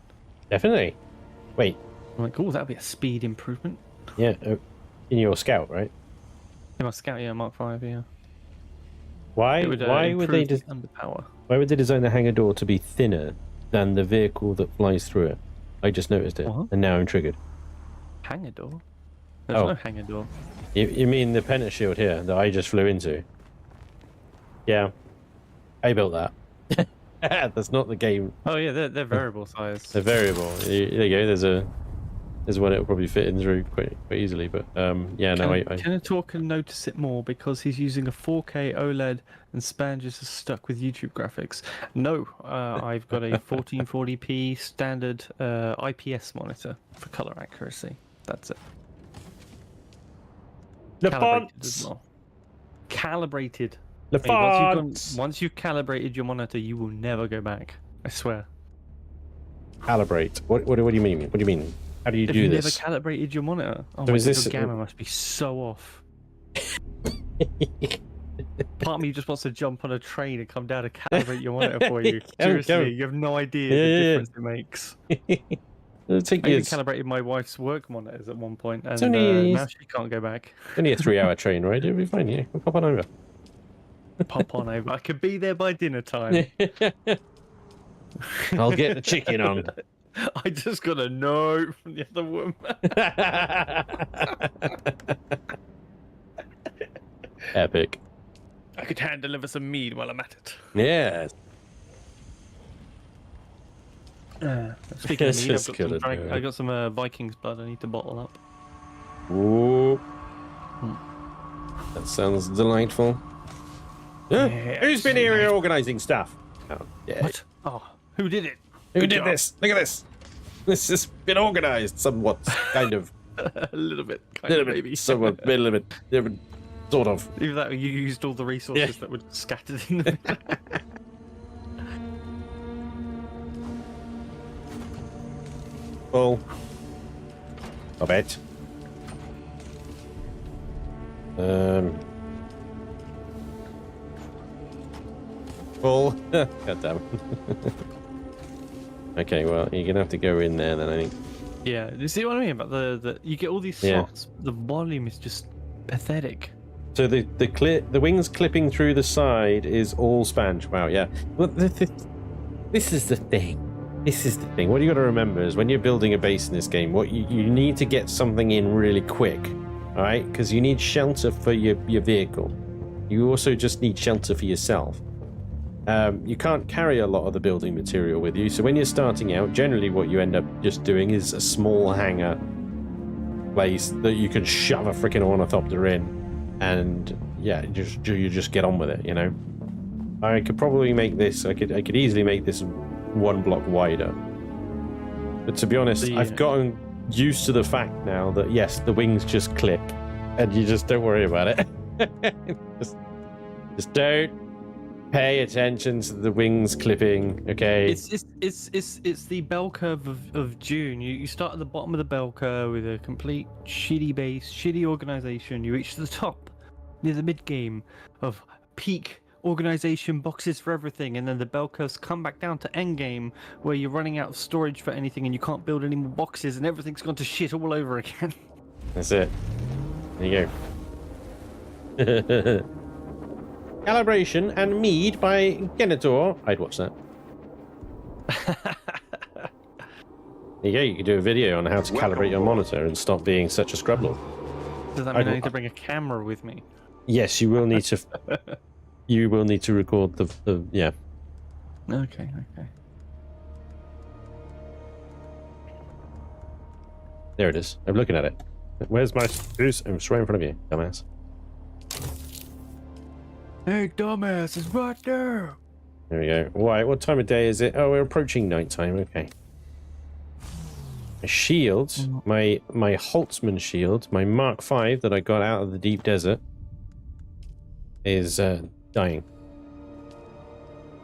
Definitely. Wait. I'm like, oh, that'd be a speed improvement. Yeah, in your Scout, right? In my Scout, yeah, Mark 5, yeah. Why would they underpower? Why would they design the hangar door to be thinner than the vehicle that flies through it? I just noticed it, and now I'm triggered. Hangar door? There's no hangar door. You mean the Penta shield here that I just flew into? Yeah, I built that. That's not the game. Oh yeah, they're variable size. They're variable. There you go. There's one it'll probably fit in through quite easily. But yeah, no, Kennetor can notice it more because he's using a 4K OLED and Spanges is stuck with YouTube graphics. No, I've got a 1440p standard IPS monitor for color accuracy. That's it. The Calibrated fonts. as well. calibrated. The Hey, fonts. once you've calibrated your monitor, you will never go back. I swear. Calibrate. What do you mean? What do you mean? How do you If do you this? never calibrated your monitor, oh So my is God, this- your gamma must be so off. Part of me just wants to jump on a train and come down to calibrate your monitor for you. Seriously, you have no idea the difference it makes. It'll take I you. even calibrated my wife's work monitors at one point, and only- now she can't go back. Only a 3-hour train, right? It'll be fine. Yeah, we'll pop on over. Pop on over. I could be there by dinner time. I'll get the chicken on. I just got a note from the other woman. Epic. I could hand deliver some mead while I'm at it. Yeah. Speaking of This mead, is good, I got some Vikings blood I need to bottle up. Ooh. That sounds delightful. Yeah. Who's been here organising stuff? Oh, yeah. What? Oh, who did it? Who Good did job. this? Look at this. This has been organised somewhat, kind of. A little bit, maybe. Somewhat, a little bit, different, sort of. Even that you used all the resources that were scattered in the middle. Full. I bet. Full. God damn. Okay, well, you're gonna have to go in there then, I think. Yeah, you see what I mean about the you get all these slots. The volume is just pathetic. So the wings clipping through the side is all sponge. Wow, yeah. Well, this is the thing. This is the thing. What you got to remember is when you're building a base in this game, what you need to get something in really quick, all right? Because you need shelter for your vehicle. You also just need shelter for yourself. You can't carry a lot of the building material with you, so when you're starting out, generally what you end up just doing is a small hangar place that you can shove a freaking ornithopter in, and yeah, you just get on with it, you know. I could probably make this. I could easily make this 1 block wider, but to be honest, I've gotten used to the fact now that yes, the wings just clip, and you just don't worry about it. just don't pay attention to the wings clipping, okay? It's the bell curve of Dune. You start at the bottom of the bell curve with a complete shitty base, shitty organization. You reach the top near the mid game of peak organization, boxes for everything, and then the bell curves come back down to end game where you're running out of storage for anything and you can't build any more boxes and everything's gone to shit all over again. That's it. There you go. Calibration and Mead by Genitor. I'd watch that. There you go, you can do a video on how to calibrate your monitor and stop being such a scrubble. Does that mean I need to bring a camera with me? Yes, you will need to. You will need to record the yeah. Okay. There it is. I'm looking at it. Where's my goose? I'm right in front of you, dumbass. Hey, dumbass, it's right there. There we go. Why? What time of day is it? Oh, we're approaching nighttime. Okay. My shield, my Holtzman shield, my Mark V that I got out of the deep desert, is dying.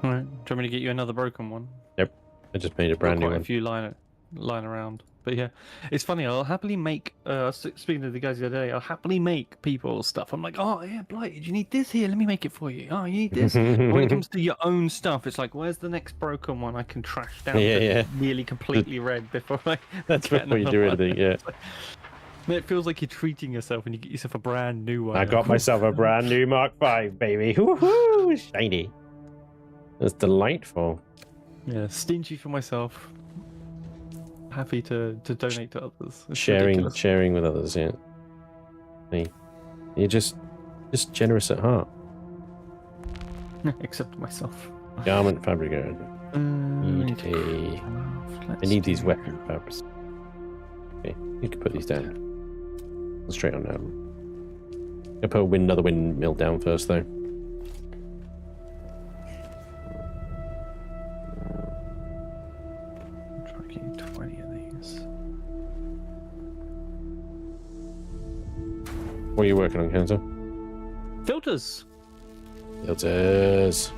Alright, do you want me to get you another broken one? Nope. I just made a brand new Quite one. a few lying around. But yeah, it's funny. I'll happily make. Speaking to the guys the other day, I'll happily make people stuff. I'm like, oh yeah, Blighted, you need this here. Let me make it for you. Oh, you need this. But when it comes to your own stuff, it's like, where's the next broken one I can trash down? Yeah. Nearly completely red before I. That's get before you another do one. anything. Yeah. It feels like you're treating yourself when you get yourself a brand new one. I got myself a brand new Mark V, baby. Woohoo! Shiny. That's delightful. Yeah, stingy for myself. Happy to donate to others. It's Sharing ridiculous. with others, yeah. See, you're just generous at heart. Except myself. Garment fabricator. I need these weapon fabrics. Okay, you can put these down. Straight on down. I'll put another windmill down first, though. Try getting 20 of these. What are you working on, Kenzo? Filters. Filters. Filters.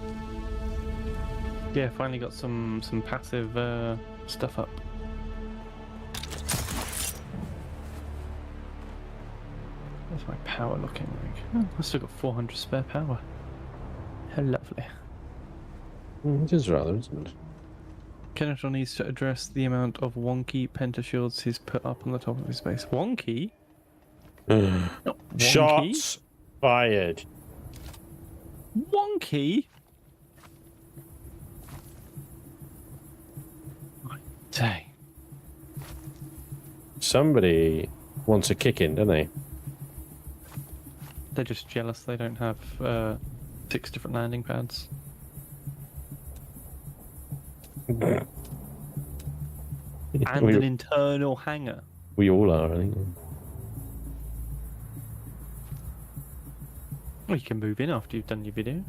Yeah, finally got some passive stuff up. What's my power looking like? Oh, I've still got 400 spare power. How lovely. It is rather, isn't it? Kennetor needs to address the amount of wonky pentashields he's put up on the top of his base. Wonky? Not wonky. Shots fired. Wonky? Dang. Somebody wants a kick in, don't they? They're just jealous they don't have 6 different landing pads. And an internal hangar. We all are, I think. Well, you can move in after you've done your video.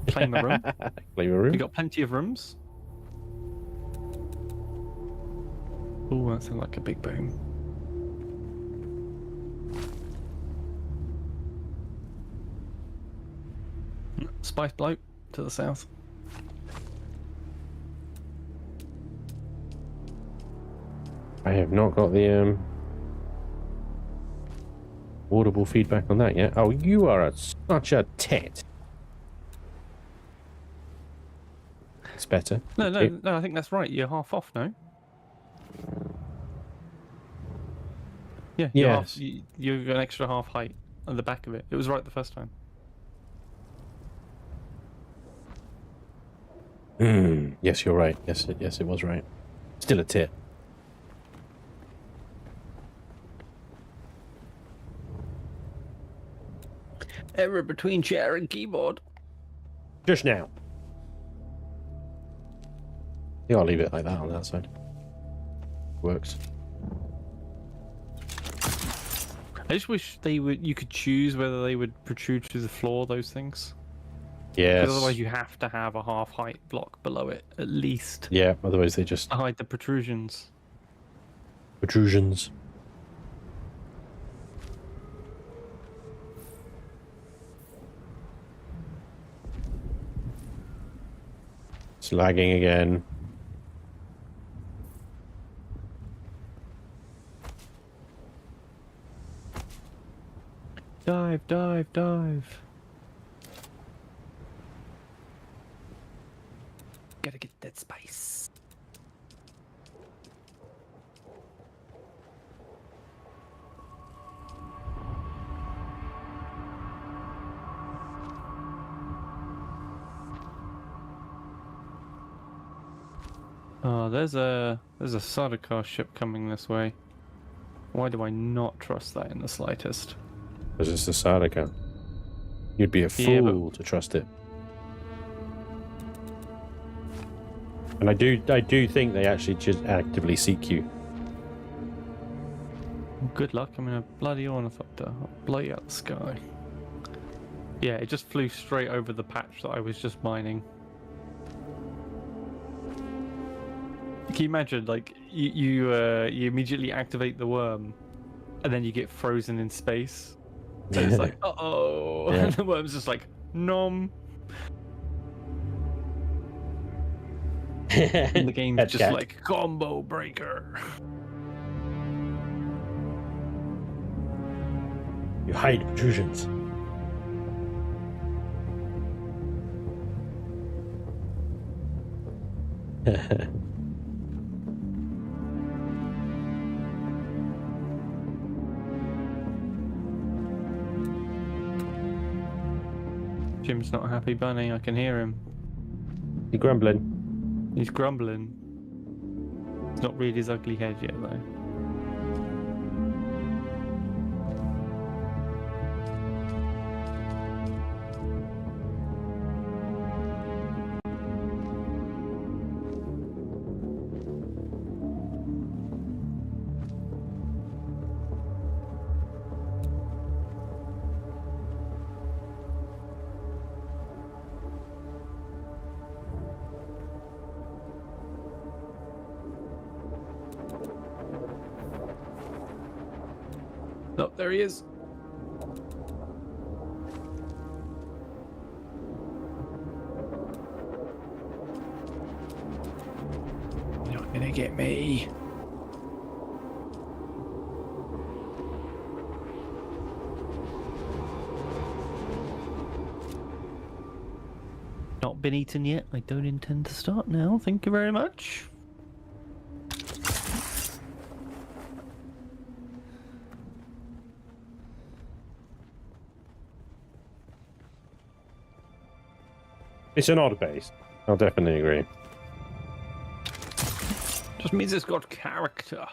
Claim a room. Claim a room. You got plenty of rooms. Oh, that sounds like a big boom. Spice bloke to the south. I have not got the audible feedback on that yet. Oh, you are such a tit. It's better. No, I think that's right. You're half off now. Yeah, yes. You're an extra half height on the back of it. It was right the first time. Yes, you're right. Yes, it was right. Still a tit. Error between chair and keyboard. Just now. Yeah, I'll leave it like that on that side. Works. I just wish you could choose whether they would protrude through the floor, those things. Yes. Because otherwise you have to have a half height block below it, at least. Yeah, otherwise they just... to hide the protrusions. Protrusions. It's lagging again. Dive, dive, dive. Gotta get that spice. Oh, there's a Sardaukar ship coming this way. Why do I not trust that in the slightest? Because it's the Sardaukar. You'd be a fool to trust it. And I do think they actually just actively seek you. Good luck, I'm in a bloody ornithopter. I'll blow you out the sky. Yeah, it just flew straight over the patch that I was just mining. Can you imagine, like, you immediately activate the worm, and then you get frozen in space? And it's like, uh-oh! Yeah. And the worm's just like, nom! And the game's Head just cat. like, combo breaker! You hide protrusions. Jim's not a happy bunny, I can hear him. You grumbling? He's grumbling. It's not reared his ugly head yet, though. Oh, there he is. get me. Not been eaten yet. I don't intend to start now. Thank you very much. It's an odd base. I'll definitely agree. Just means it's got character.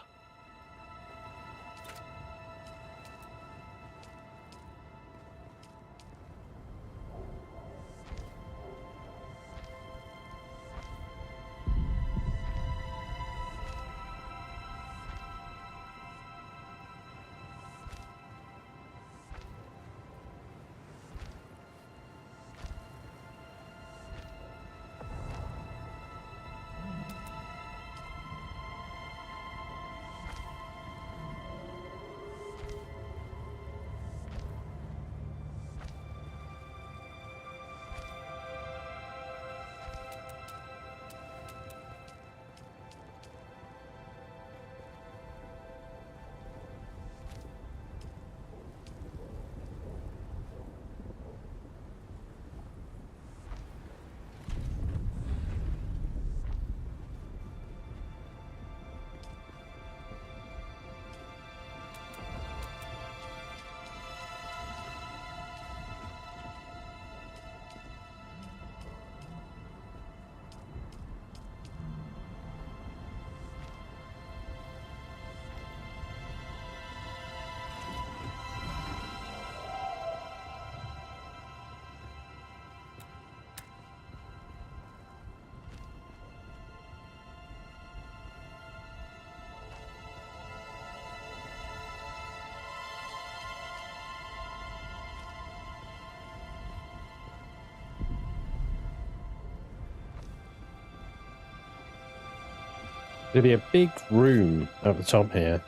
There'll be a big room at the top here.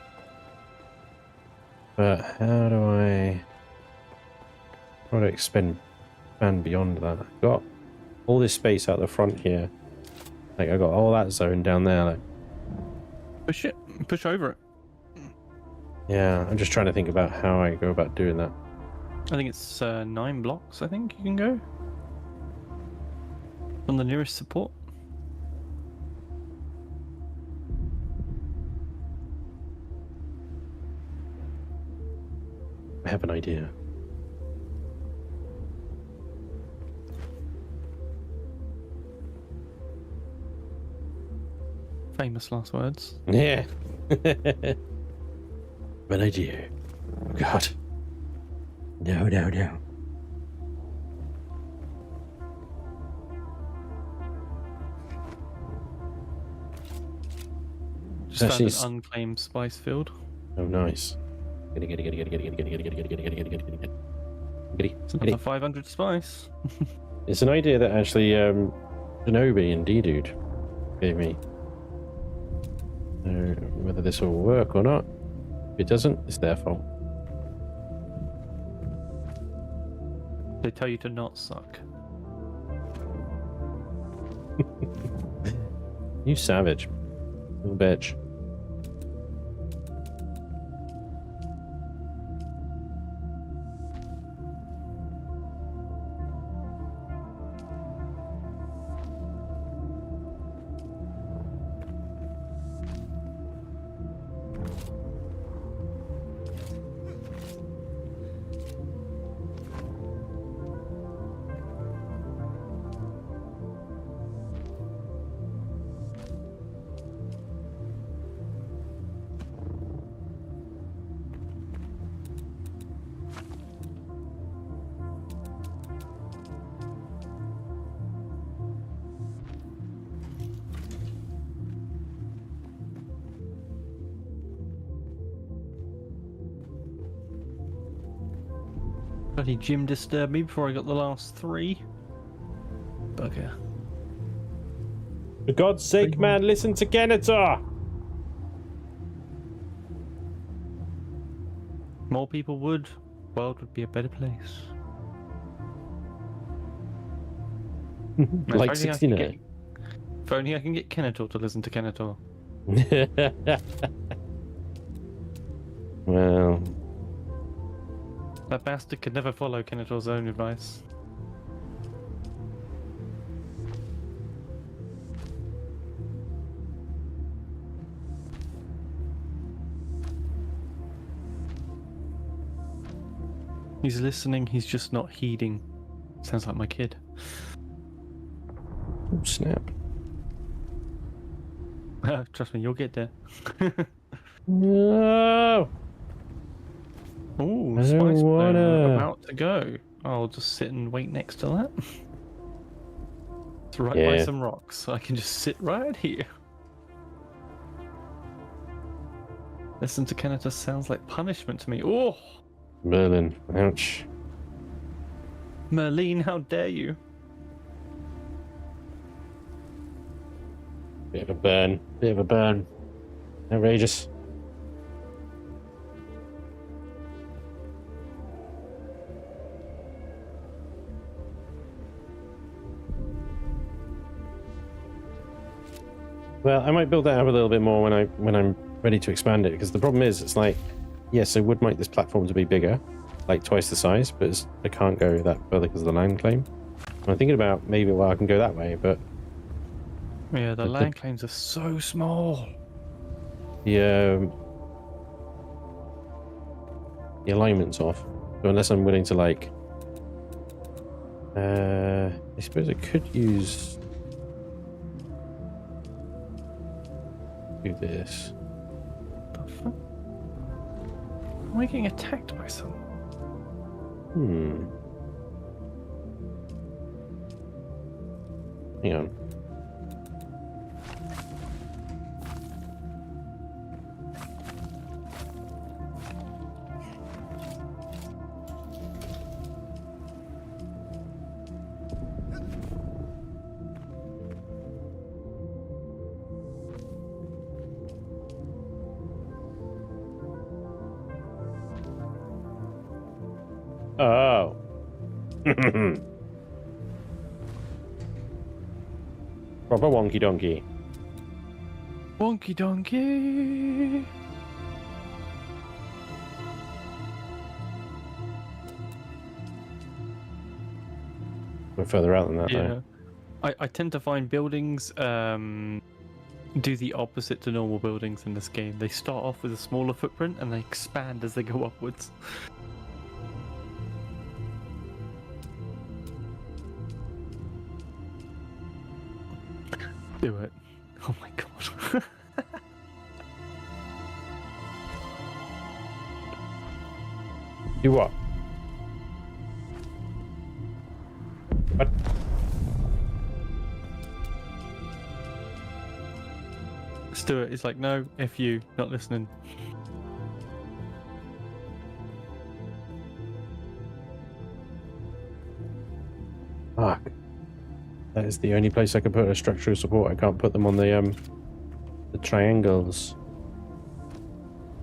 But how do I expand beyond that? I've got all this space out the front here. Like I got all that zone down there. Like, push it. Push over it. yeah, I'm just trying to think about how I go about doing that. I think it's 9 blocks, I think you can go. From the nearest support. I have an idea. Famous last words. Yeah. An idea. Oh, God. No. Just found an unclaimed spice field. Oh, nice. Get it. Another 500 spice. It's an idea that actually Shinobi and D-Dude gave me. Whether this will work or not. If it doesn't, it's their fault. They tell you to not suck. You savage. Little bitch. Bloody Jim disturbed me before I got the last 3. Bugger. For God's sake, man, listen to Kenitor! More people would. World would be a better place. Like 69. If only I can get Kenator to listen to Kenator. Well, That bastard could never follow Kenetor's own advice. He's listening, he's just not heeding. Sounds like my kid. oh, snap. Trust me, you'll get there. No! Ooh, I spice don't wanna. flame about to go. I'll just sit and wait next to that. It's right by Yeah. some rocks, so I can just sit right here. Listen to Kenetor sounds like punishment to me. Oh, Merlin, ouch. Merlin, how dare you? Bit of a burn. Bit of a burn. Outrageous. Well, I might build that up a little bit more when I'm ready to expand it, because the problem is it's like, yes, I would make this platform to be bigger, like twice the size, but I can't go that further because of the land claim. I'm thinking about maybe I can go that way, but Yeah, the land claims are so small. the alignment's off. So unless I'm willing to like, I suppose I could use do this. The fuck? Am I getting attacked by someone? Hang on. Oh. Proper wonky donkey. Wonky donkey. We're further out than that, Yeah. though. I tend to find buildings do the opposite to normal buildings in this game. They start off with a smaller footprint and they expand as they go upwards. Do it. Oh my god. Do what? What? Stuart is like, no, F you, not listening. Fuck. That is the only place I can put a structural support. I can't put them on the triangles.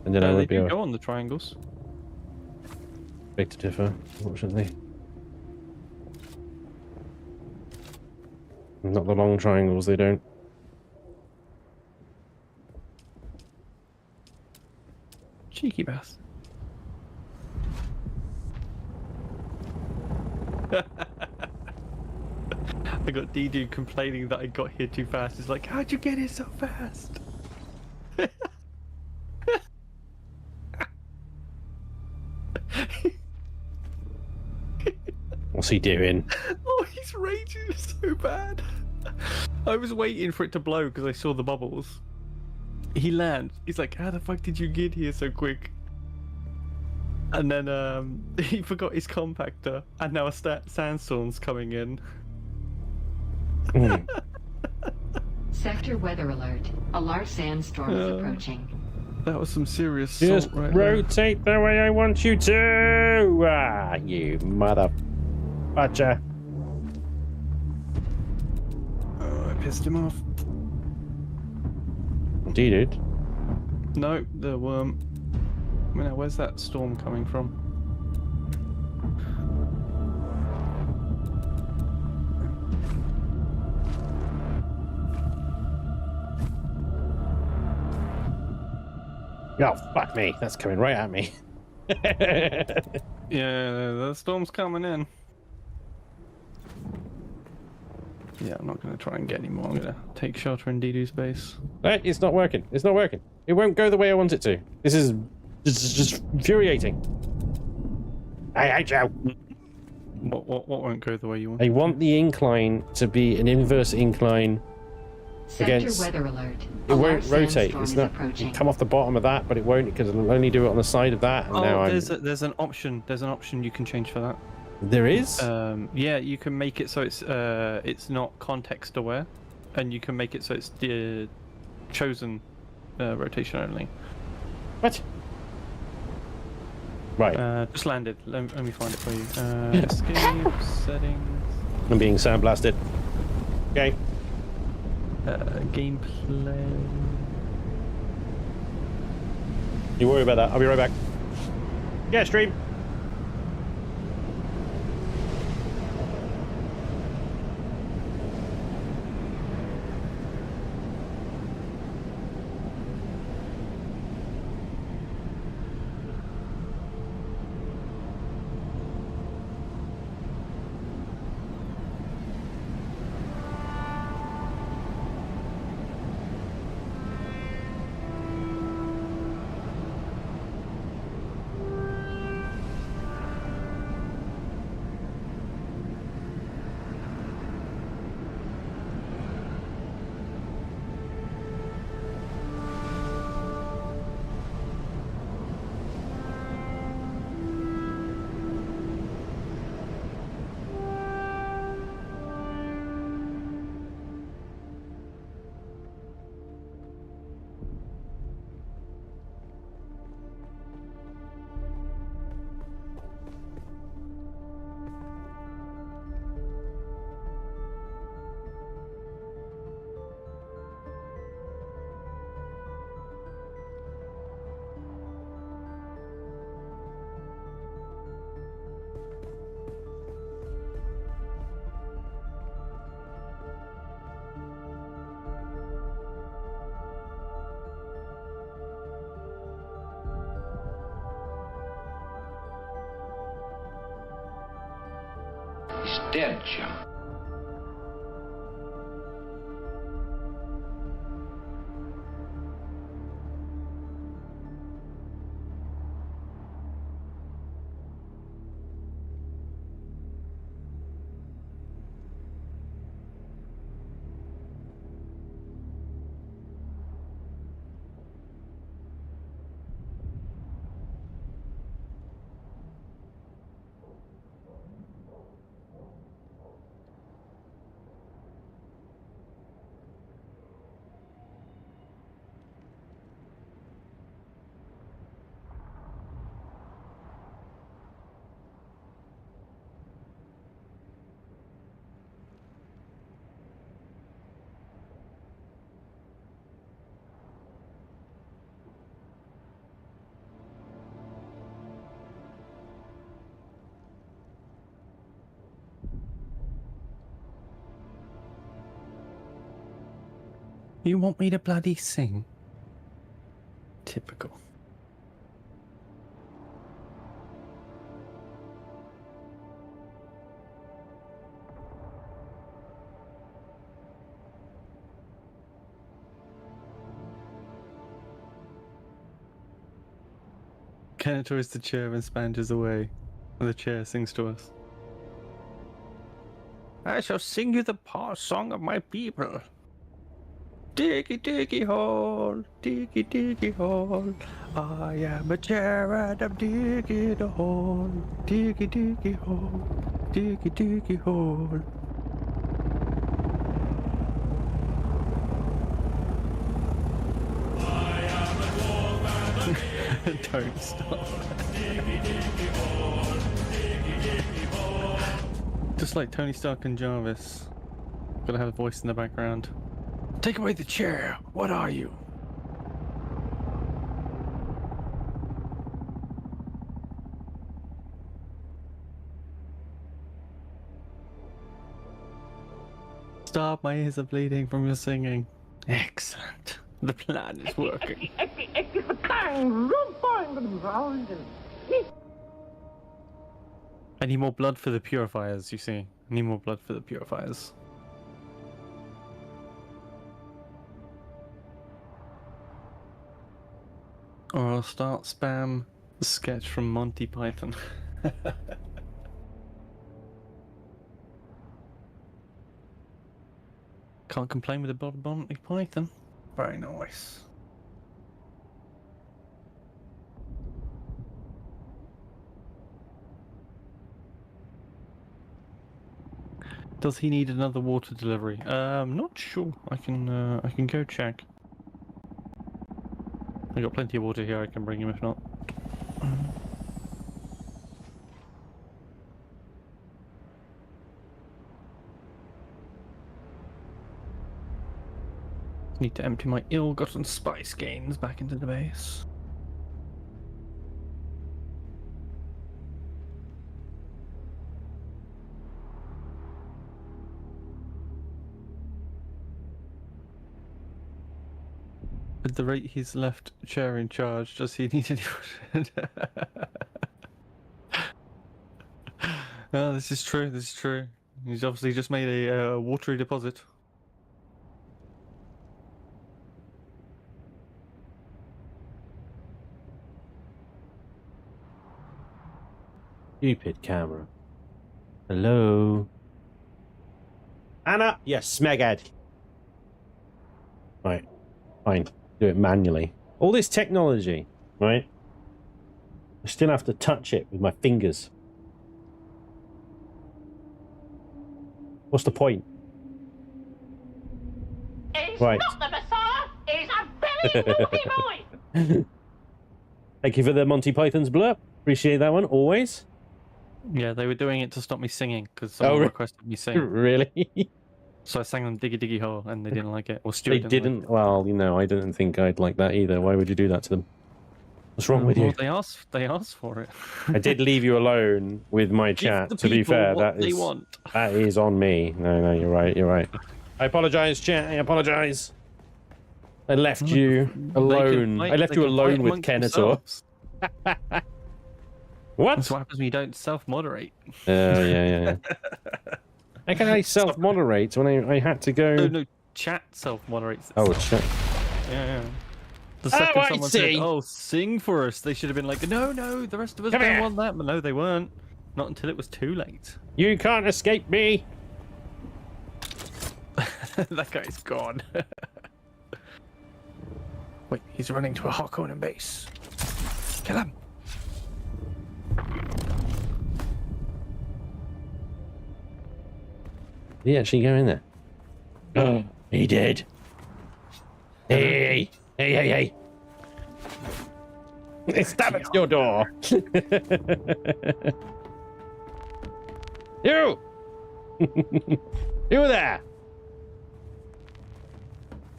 And then I They would be do able go on the triangles. big to differ, unfortunately. Not the long triangles, they don't. Cheeky bastard. I got D-Dude complaining that I got here too fast. He's like, how'd you get here so fast? What's he doing? Oh, he's raging so bad. I was waiting for it to blow because I saw the bubbles. He lands. He's like, how the fuck did you get here so quick? And then he forgot his compactor, and now a sandstorm's coming in. Sector weather alert. A large sandstorm is approaching. That was some serious Just salt right there. rotate the way I want you to! Ah, you mother butcher. Oh, I pissed him off. Indeed. No, the worm. Now, where's that storm coming from? Oh, fuck me. That's coming right at me. Yeah, the storm's coming in. Yeah, I'm not going to try and get any more. I'm going to take shelter in Didu's base. No, it's not working. It's not working. It won't go the way I want it to. This is just infuriating. I hate you. What won't go the way you want? I want the incline to be an inverse incline Sector against... weather alert. It A won't large rotate. sandstorm It's is not approaching. come off the bottom of that, but it won't because it'll only do it on the side of that. And now there's an option. There's an option you can change for that. There is? Yeah, you can make it so it's not context aware, and you can make it so it's the chosen rotation only. What? Right. Just landed. Let me find it for you. Escape settings. I'm being sandblasted. Okay. Gameplay. You worry about that. I'll be right back. Yeah, stream. He's dead, Jim. You want me to bloody sing? Typical. Cantor is the chair and Spanger's away. And the chair sings to us. I shall sing you the song of my people. Diggy diggy hole, diggy diggy hole. I am a chair and I'm digging a hole. Diggy diggy hole, diggy diggy hole. Don't stop. Just like Tony Stark and Jarvis. Gotta have a voice in the background. Take away the chair. What are you? Stop, my ears are bleeding from your singing. Excellent. The plan is working. I need more blood for the purifiers, you see. I need more blood for the purifiers. Or I'll start spam the sketch from Monty Python. Can't complain with a blood Monty Python. Very nice. Does he need another water delivery? I'm not sure. I can go check. I got plenty of water here. I can bring him if not. Need to empty my ill-gotten spice gains back into the base. At the rate he's left chair in charge, does he need any? Oh, this is true. This is true. He's obviously just made a watery deposit. Stupid camera. Hello? Anna? Yes, Smeghead. Right. Fine. Do it manually. All this technology, right? I still have to touch it with my fingers. What's the point? He's right. not the Messiah. He's a very naughty boy. Thank you for the Monty Python's blurb. Appreciate that one, always. Yeah, they were doing it to stop me singing because someone requested me sing. Really? So I sang them Diggy Diggy Hole and they didn't like it. Or Stuart They didn't. Well, you know, I didn't think I'd like that either. Why would you do that to them? What's wrong with you? They asked for it. I did leave you alone with my chat. To be fair, that is on me. No, you're right. You're right. I apologise, chat. I apologise. I left you alone. I left you alone with Kenator. What? That's what happens when you don't self-moderate. Yeah. How can I self-moderate when I had to go? No, chat self-moderates. Oh, chat. Yeah. The second someone said, "Oh, sing for us," they should have been like, "No, the rest of us don't want that." But no, they weren't. Not until it was too late. You can't escape me. That guy's gone. Wait, he's running to a Harkonnen base. Kill him. Did he actually go in there? Oh, he did. Hey. Stab at your door. You! You there!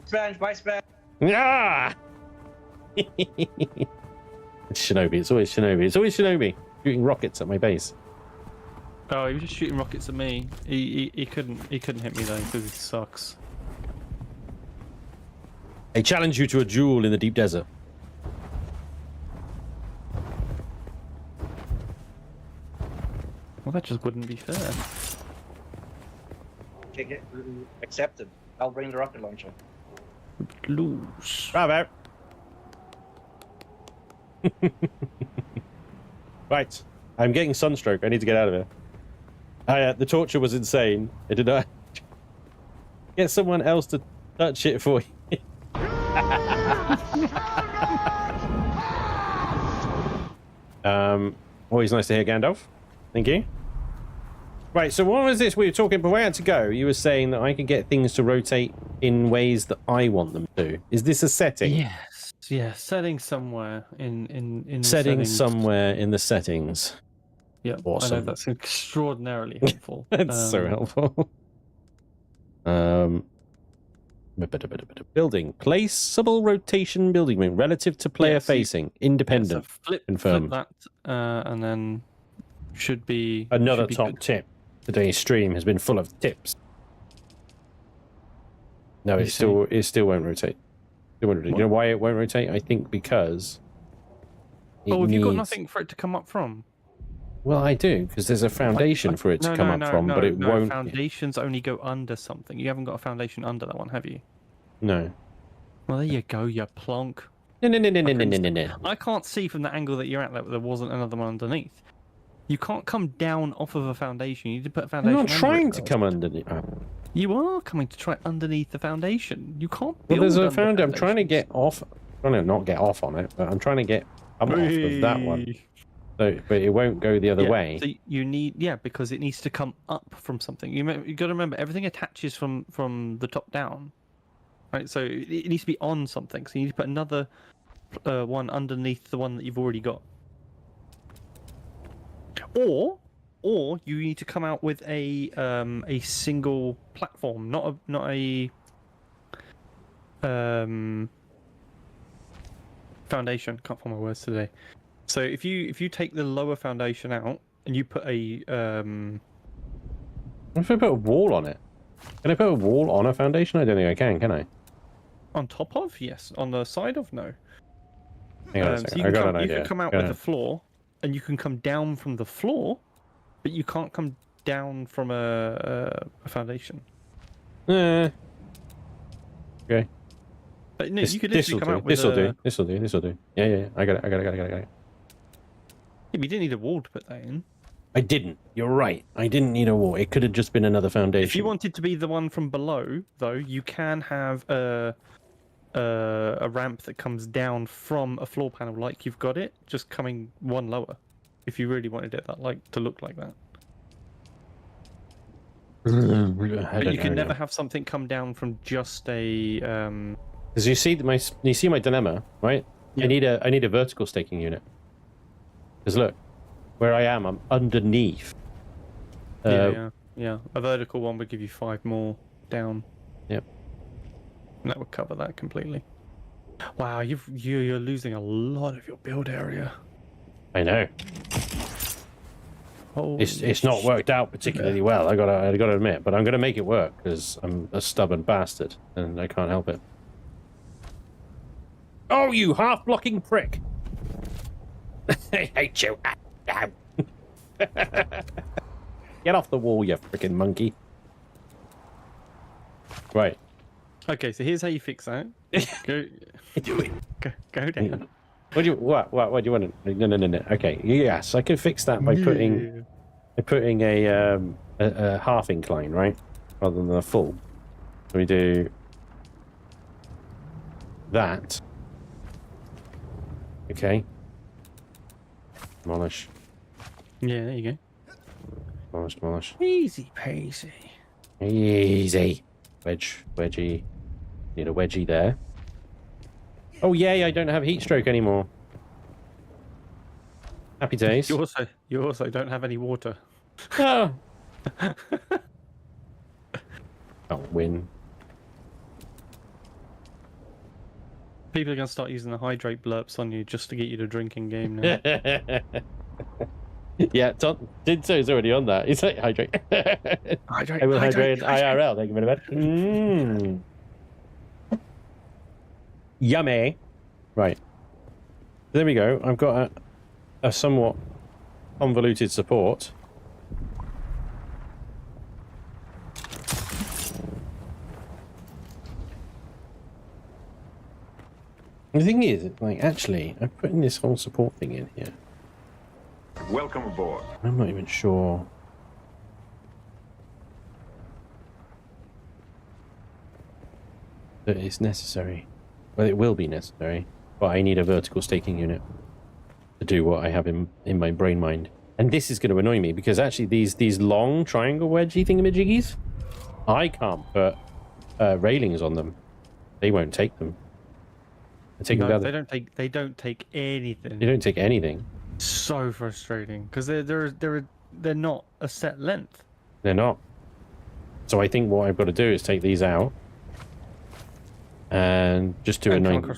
Spanish, by Spanish. Ah! It's Shinobi. It's always Shinobi. It's always Shinobi shooting rockets at my base. Oh, he was just shooting rockets at me. He couldn't hit me though because he sucks. I challenge you to a duel in the deep desert. Well, that just wouldn't be fair. Okay, accepted. I'll bring the rocket launcher. Lose. Bravo. Right. I'm getting sunstroke. I need to get out of here. The torture was insane. I did not get someone else to touch it for you. Always nice to hear, Gandalf. Thank you. Right, so what was this we were talking before I had to go? You were saying that I can get things to rotate in ways that I want them to. Is this a setting? Yes. Yeah, setting somewhere in the setting settings. Somewhere in the settings. Yeah, awesome. I know that's extraordinarily helpful. That's so helpful. Building. Placeable rotation building wing relative to player facing. Independent. Flip that, and then should be... Another top tip. Today's stream has been full of tips. No, it still won't rotate. You know why it won't rotate? I think because. Have you got nothing for it to come up from? Well, I do, because there's a foundation for it to come up from, but it won't. Foundations only go under something. You haven't got a foundation under that one, have you? No. Well, there you go, you plonk. No. I can't see from the angle that you're at that there wasn't another one underneath. You can't come down off of a foundation. You need to put a foundation. I'm not trying to come underneath. You are coming to try underneath the foundation. You can't. Well, there's a foundation. I'm trying to get off. I'm trying to not get off on it, but I'm trying to get off of that one. So, but it won't go the other way. So you need, because it needs to come up from something. You got to remember, everything attaches from the top down, right? So it needs to be on something. So you need to put another one underneath the one that you've already got, or you need to come out with a single platform, not a foundation. Can't find my words today. So if you take the lower foundation out and you put a What if I put a wall on it? Can I put a wall on a foundation? I don't think I can I? On top of? Yes. On the side of? No. Hang on a second. I got an idea. You can come out with the floor, and you can come down from the floor, but you can't come down from a foundation. Okay. But no, you could literally come out with This will do. Yeah. I got it. Yeah, but you didn't need a wall to put that in. I didn't. You're right. I didn't need a wall. It could have just been another foundation. If you wanted to be the one from below, though, you can have a ramp that comes down from a floor panel like you've got it, just coming one lower. If you really wanted it to look like that. But you can never have something come down from just a. Because you see my dilemma, right? Yeah. I need a vertical staking unit. Because look, where I am, I'm underneath. Yeah. A vertical one would give you 5 more down. Yep. And that would cover that completely. Wow, you're losing a lot of your build area. I know. It's not worked out particularly well. I gotta admit, but I'm gonna make it work because I'm a stubborn bastard and I can't help it. Oh, you half-blocking prick! I hate you. Get off the wall, you freaking monkey. Right. Okay, so here's how you fix that. Go. Do it. Go down. What do you want? No. Okay. Yes, I can fix that by putting a half incline, right, rather than a full. So we do that. Okay. Demolish. Yeah, there you go. Demolish. Easy peasy. Easy. Wedgie. Need a wedgie there. Oh yay! I don't have heat stroke anymore. Happy days. You also don't have any water. Oh. Can't win. People are going to start using the hydrate blurps on you just to get you to drink in game now. Yeah, Dinso is already on that. He's like, hydrate. Hydrate. I will hydrate IRL. Thank you very much. Yummy. Right. There we go. I've got a somewhat convoluted support. The thing is, actually, I'm putting this whole support thing in here. Welcome aboard. I'm not even sure. That it's necessary. Well, it will be necessary, but I need a vertical staking unit to do what I have in my brain mind. And this is going to annoy me because actually these long triangle wedgie thingamajiggies, I can't put railings on them. They won't take them. They don't take anything. They don't take anything. So frustrating because they're not a set length. They're not. So I think what I've got to do is take these out and just do and come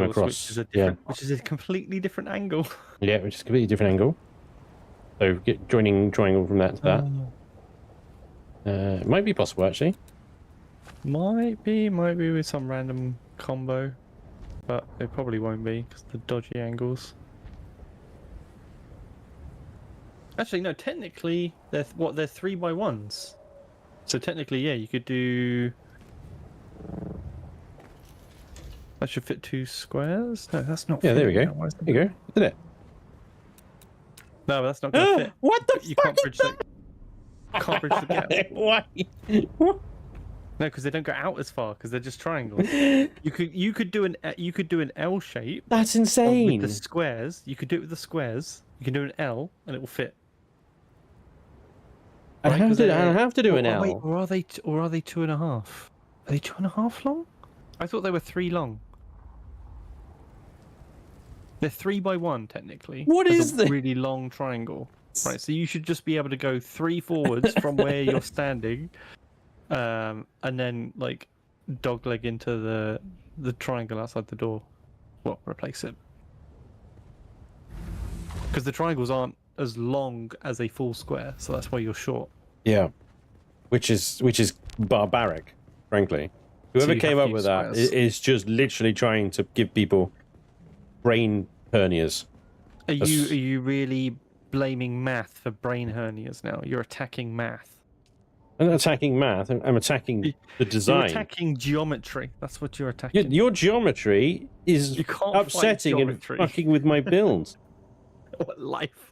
across, which is a completely different angle. Yeah, which is a completely different angle. So joining triangle from that to that. It might be possible actually. Might be with some random combo. but they probably won't be because the dodgy angles. Actually, no. Technically, they're 3x1s. So technically, yeah, you could do. That should fit 2 squares. No, that's not. Yeah, there we go. Why is There you go. Did it? No, but that's not going to fit. What the You fuck? can't bridge the. Can't bridge the gap. Why? No, because they don't go out as far because they're just triangles. You could do an L shape. That's insane. With the squares, you could do it with the squares. You can do an L and it will fit. I Right, have 'cause to. they're- I have to do an L. Wait, or are they 2.5? Are they 2.5 long? I thought they were 3 long. They're 3x1 technically. What as is a this? really long triangle? Right, so you should just be able to go 3 forwards from where you're standing, and then like dogleg into the triangle outside the door. Well, replace it. Because the triangles aren't as long as a full square, so that's why you're short. Yeah, which is barbaric, frankly. Whoever you came have up to with use that squares. is just literally trying to give people brain hernias. Are you really blaming math for brain hernias now? You're attacking math. I'm not attacking math. I'm attacking the You're design. attacking geometry. That's what you're attacking. Your geometry is You can't fight upsetting and geometry. fucking with my build. What life?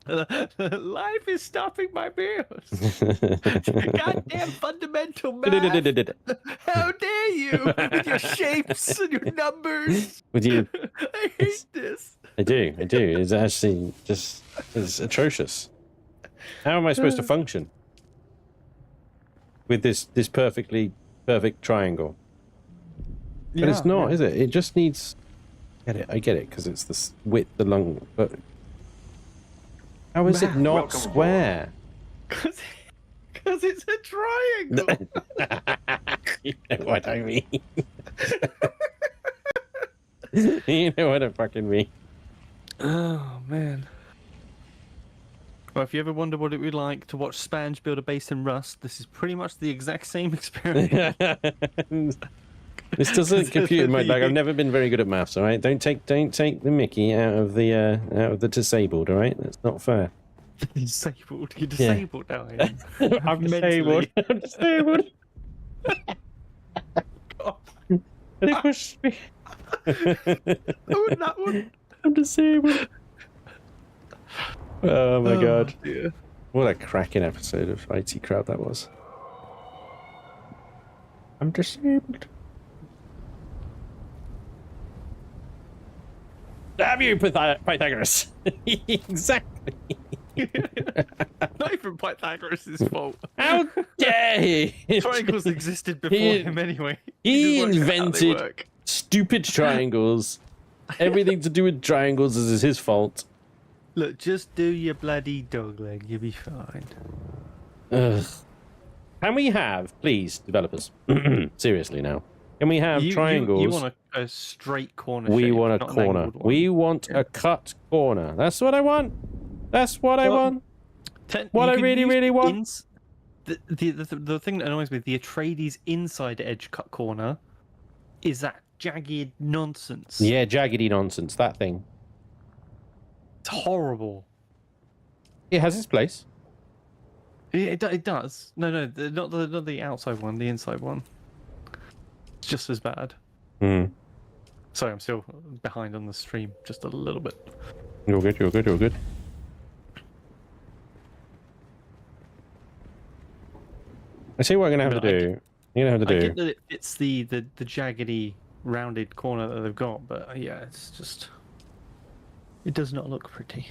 Life is stopping my bills. Goddamn fundamental math. How dare you with your shapes and your numbers? With you, I hate this. I do. It's actually just it's atrocious. How am I supposed to function with this perfect triangle? But it's not, is it? It just needs. I get it because it's the width, the long. But how is it not Welcome square? Because it's a triangle. You know what I mean. You know what I fucking mean. Oh man. Well, if you ever wonder what it would be like to watch Spange build a base in Rust, this is pretty much the exact same experience. This doesn't compute in my bag. I've never been very good at maths. All right, don't take the Mickey out of the disabled. All right, that's not fair. Disabled. You're disabled now. Ian. I'm disabled. Mentally. I'm disabled. They pushed me. That one. I'm disabled. Oh my god! Dear. What a cracking episode of IT Crowd that was. I'm disabled. Damn you, Pythagoras! Exactly. Not even Pythagoras' fault. How dare he? Triangles existed before him anyway. He just worked out how they invented work. stupid triangles. Everything to do with triangles is his fault. Look, just do your bloody dog leg. You'll be fine. Ugh. Can we have, please, developers? Seriously now. Can we have triangles? You want a straight corner. We shape, want a not an corner. angled one. We want a cut corner. That's what I want. That's what I want. What I really want. The thing that annoys me, the Atreides inside edge cut corner, is that jagged nonsense. Yeah, jaggedy nonsense. That thing. It's horrible. It has its place. It does. No, not the outside one. The inside one. It's just as bad. Hmm. Sorry, I'm still behind on the stream, just a little bit. You're good. You're good. You're good. I see what I'm gonna have to do. You're gonna have to I do. get that it fits the jaggedy, rounded corner that they've got, but yeah, it's just. It does not look pretty.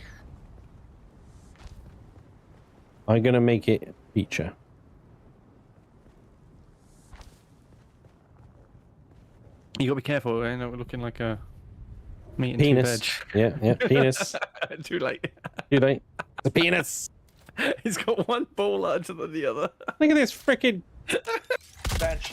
I'm gonna make it feature. You gotta be careful. I know we're looking like a meat and Penis. two Yeah, penis. veg. Too late. Too late. It's a penis. He's got one ball larger than the other. Look at this freaking. Bench.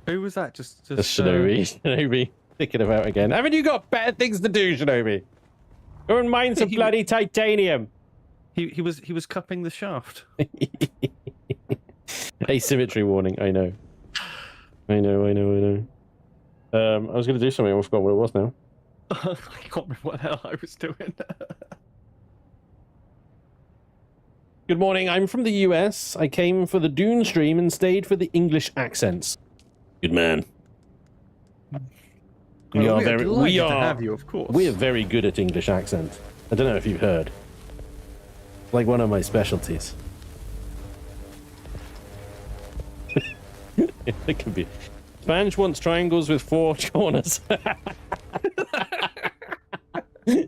Who was that? Just Shinobi. Shinobi. Thinking about again. Haven't you got better things to do, Shinobi? Go and mine some bloody titanium. He was cupping the shaft. Asymmetry warning. I know. I was going to do something. I forgot what it was now. I can't remember what the hell I was doing. Good morning. I'm from the US. I came for the Dune stream and stayed for the English accents. Good man. We are very. We to are. have you, of course. We are very good at English accent. I don't know if you've heard. Like one of my specialties. It can be. Spanj wants triangles with 4 corners.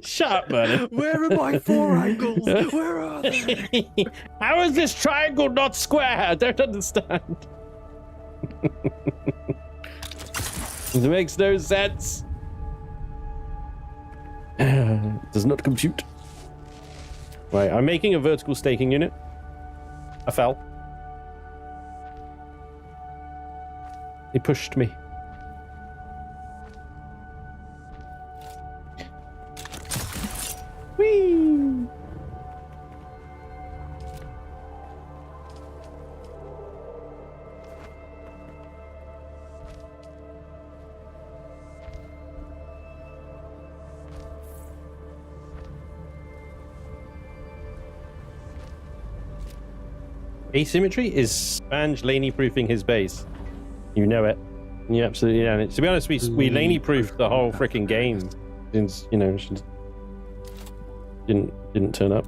Shut up, man. Where are my 4 angles? Where are they? How is this triangle not square? I don't understand. It makes no sense. Does not compute. Right, I'm making a vertical staking unit. I fell. He pushed me. Whee! Asymmetry is Spanj laney-proofing his base. You know it. You absolutely know it. To be honest, we laney-proofed the whole freaking game since, you know, she didn't turn up.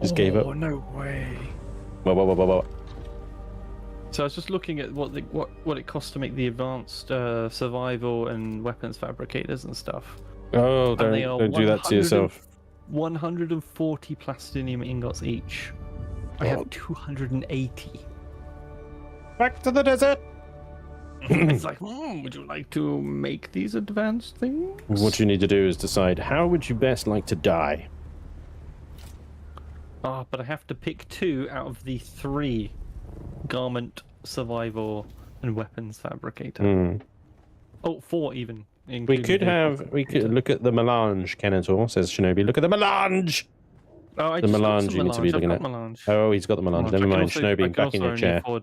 Just gave up. Oh, no way. What? So I was just looking at what it costs to make the advanced survival and weapons fabricators and stuff. Oh, don't do that to yourself. 140 plastinium ingots each. I have 280. Back to the desert. It's like, would you like to make these advanced things? What you need to do is decide how would you best like to die. But I have to pick 2 out of the 3 garment, survival, and weapons fabricator. Oh, 4 even. We could look at the melange, Kenator, says Shinobi. Look at the melange! Oh, the melange you need to be looking at. Melange. Oh, he's got the melange. Never mind, Shinobi, back in your chair. You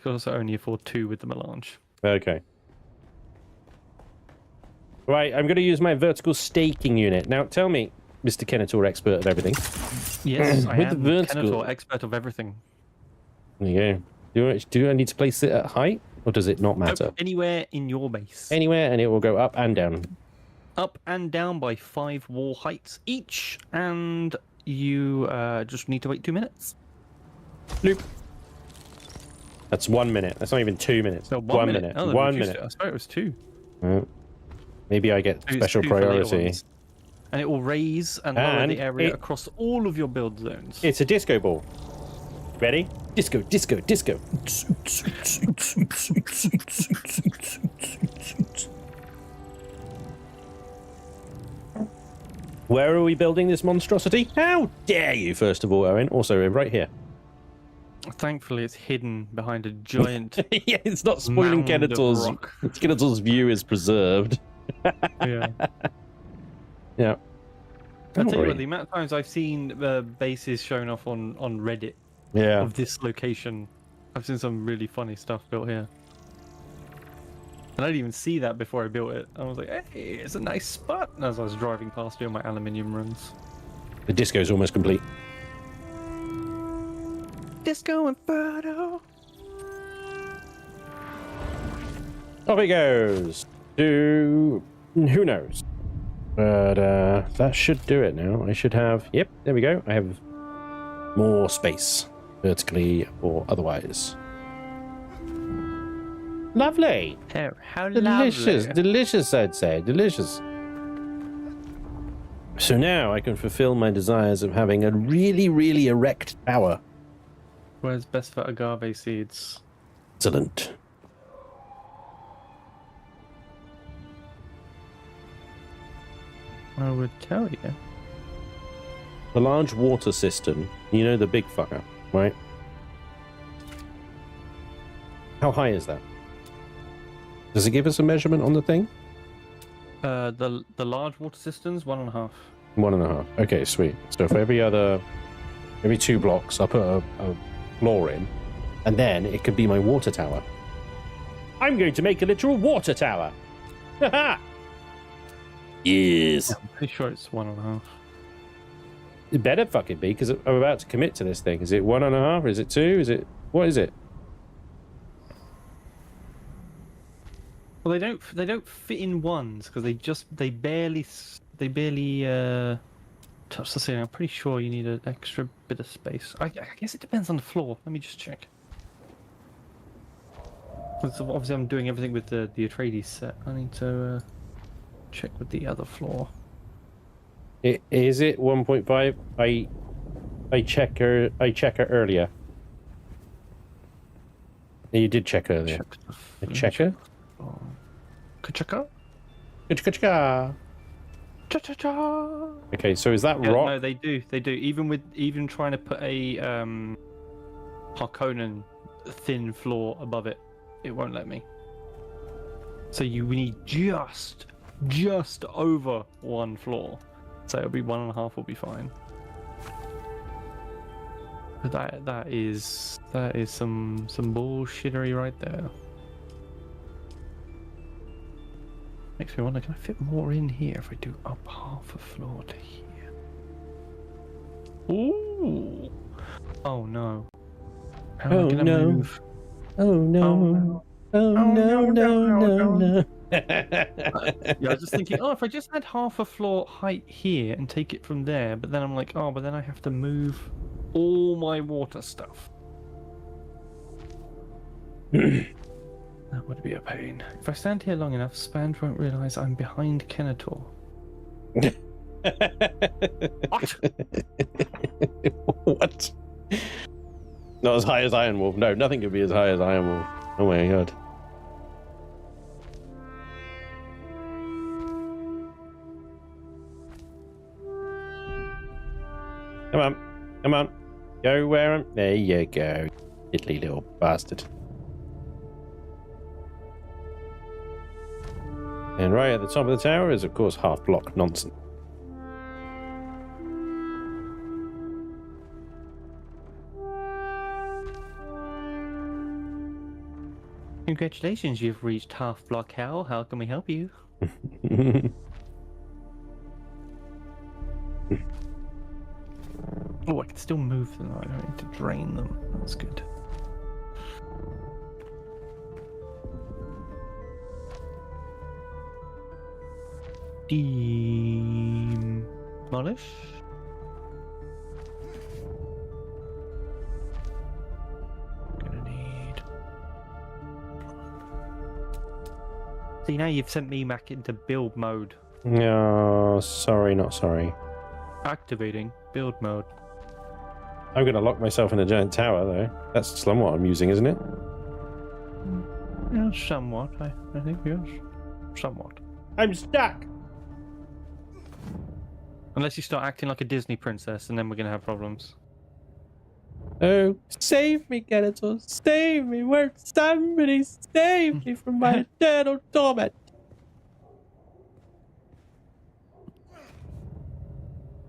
can also only afford 2 with the melange. Okay. Right, I'm going to use my vertical staking unit. Now, tell me, Mr. Kenator, expert of everything. Yes, I With am the vertical... Kenator, expert of everything. There you go. Do I need to place it at height, or does it not matter? Nope, anywhere in your base. Anywhere, and it will go up and down. Up and down by 5 wall heights each, and you just need to wait 2 minutes. Bloop. That's 1 minute. That's not even 2 minutes. No, 1 minute. Oh, 1 minute. I suppose it was 2. Maybe I get special priority. And it will raise and lower the area across all of your build zones. It's a disco ball. Ready? Disco, disco, disco. Where are we building this monstrosity? How dare you, first of all, Owen? Also, right here. Thankfully, it's hidden behind a giant. Yeah, it's not spoiling Kenator's. Kenator's view is preserved. Yeah. Yeah. I'll tell you what, the amount of times I've seen bases shown off on Reddit of this location, I've seen some really funny stuff built here. And I didn't even see that before I built it. I was like, hey, it's a nice spot. And as I was driving past doing my aluminium runs. The disco's almost complete. Disco Inferno. Off it goes to who knows, but that should do it now. I should have, yep, there we go. I have more space, vertically or otherwise. Lovely. How delicious, lovely. delicious. I'd say delicious. So now I can fulfill my desires of having a really, really erect tower. Where's best for agave seeds? Excellent. I would tell you. The large water cistern, you know, the big fucker, right? How high is that? Does it give us a measurement on the thing? The large water cisterns, 1.5. 1.5. Okay, sweet. So for every other Maybe 2 blocks. I'll put a floor in, and then it could be my water tower. I'm going to make a literal water tower. Haha. Yes. Yeah, I'm pretty sure it's 1.5. It better fucking be, because I'm about to commit to this thing. Is it 1.5? Is it 2? Is it what is it? Well, they don't fit in ones because they barely touch the ceiling. I'm pretty sure you need an extra bit of space. I guess it depends on the floor. Let me just check. Obviously, I'm doing everything with the Atreides set. I need to check with the other floor. Is it 1.5? I check her earlier. You did check earlier. Check her? Ka-chaka? Ka-chaka? Cha-cha-cha! Okay, so is that Yeah, rock? no, they do. They do. Even trying to put a Harkonnen thin floor above it, it won't let me. So we need just over 1 floor. So it'll be 1.5 will be fine. But that is some bullshittery right there. Makes me wonder, can I fit more in here if I do up half a floor to here? Ooh! Oh no. How am I gonna move? Oh no. Oh no. Yeah, I was just thinking, if I just had half a floor height here and take it from there, but then I'm like, but then I have to move all my water stuff. That would be a pain. If I stand here long enough, Spand won't realise I'm behind Kenator. What? Not as high as Iron Wolf. No, nothing could be as high as Iron Wolf. Oh my god. Come on. Come on. Go where I'm... There you go. Diddly little bastard. And right at the top of the tower is, of course, half-block nonsense. Congratulations, you've reached half-block hell. How can we help you? Oh, I can still move them. I don't need to drain them. That's good. Demolish. Gonna need. See, now you've sent me back into build mode. No, sorry, not sorry. Activating build mode. I'm going to lock myself in a giant tower, though. That's somewhat I'm using, isn't it? Yeah, somewhat. I think yes. Somewhat. I'm stuck! Unless you start acting like a Disney princess, and then we're going to have problems. Oh, save me, Kenator. Save me. Where somebody save me from my eternal torment.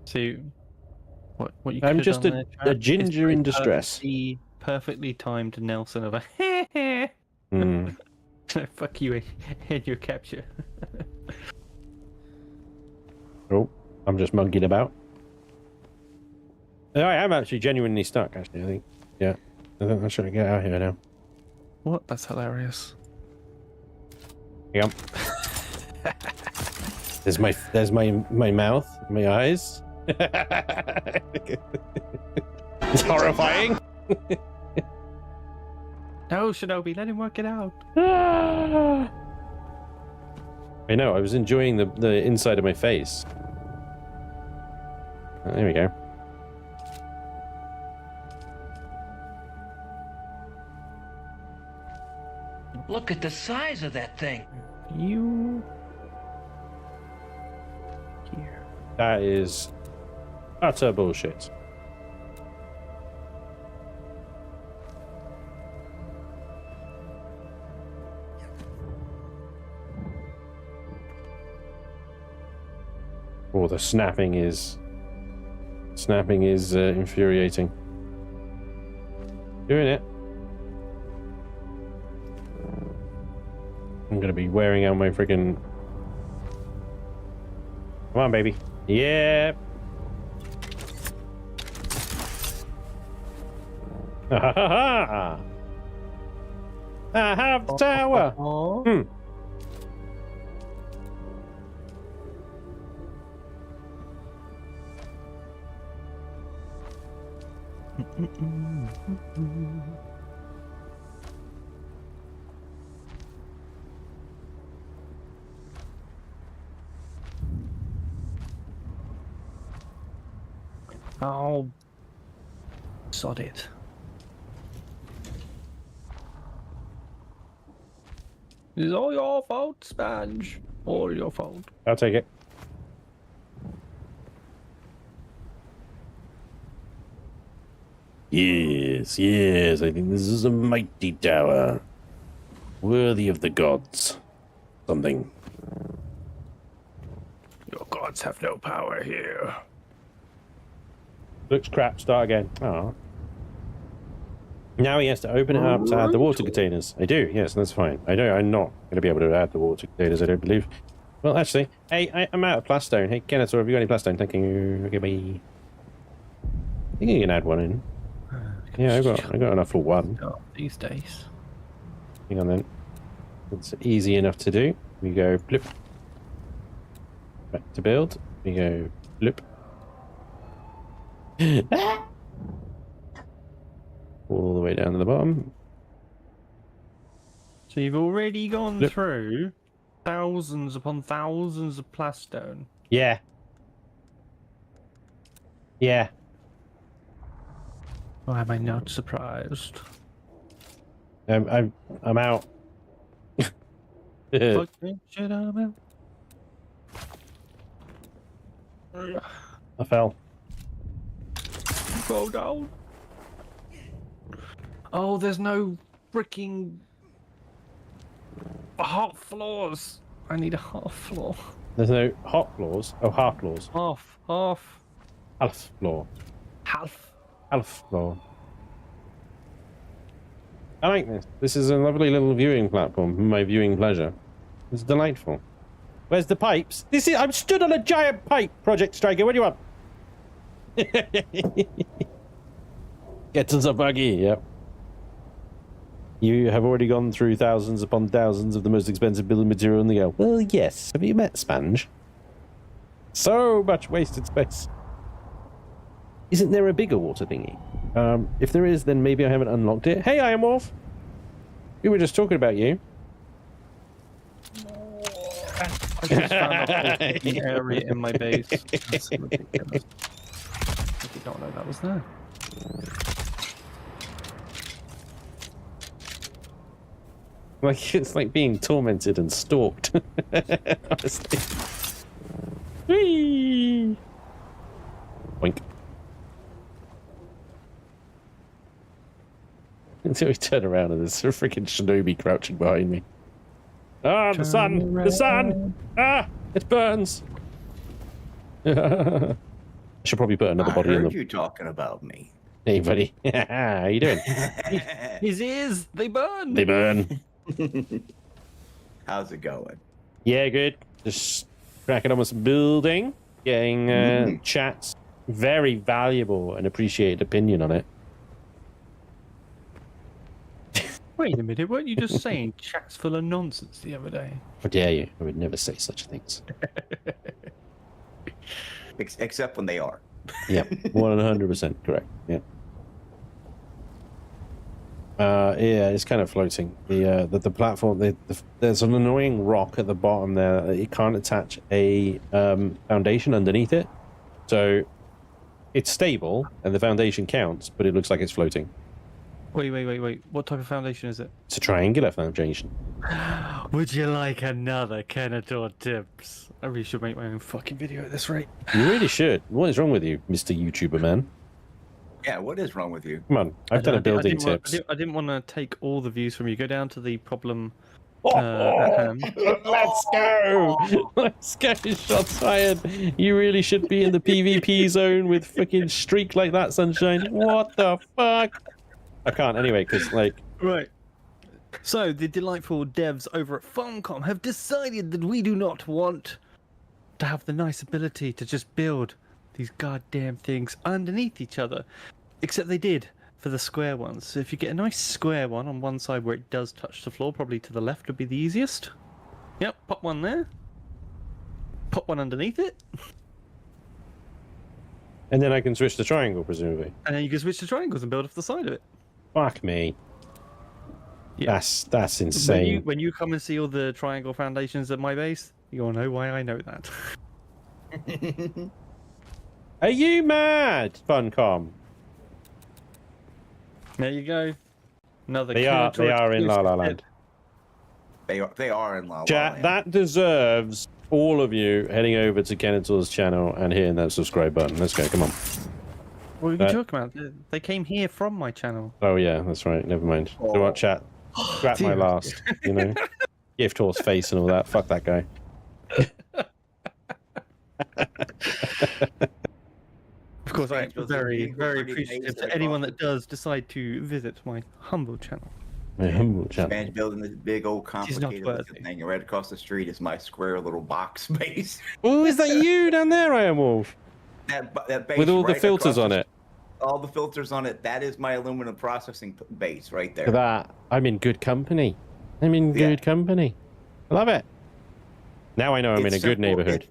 See, what you I'm could have just done a ginger in distress. The perfectly timed Nelson of a fuck you in your capture. Oh, I'm just monkeying about. I am actually genuinely stuck, actually, I think. Yeah. I think I should get out of here now. What? That's hilarious. Yep. There's my mouth, my eyes. It's horrifying. No, Shinobi, let him work it out. I know, I was enjoying the inside of my face. There we go. Look at the size of that thing. You... Here. That is utter bullshit. Oh, the snapping is Snapping is infuriating. Doing it. I'm gonna be wearing out my freaking. Come on, baby. Yeah. Ha ha ha! I have the tower. Hmm. Oh, sod it. It's all your fault, Sponge. All your fault. I'll take it. Yes, yes, I think this is a mighty tower. Worthy of the gods. Something. Your gods have no power here. Looks crap, start again. Oh. Now he has to open it up to add the water containers. I do, yes, that's fine. I'm not going to be able to add the water containers, I don't believe. Well, actually, hey, I'm out of plastone. Hey, Kenneth, have you got any plastone? Thank you. Okay, bye. I think you can add one in. Yeah, I got enough for one. These days. Hang on then. It's easy enough to do. We go blip. Back to build. We go blip. All the way down to the bottom. So you've already gone Blip. through thousands upon thousands of plastone. Yeah. Yeah. Why am I not surprised? I'm out. Fuck me, shit, I'm out. I fell. Go down. Oh, there's no freaking hot floors. I need a half floor. There's no hot floors. Oh, half floors. Half. Half floor. Half floor. I like this. This is a lovely little viewing platform for my viewing pleasure. It's delightful. Where's the pipes? I'm stood on a giant pipe, Project Striker. What do you want? Get us a buggy. Yep. You have already gone through thousands upon thousands of the most expensive building material in the world. Well, yes. Have you met Sponge? So much wasted space. Isn't there a bigger water thingy? If there is, then maybe I haven't unlocked it. Hey, Iron Wolf! We were just talking about you. I just found out the area in my base. That's ridiculous. I did not know that was there. Like, it's like being tormented and stalked. Honestly. Whee! Boink. Until we turn around and there's a freaking shinobi crouching behind me. Ah, the sun! The sun! Ah! It burns! I should probably put another body in heard the... you talking about me. Hey, buddy. How you doing? His ears! They burn! They burn. How's it going? Yeah, good. Just cracking on with some building. Getting chat's very valuable and appreciated opinion on it. Wait a minute, weren't you just saying chat's full of nonsense the other day? How dare you? I would never say such things. Except when they are. Yep, 100% correct. Yeah. Yeah, it's kind of floating. The platform. There's an annoying rock at the bottom there. It can't attach a foundation underneath it, so it's stable and the foundation counts, but it looks like it's floating. Wait. What type of foundation is it? It's a triangular foundation. Would you like another Kenator tips? I really should make my own fucking video at this rate. You really should. What is wrong with you, Mr. YouTuber man? Yeah, what is wrong with you? Come on, I've done a building tips. I didn't want to take all the views from you. Go down to the problem at hand. Let's go! Let's go! Shots fired. You really should be in the PvP zone with freaking streak like that, Sunshine. What the fuck? I can't anyway, because like. Right. So the delightful devs over at Funcom have decided that we do not want to have the nice ability to just build these goddamn things underneath each other, except they did for the square ones. So if you get a nice square one on one side where it does touch the floor, probably to the left would be the easiest. Yep, pop one there. Pop one underneath it. And then I can switch to triangle, presumably. And then you can switch to triangles and build off the side of it. Fuck me. Yeah. That's insane. When you come and see all the triangle foundations at my base, you'll know why I know that. Are you mad, Funcom? There you go. Another. They are in La La Land. They are in La La Chat, Land. that deserves all of you heading over to Kenetor's channel and hitting that subscribe button. Let's go, come on. What are you talking about? They came here from my channel. Oh yeah, that's right. Never mind. So what, chat? Scrap my last, you know. Gift horse face and all that. Fuck that guy. Of course, I am very, very appreciative to anyone that does decide to visit my humble channel. My humble channel. Man's building this big old complicated looking thing, and right across the street is my square little box base. Oh, is that you down there, Iron Wolf? That base with all the right filters across on it. All the filters on it. That is my aluminum processing base right there. Look at that. I'm in good company. I'm in good company. I love it. Now I know I'm in a good neighborhood.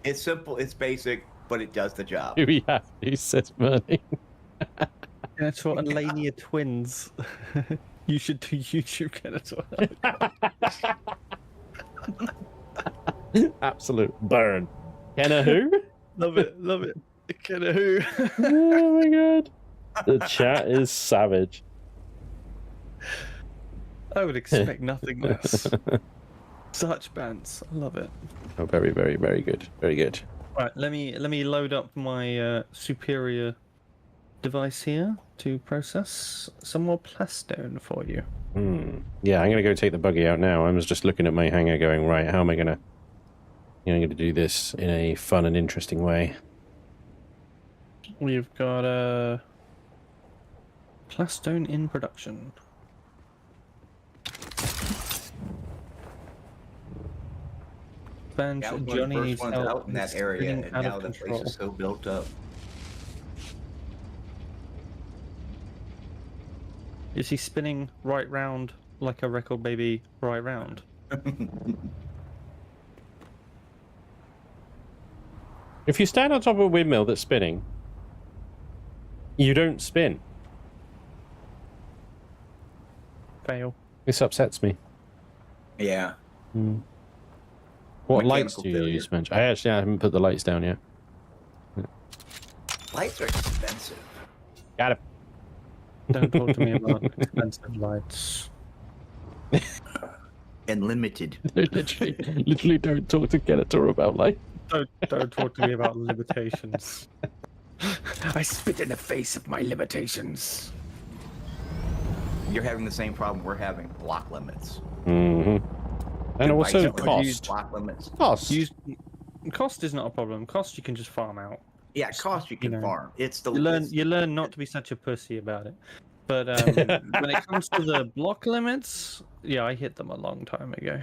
It's simple. It's basic, but it does the job. Who we have? Who says money? Kenetor and Lania twins. You should do YouTube, Kenetor. Absolute burn. Kenna who? Love it, love it. Kenna who? Oh my god. The chat is savage. I would expect nothing less. Such bands. I love it. Oh, very, very, very good. Very good. Right, let me load up my superior device here to process some more plastone for you. Yeah, I'm gonna go take the buggy out now. I was just looking at my hangar going, right, how am I gonna do this in a fun and interesting way? We've got plastone in production. That was Johnny one of the needs first ones help. out in that area, and now the place is so built up. Is he spinning right round like a record baby right round? If you stand on top of a windmill that's spinning, you don't spin. Fail. This upsets me. Yeah. What lights do you use, Mensch? I haven't put the lights down yet. Lights are expensive. Got it. Don't talk to me about expensive lights. And limited. literally don't talk to Kenetor about light. Don't talk to me about limitations. I spit in the face of my limitations. You're having the same problem we're having. Block limits. And also cost. Block limits. Cost. Cost is not a problem. Cost you can just farm out. Yeah, cost you can farm. It's the you learn not to be such a pussy about it. But when it comes to the block limits, yeah, I hit them a long time ago.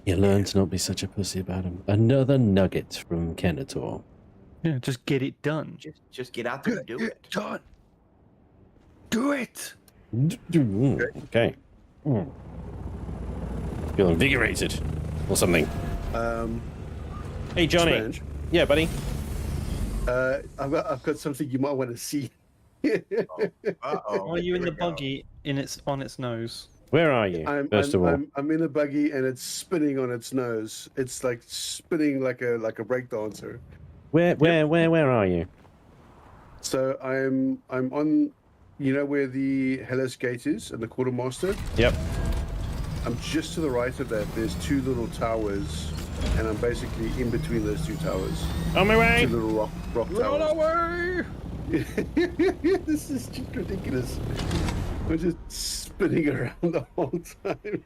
You learn to not be such a pussy about him. Another nugget from Kenetor. Yeah, just get it done. Just get out there and do it. Done. Do it. Okay. Feel invigorated or something. Hey Johnny. Strange. Yeah, buddy. I've got something you might want to see. Uh-oh. Are you in the buggy on its nose? Where are you? First of all, I'm in a buggy and it's spinning on its nose. It's like spinning like a breakdancer. Where are you? So I'm on, you know where the Hellas Gate is and the Quartermaster? Yep. I'm just to the right of that. There's two little towers, and I'm basically in between those two towers. On my way. Two little rock towers. Run away! This is just ridiculous. I'm just spinning around the whole time.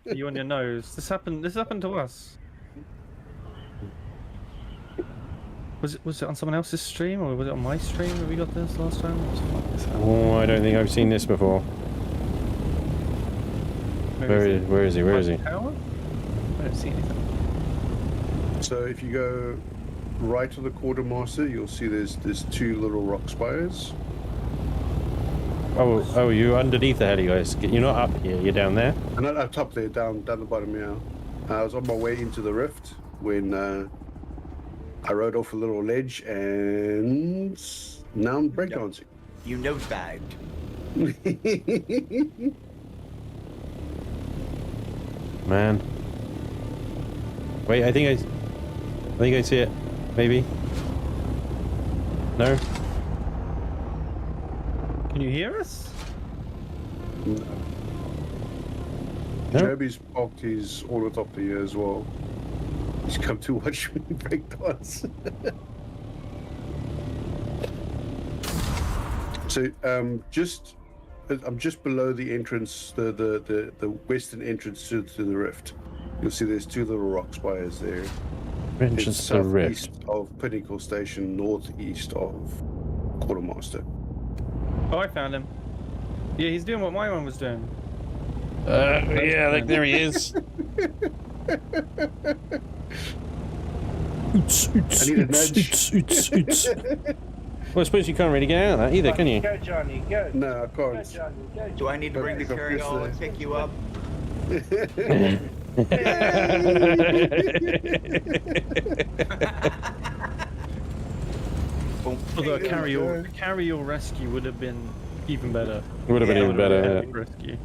You on your nose. This happened to us. Was it on someone else's stream or was it on my stream that we got this last time? Oh, I don't think I've seen this before. Where is he? Where is he? Tower? I don't see anything. So if you go right to the quartermaster, you'll see there's two little rock spires. Oh, you're underneath the heli, guys. You're not up here. You're down there. I'm not up top there, down the bottom now. I was on my way into the rift when I rode off a little ledge and now I'm breakdancing. You nosebagged. Man. Wait, I think I see it. Maybe. No. Can you hear us? No. Joby's parked his ornithopter here as well. He's come to watch me break dance. So I'm just below the entrance, the western entrance to the rift. You'll see there's two little rock spires there. Entrance to the rift. Southeast of Pinnacle Station, northeast of Quartermaster. Oh, I found him. Yeah, he's doing what my one was doing. Yeah, like there he is. I need a nudge. Well, I suppose you can't really get out of that either, can you? Go, Johnny, go. No, I can't. Go, Johnny, go. Do I need to bring the carry-all and pick you up? Although a carry-all rescue would have been even better. Would have been even better. Yeah. Rescue.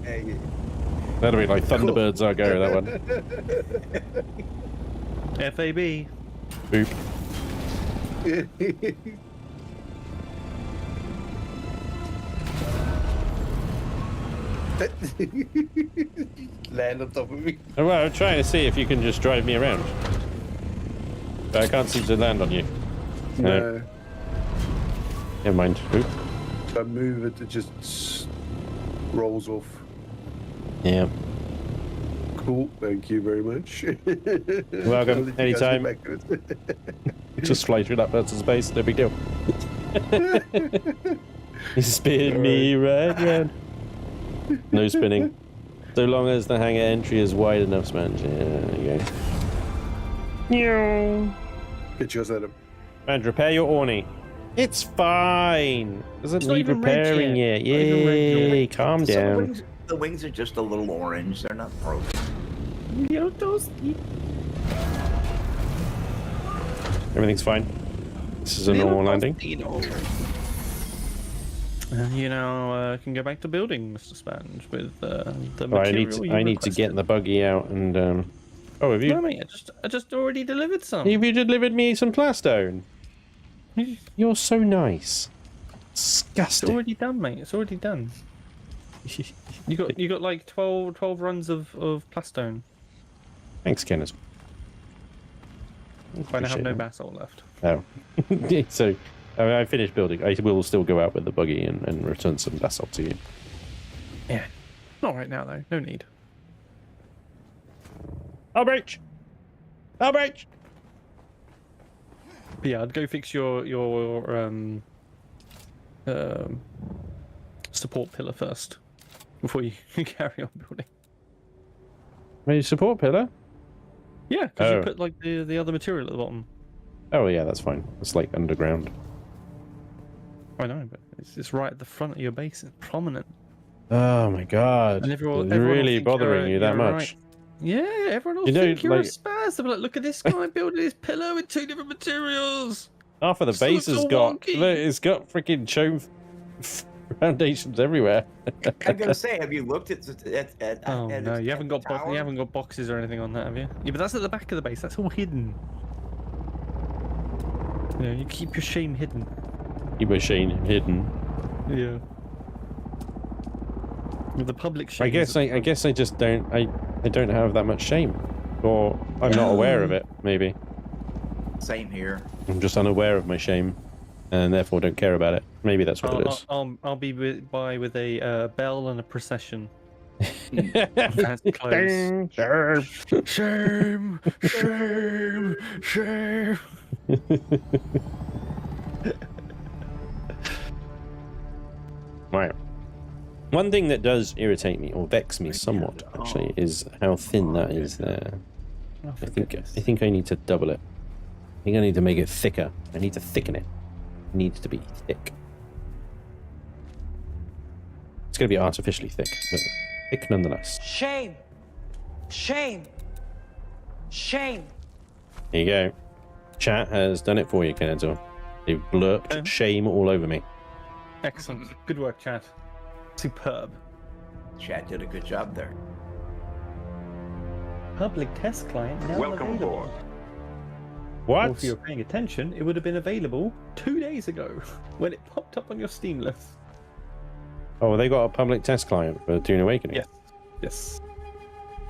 That'd be like Thunderbirds. I'll go that one. FAB. Boop. Land on top of me. Oh, well, I'm trying to see if you can just drive me around. But I can't seem to land on you. No. Never mind. Oop. If I move it, it just rolls off. Yeah. Cool. Thank you very much. Welcome. Anytime. Just fly through that person's base. No big deal. You spin me right round. No spinning. So long as the hangar entry is wide enough, Sponge. Yeah, there you go. Get yours at him. And repair your Orny. It's fine. Doesn't It's not need even red repairing yet. yet. Yay, calm So down. the wings are just a little orange. They're not broken. Everything's fine. This is a normal landing. I can go back to building, Mr. Sponge, with the Oh, material I need to get the buggy out and oh, have you? No, mate, I just already delivered some. Have you delivered me some plastone? You're so nice. Disgusting. It's already done, mate. It's already done. You got like 12 runs of plastone. Thanks, Kenneth. But I have no Appreciate basalt left. Oh. So, I finished building. I will still go out with the buggy and return some basalt to you. Yeah. Not right now, though. No need. I'll breach! But yeah, I'd go fix your support pillar first before you carry on building. My support pillar? Yeah, because you put like the other material at the bottom. Oh yeah, that's fine. It's like underground. I know, but it's right at the front of your base. It's prominent. Oh my god. And everyone It's really bothering you that much. Right. Yeah, everyone will You know, think you're like- a spaz. They'll be like, look at this guy building his pillow with 2 different materials. Half of the So base has it's got all wonky. look, it's got freaking chome foundations everywhere. I'm gonna say, have you looked at? Oh no, its you haven't got tower? you haven't got boxes or anything on that, have you? Yeah, but that's at the back of the base. That's all hidden. Yeah, you keep your shame hidden. Your machine hidden. Yeah. With the public shame. I guess I just don't I don't have that much shame, or I'm not aware of it. Maybe Same here. I'm just unaware of my shame, and therefore don't care about it. Maybe that's what it is. I'll be by with a bell and a procession. That's close. Shame, shame, shame. Right. One thing that does irritate me or vex me somewhat, actually, is how thin that is there. I think I need to double it. I think I need to make it thicker. I need to thicken it. It needs to be thick. It's going to be artificially thick, but thick nonetheless. Shame. Shame. Shame. There you go. Chat has done it for you, Kenzo. They've blurped shame all over me. Excellent. Good work, Chad. Superb. Chad did a good job there. Public test client now Welcome available. aboard. What? Well, if you were paying attention, it would have been available 2 days ago when it popped up on your Steam list. Oh, they got a public test client for Dune Awakening? Yes. Yes.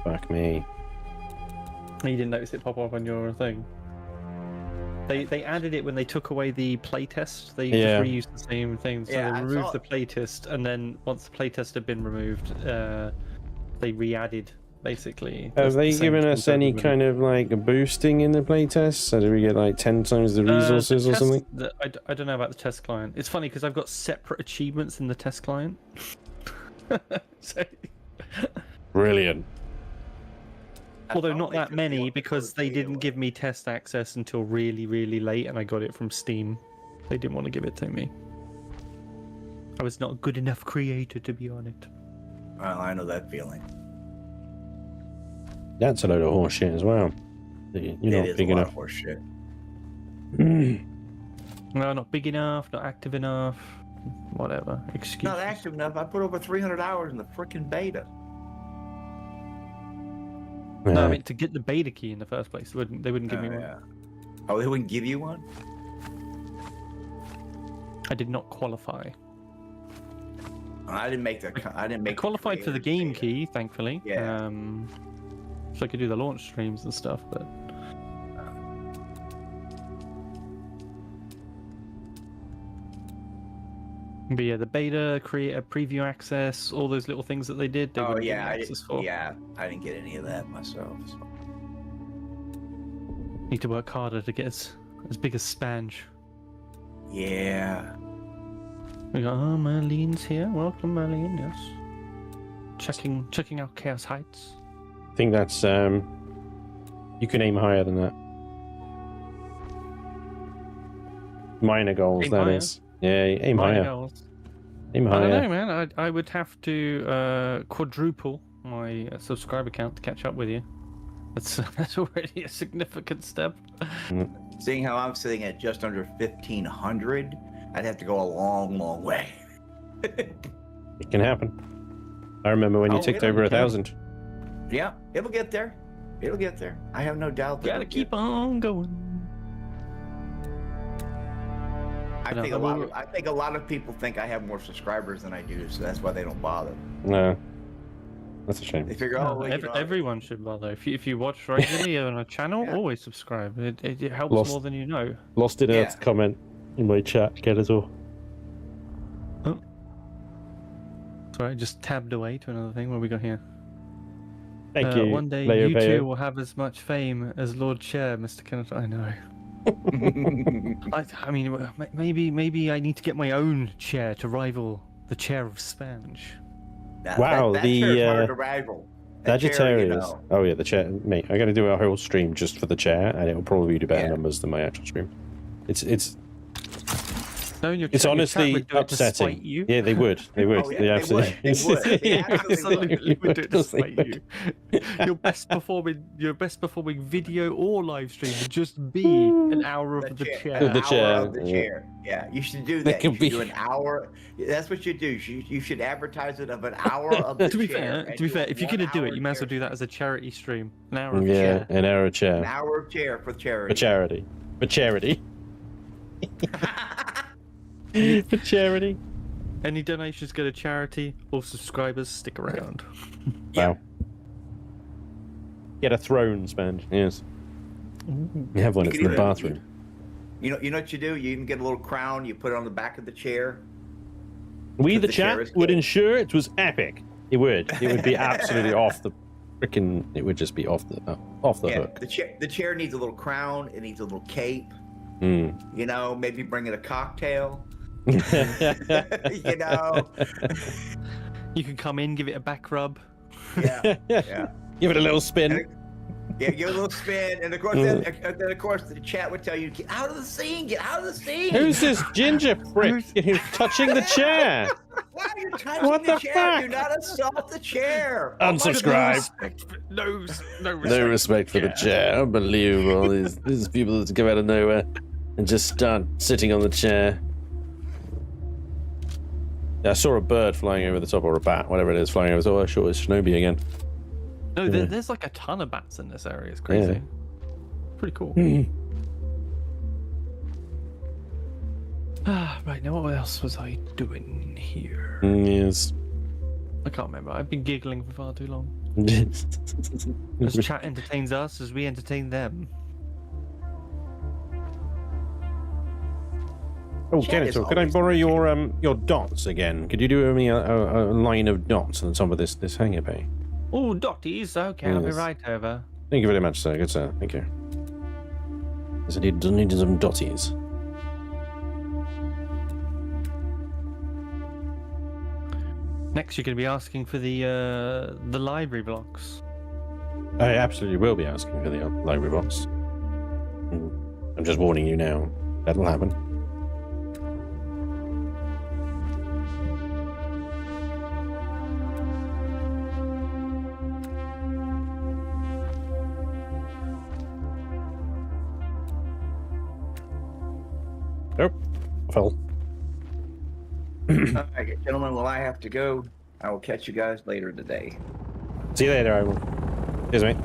Fuck me. You didn't notice it pop up on your thing? They added it when they took away the playtest. They just reused the same thing. So Yeah, they I removed saw the playtest, and then once the playtest had been removed, they re-added, basically. Have they given us any kind of like a boosting in the playtest? So do we get like 10 times the resources or something? I don't know about the test client. It's funny because I've got separate achievements in the test client. So... Brilliant. Although not that many, because they didn't give me test access until really, really late, and I got it from Steam. They didn't want to give it to me. I was not a good enough creator to be on it. Well, I know that feeling. That's a load of horse shit as well. You're not big enough. Horse shit. No, not big enough, not active enough, whatever. Excuse. Not active enough. I put over 300 hours in the freaking beta. No, I mean to get the beta key in the first place. They wouldn't give me one. Oh, they wouldn't give you one? I did not qualify. I didn't make the. I qualified for the game key, thankfully. Yeah. So I could do the launch streams and stuff, but. But yeah, the beta, creator preview access, all those little things that they did. They wouldn't give me access for. Yeah, I didn't get any of that myself. So. Need to work harder to get as big as Spange. Yeah. We got Marlene's here. Welcome, Marlene. Yes. Checking out Chaos Heights. I think that's you can aim higher than that. Minor goals, Aim that higher? is. Yeah, aim Minor higher. goals. Aim I higher. don't know, man. I would have to quadruple my subscriber count to catch up with you. That's already a significant step. Seeing how I'm sitting at just under 1,500, I'd have to go a long, long way. It can happen. I remember when you ticked over 1,000. Yeah, it'll get there. It'll get there. I have no doubt. Gotta keep on going. I think a lot of people think I have more subscribers than I do, so that's why they don't bother. No, that's a shame. They figure, everyone should bother. If you watch regularly on a channel, always subscribe. It helps more than you know. Lost in Earth's comment in my chat. Get it all. Oh. Sorry, I just tabbed away to another thing. What have we got here? Thank you. One day Leo you Bayo. two will have as much fame as Lord Chair, Mr. Kenneth. I know. I mean, maybe I need to get my own chair to rival the chair of Spange. Wow, that the chair's hard to rival. That chair, Sagittarius. Oh yeah, the chair, mate. I got to do a whole stream just for the chair, and it'll probably do better numbers than my actual stream. It's No, it's honestly upsetting. Yeah, they would. They would. Oh, yeah, they absolutely. They would. They Absolutely would do it to spite you. Your best performing video or live stream would just be an hour of the chair. The chair. Of the chair. Yeah, you should do that. You should do an hour. That's what you do. You should advertise it of an hour of the To be chair. fair, if you're gonna do it, you might as well do that as a charity stream. An hour of chair. An hour of chair. An hour of chair for charity. For charity. For charity. For charity. Any donations go to charity, or subscribers stick around. Wow. Get a throne, Spange. Yes. You have one. It's in the bathroom. You know what you do? You even get a little crown. You put it on the back of the chair. We, the chat, would ensure it was epic. It would. It would be absolutely off the freaking. It would just be off the hook. The chair needs a little crown. It needs a little cape. Mm. You know, maybe bring it a cocktail. You know, you can come in, give it a back rub. Yeah. Give it a little spin. Yeah, give it a little spin, and of course, then of course, the chat would tell you, "Get out of the scene! Get out of the scene!" Who's this ginger prick who's touching the chair? Why are you touching What the the chair? fuck? Do not assault the chair. Unsubscribe. No respect for the chair. Unbelievable. These people that come out of nowhere and just start sitting on the chair. Yeah, I saw a bird flying over the top, or a bat, whatever it is, flying over. Oh, I sure it's Shinobi again. No, there's like a ton of bats in this area. It's crazy. Yeah. Pretty cool. Right, now what else was I doing here? Yes. I can't remember. I've been giggling for far too long. As chat entertains us as we entertain them. Oh, Kenito, could I borrow your dots again? Could you do me a line of dots on the top of this hangar bay? Oh, dotties. Okay, I'll be Yes. right over. Thank you very much, sir. Good sir. Thank you. Yes, I need some dotties. Next, you're going to be asking for the library blocks. I absolutely will be asking for the library box. I'm just warning you now. That'll happen. Nope. I fell. All right, gentlemen. Well, I have to go. I will catch you guys later today. See you later, I will. Cheers, mate.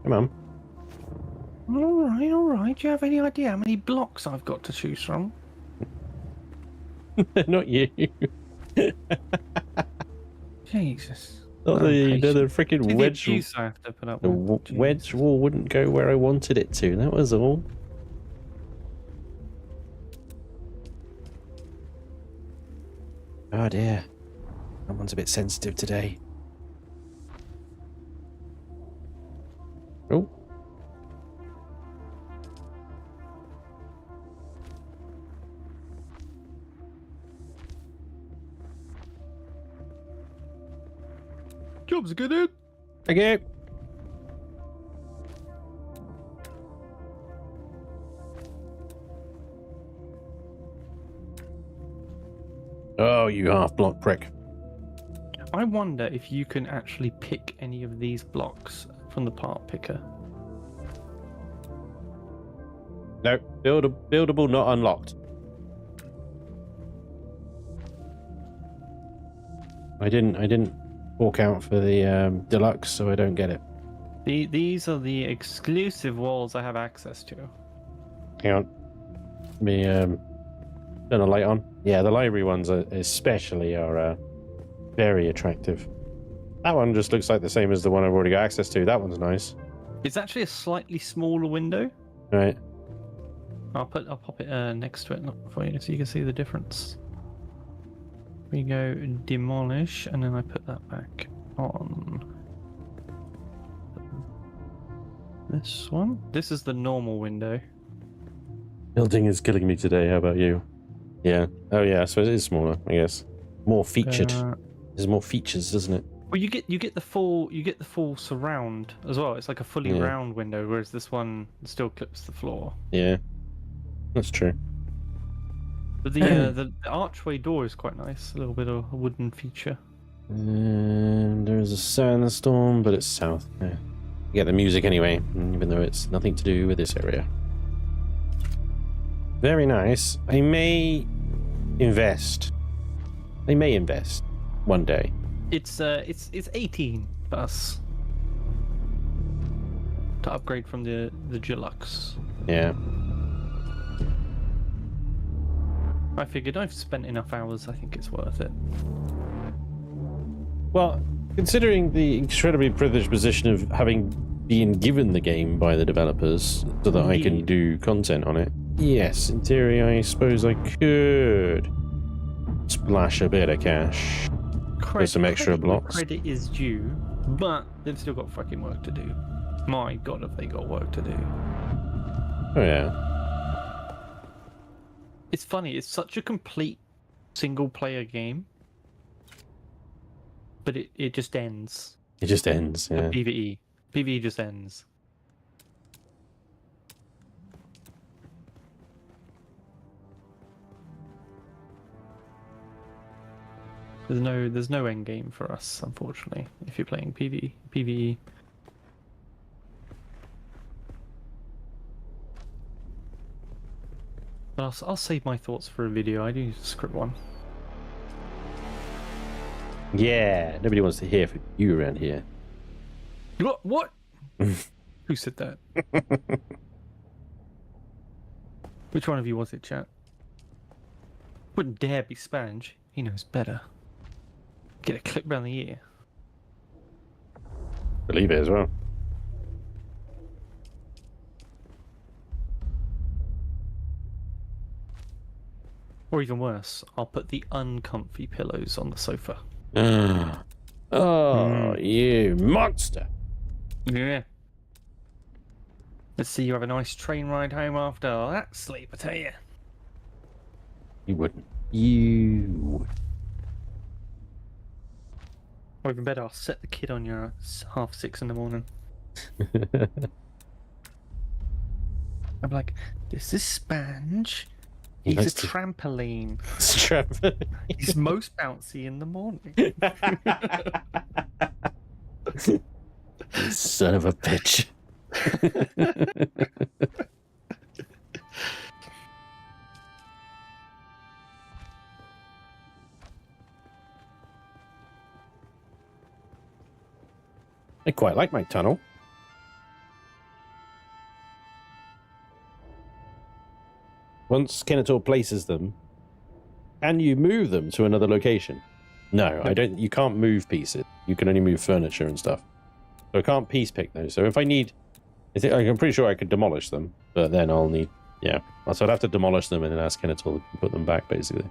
Come on. All right. Do you have any idea how many blocks I've got to choose from? Not you. Jesus. Not the freaking wedge. I have to put up The wedge wall wouldn't go where I wanted it to. That was all. Oh dear. Someone's a bit sensitive today. Oh. Job's good, dude. Okay. Oh, you half-block prick. I wonder if you can actually pick any of these blocks from the part picker. No, buildable, not unlocked. I didn't walk out for the deluxe, so I don't get it. These are the exclusive walls I have access to. Hang on. Let me turn a light on. Yeah, the library ones especially are very attractive. That one just looks like the same as the one I've already got access to. That one's nice. It's actually a slightly smaller window. Right. I'll pop it next to it for you so you can see the difference. We go demolish, and then I put that back on. This one. This is the normal window. Building is killing me today. How about you? Yeah. Oh yeah. So it is smaller, I guess. More featured. There's more features, doesn't it? Well, you get the full surround as well. It's like a fully round window, whereas this one still clips the floor. Yeah. That's true. But the archway door is quite nice. A little bit of a wooden feature. And there's a sandstorm, but it's south. Yeah. You get the music anyway, even though it's nothing to do with this area. Very nice. I may invest one day. It's 18 for us to upgrade from the deluxe. Yeah. I figured I've spent enough hours. I think it's worth it. Well, considering the incredibly privileged position of having being given the game by the developers so that I can do content on it, yes, in theory, I suppose I could splash a bit of cash for some extra blocks. Credit is due, but they've still got fucking work to do. My God, have they got work to do? Oh yeah. It's funny. It's such a complete single-player game, but it just ends. It just ends. Yeah. PvE just ends. There's no end game for us, unfortunately. If you're playing PvE. But I'll save my thoughts for a video. I do script one. Yeah, nobody wants to hear from you around here. What? Who said that? Which one of you was it, chat? Wouldn't dare be Sponge. He knows better. Get a clip round the ear. Believe it as well. Or even worse, I'll put the uncomfy pillows on the sofa. Oh, you monster. Yeah. Let's see you have a nice train ride home after all that sleep, I tell you. You wouldn't. You. Or even better, I'll set the kid on your 6:30 in the morning. I'm like, this is Sponge. He's a trampoline. He's most bouncy in the morning. You son of a bitch. I quite like my tunnel. Once Kenator places them, can you move them to another location? No, I don't. You can't move pieces. You can only move furniture and stuff. So I can't piece pick those. So if I need, I'm pretty sure I could demolish them, but then I'll need, yeah. So I'd have to demolish them and then ask Kenator to put them back, basically.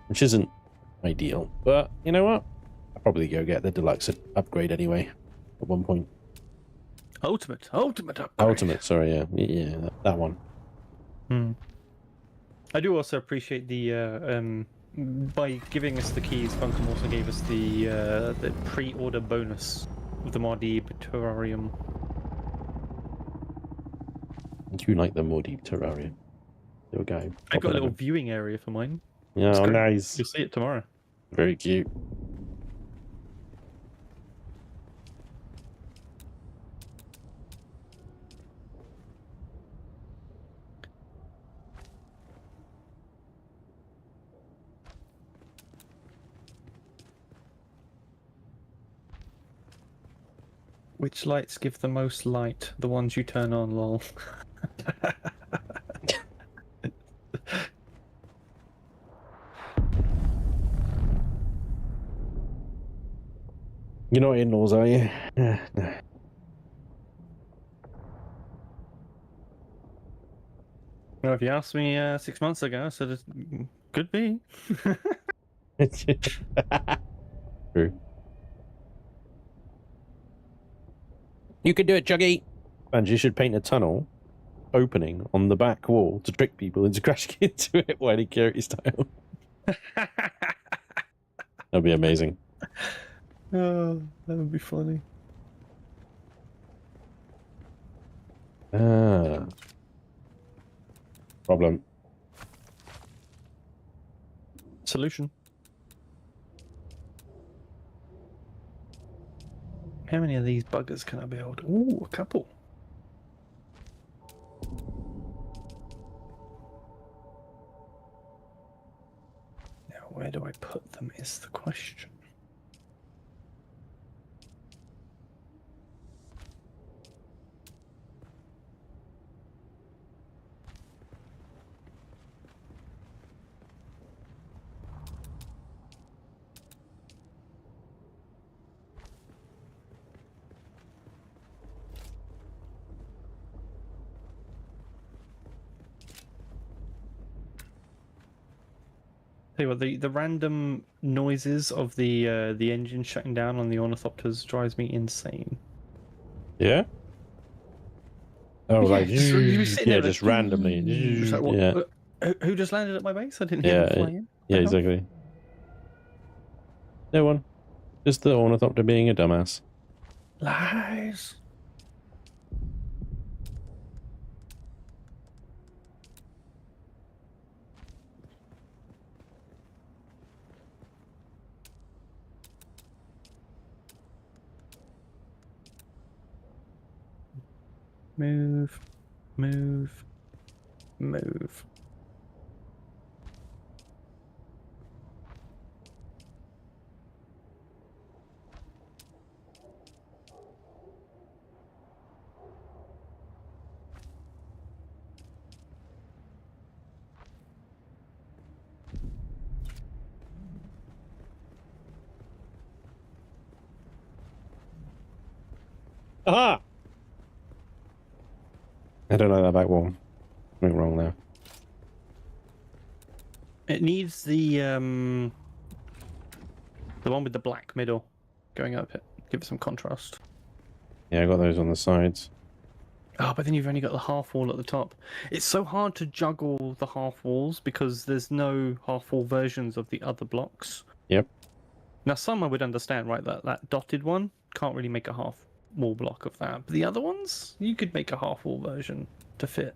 Which isn't ideal. But you know what? I'll probably go get the deluxe upgrade anyway. At one point. Ultimate upgrade. Ultimate. Sorry, yeah, that one. I do also appreciate the by giving us the keys. Funkom also gave us the pre-order bonus of the Mardib terrarium. Do you like the Mardib terrarium? There we go. I got a little viewing area for mine. Yeah, oh, nice. You'll see it tomorrow. Very cute. Which lights give the most light? The ones you turn on, lol. You're not in-laws, are you? No. Well, if you asked me 6 months ago, I said it could be. True. You could do it, Juggy. And you should paint a tunnel opening on the back wall to trick people into crashing into it while Carry style. That'd be amazing. Oh, that would be funny. Problem. Solution. How many of these buggers can I build? Ooh, a couple. Now, where do I put them is the question. Tell you what, the random noises of the engine shutting down on the ornithopters drives me insane. Yeah. Oh, like yeah, just randomly. Like, what, Yeah. Who just landed at my base? I didn't hear them fly in. Yeah, exactly. No one. Just the ornithopter being a dumbass. Lies. Move, move, move. Aha! I don't know that back wall. Something wrong there. It needs the one with the black middle going up it. Give it some contrast. Yeah, I got those on the sides. Oh, but then you've only got the half wall at the top. It's so hard to juggle the half walls because there's no half wall versions of the other blocks. Yep. Now, some I would understand, right? That dotted one can't really make a half wall block of that. But the other ones, you could make a half wall version to fit.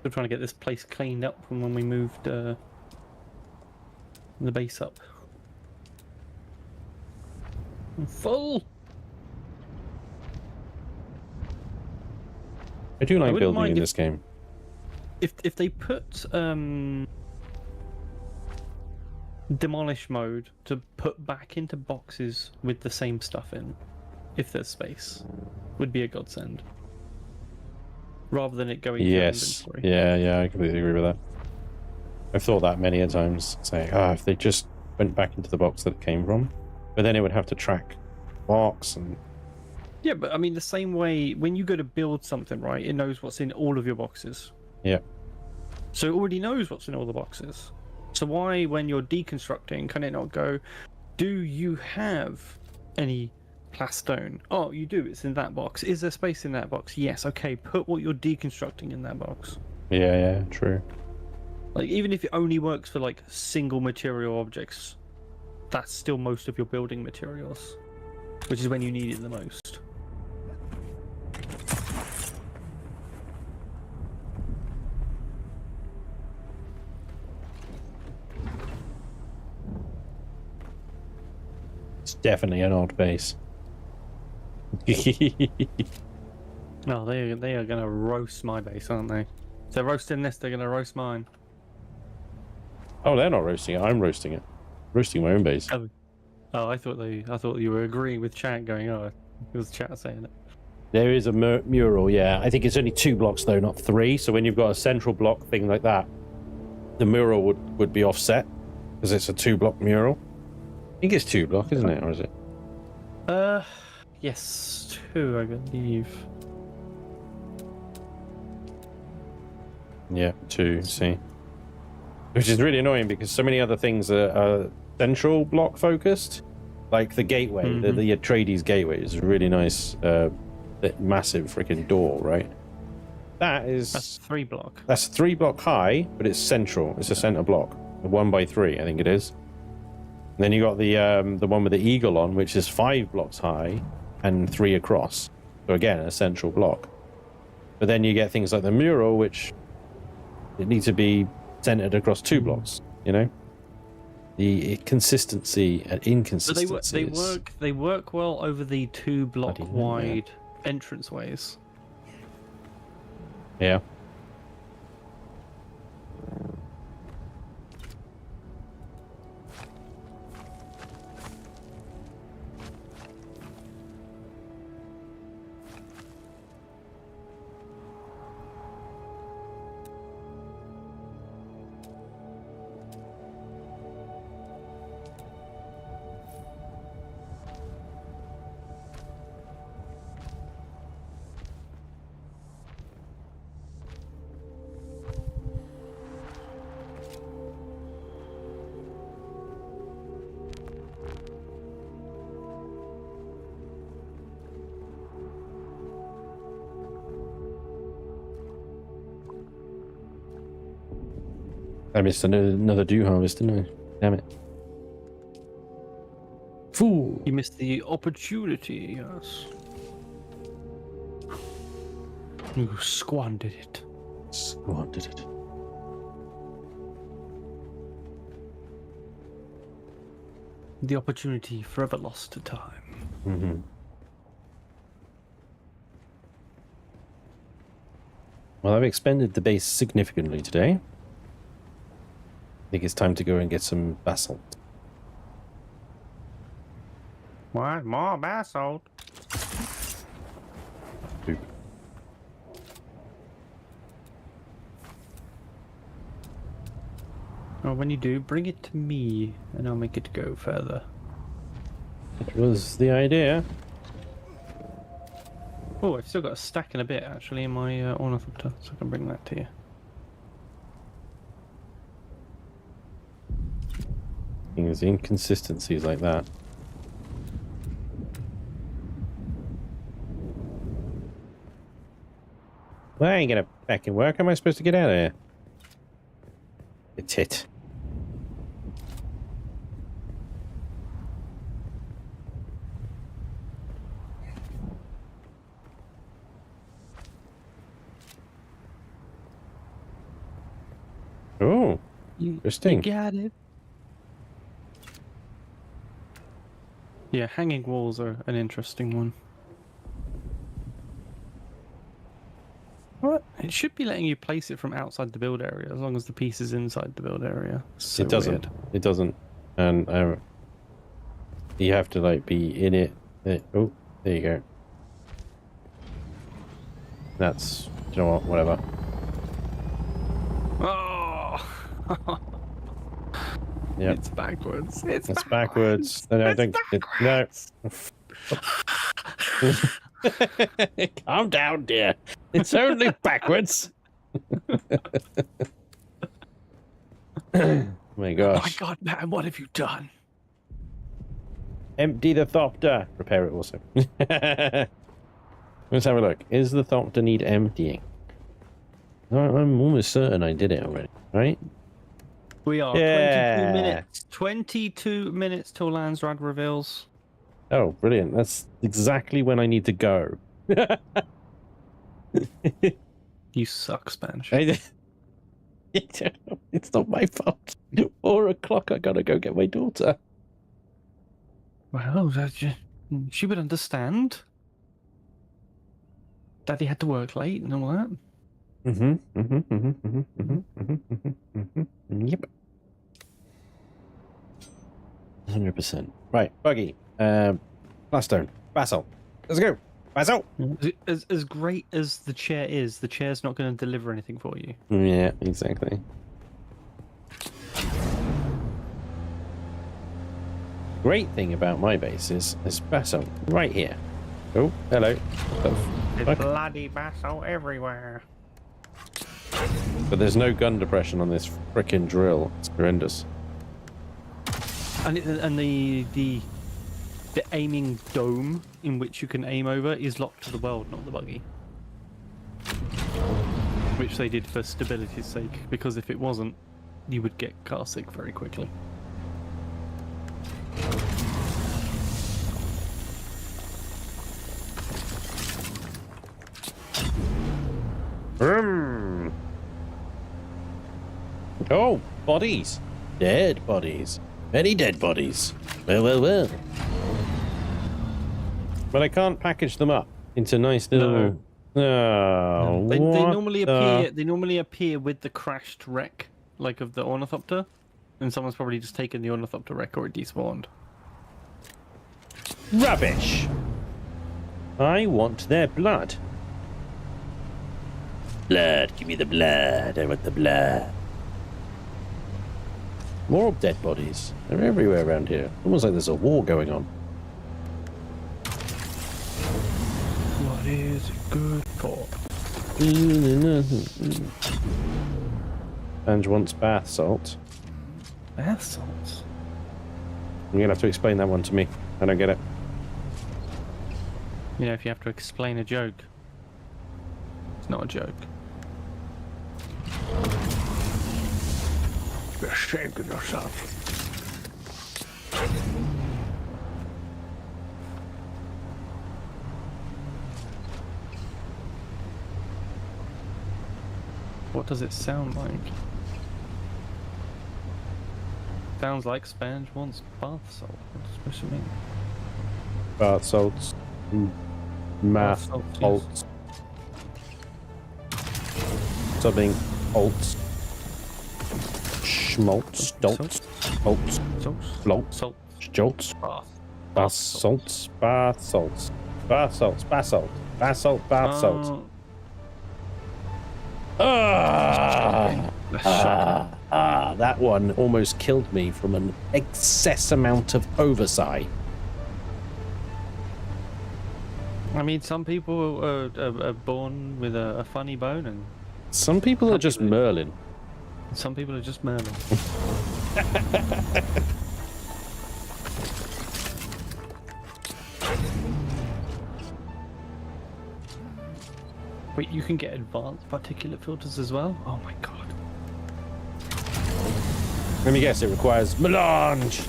Still trying to get this place cleaned up from when we moved the base up. I'm full. I do like building in this game. If they put demolish mode to put back into boxes with the same stuff in, if there's space, would be a godsend. Rather than it going to inventory. Yeah, I completely agree with that. I've thought that many a times, saying, if they just went back into the box that it came from, but then it would have to track box and... Yeah, but I mean, the same way, when you go to build something, right, it knows what's in all of your boxes. Yeah. So it already knows what's in all the boxes. So why, when you're deconstructing, can it not go, do you have any plastone? Oh, you do. It's in that box. Is there space in that box? Yes. Okay, put what you're deconstructing in that box. Yeah, true. Like, even if it only works for, like, single material objects, that's still most of your building materials, which is when you need it the most. It's definitely an odd base. No, they are gonna roast my base, aren't they? If they're roasting this, they're gonna roast mine. Oh, they're not roasting it. I'm roasting it. Roasting my own base. Oh, I thought you were agreeing with chat, going, oh, it was chat saying it. There is a mural, yeah. I think it's only 2 blocks though, not 3. So when you've got a central block thing like that, the mural would be offset because it's a 2-block mural. I think it's 2 block, isn't it, or is it? Yes, 2, I believe. Yeah, 2. See, which is really annoying because so many other things are central block focused, like the gateway, the Atreides gateway is a really nice, massive freaking door, right? That's 3 block. That's 3 block high, but it's central. It's a center block, 1 by 3, I think it is. And then you got the one with the eagle on, which is 5 blocks high and 3 across. So again, a central block. But then you get things like the mural, which It needs to be centered across 2 blocks. You know, the consistency and inconsistency. But they work well over the 2-block wide entranceways. Yeah. I missed another dew harvest, didn't I? Damn it. Fool! You missed the opportunity, yes. You squandered it. Squandered it. The opportunity forever lost to time. Mm-hmm. Well, I've expanded the base significantly today. I think it's time to go and get some basalt. What? More basalt? Boop. Oh, when you do, bring it to me, and I'll make it go further. That was the idea. Oh, I've still got a stack and a bit, actually, in my ornithopter, so I can bring that to you. There's inconsistencies like that. Well, I ain't gonna back in work. How am I supposed to get out of here? It's it. Oh, interesting. You got it. Yeah, hanging walls are an interesting one. What? It should be letting you place it from outside the build area, as long as the piece is inside the build area. So it doesn't. weird. It doesn't. And you have to like be in it. Oh, there you go. That's, you know what? Whatever. Oh. Yep. It's backwards. It's backwards. No, I don't. No. Calm down, dear. It's only backwards. Oh my gosh. Oh my god, man, what have you done? Empty the thopter. Repair it also. Let's have a look. Is the thopter need emptying? I'm almost certain I did it already, right? We are 22 minutes. 22 minutes till Landsrad reveals. Oh, brilliant. That's exactly when I need to go. You suck, Spanish. It's not my fault. 4 o'clock, I gotta go get my daughter. Well, she would understand. Daddy had to work late and all that. Yep. 100%. Right, Buggy. Blaststone. Basalt. Let's go. Basalt. As great as the chair is, the chair's not going to deliver anything for you. Yeah, exactly. Great thing about my base is there's basalt right here. Oh, hello. There's bloody basalt everywhere. But there's no gun depression on this frickin' drill. It's horrendous. And the aiming dome in which you can aim over is locked to the world, not the buggy. Which they did for stability's sake, because if it wasn't, you would get car sick very quickly. Oh, bodies. Dead bodies. Many dead bodies. Well. But I can't package them up into nice little... No. They what normally the- appear. They normally appear with the crashed wreck, like of the ornithopter, and someone's probably just taken the ornithopter wreck or it despawned. Rubbish. I want their blood. Blood. Give me the blood. I want the blood. More dead bodies. They're everywhere around here. Almost like there's a war going on. What is it good for? Ange wants bath salt. Bath salts? You're going to have to explain that one to me. I don't get it. You know, if you have to explain a joke, it's not a joke. You're ashamed of yourself. What does it sound like? Sounds like Sponge wants bath salt. What does it mean? Bath salts. Math salts, salts. Subbing. Alts. Schmaltz. Dolts. Bolts. Blolts. Jolts. Bath salts. Bath salts. Bath salts. Bath salt. Bath salt. Bath salt. That one almost killed me from an excess amount of oversight. I mean, some people are born with a funny bone, and some people are just Merlin. Some people are just Merlin. Wait, you can get advanced particulate filters as well? Oh my god. Let me guess, it requires melange.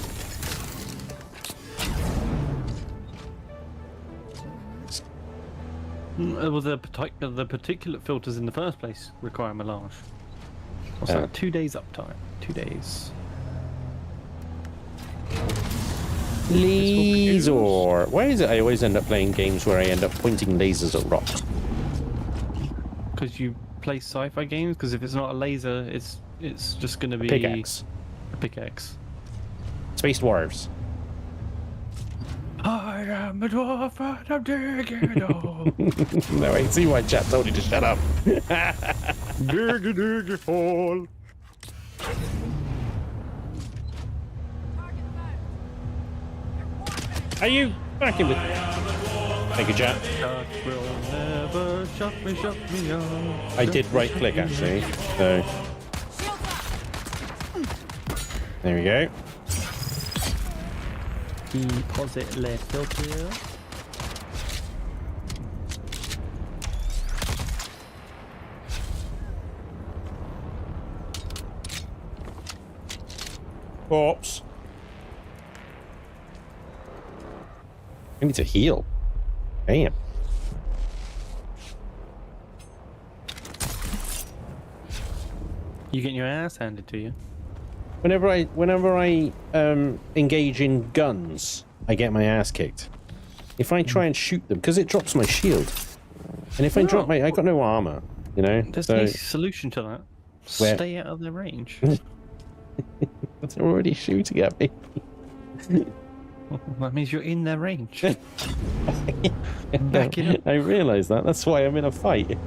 Well, the particulate filters in the first place require melange. What's that? 2 days uptime. 2 days. Laser. Why is it I always end up playing games where I end up pointing lasers at rocks? Because you play sci-fi games. Because if it's not a laser, it's just going to be Pickaxe. A pickaxe. Space dwarves. I am a dwarf and I'm digging a hole. No, I see why chat told you to shut up. Diggy hole. Are you backing with? Thank you, chat. Will never shut me up. I did right click actually, so there we go. Deposit le filter. Corpse. I need to heal. Damn. You getting your ass handed to you? Whenever I engage in guns, I get my ass kicked. If I try and shoot them, because it drops my shield, and if I drop I got no armor, you know. There's so no solution to that. Where- Stay out of their range. they're already shooting at me. That means you're in their range. Back it up. I realise that. That's why I'm in a fight.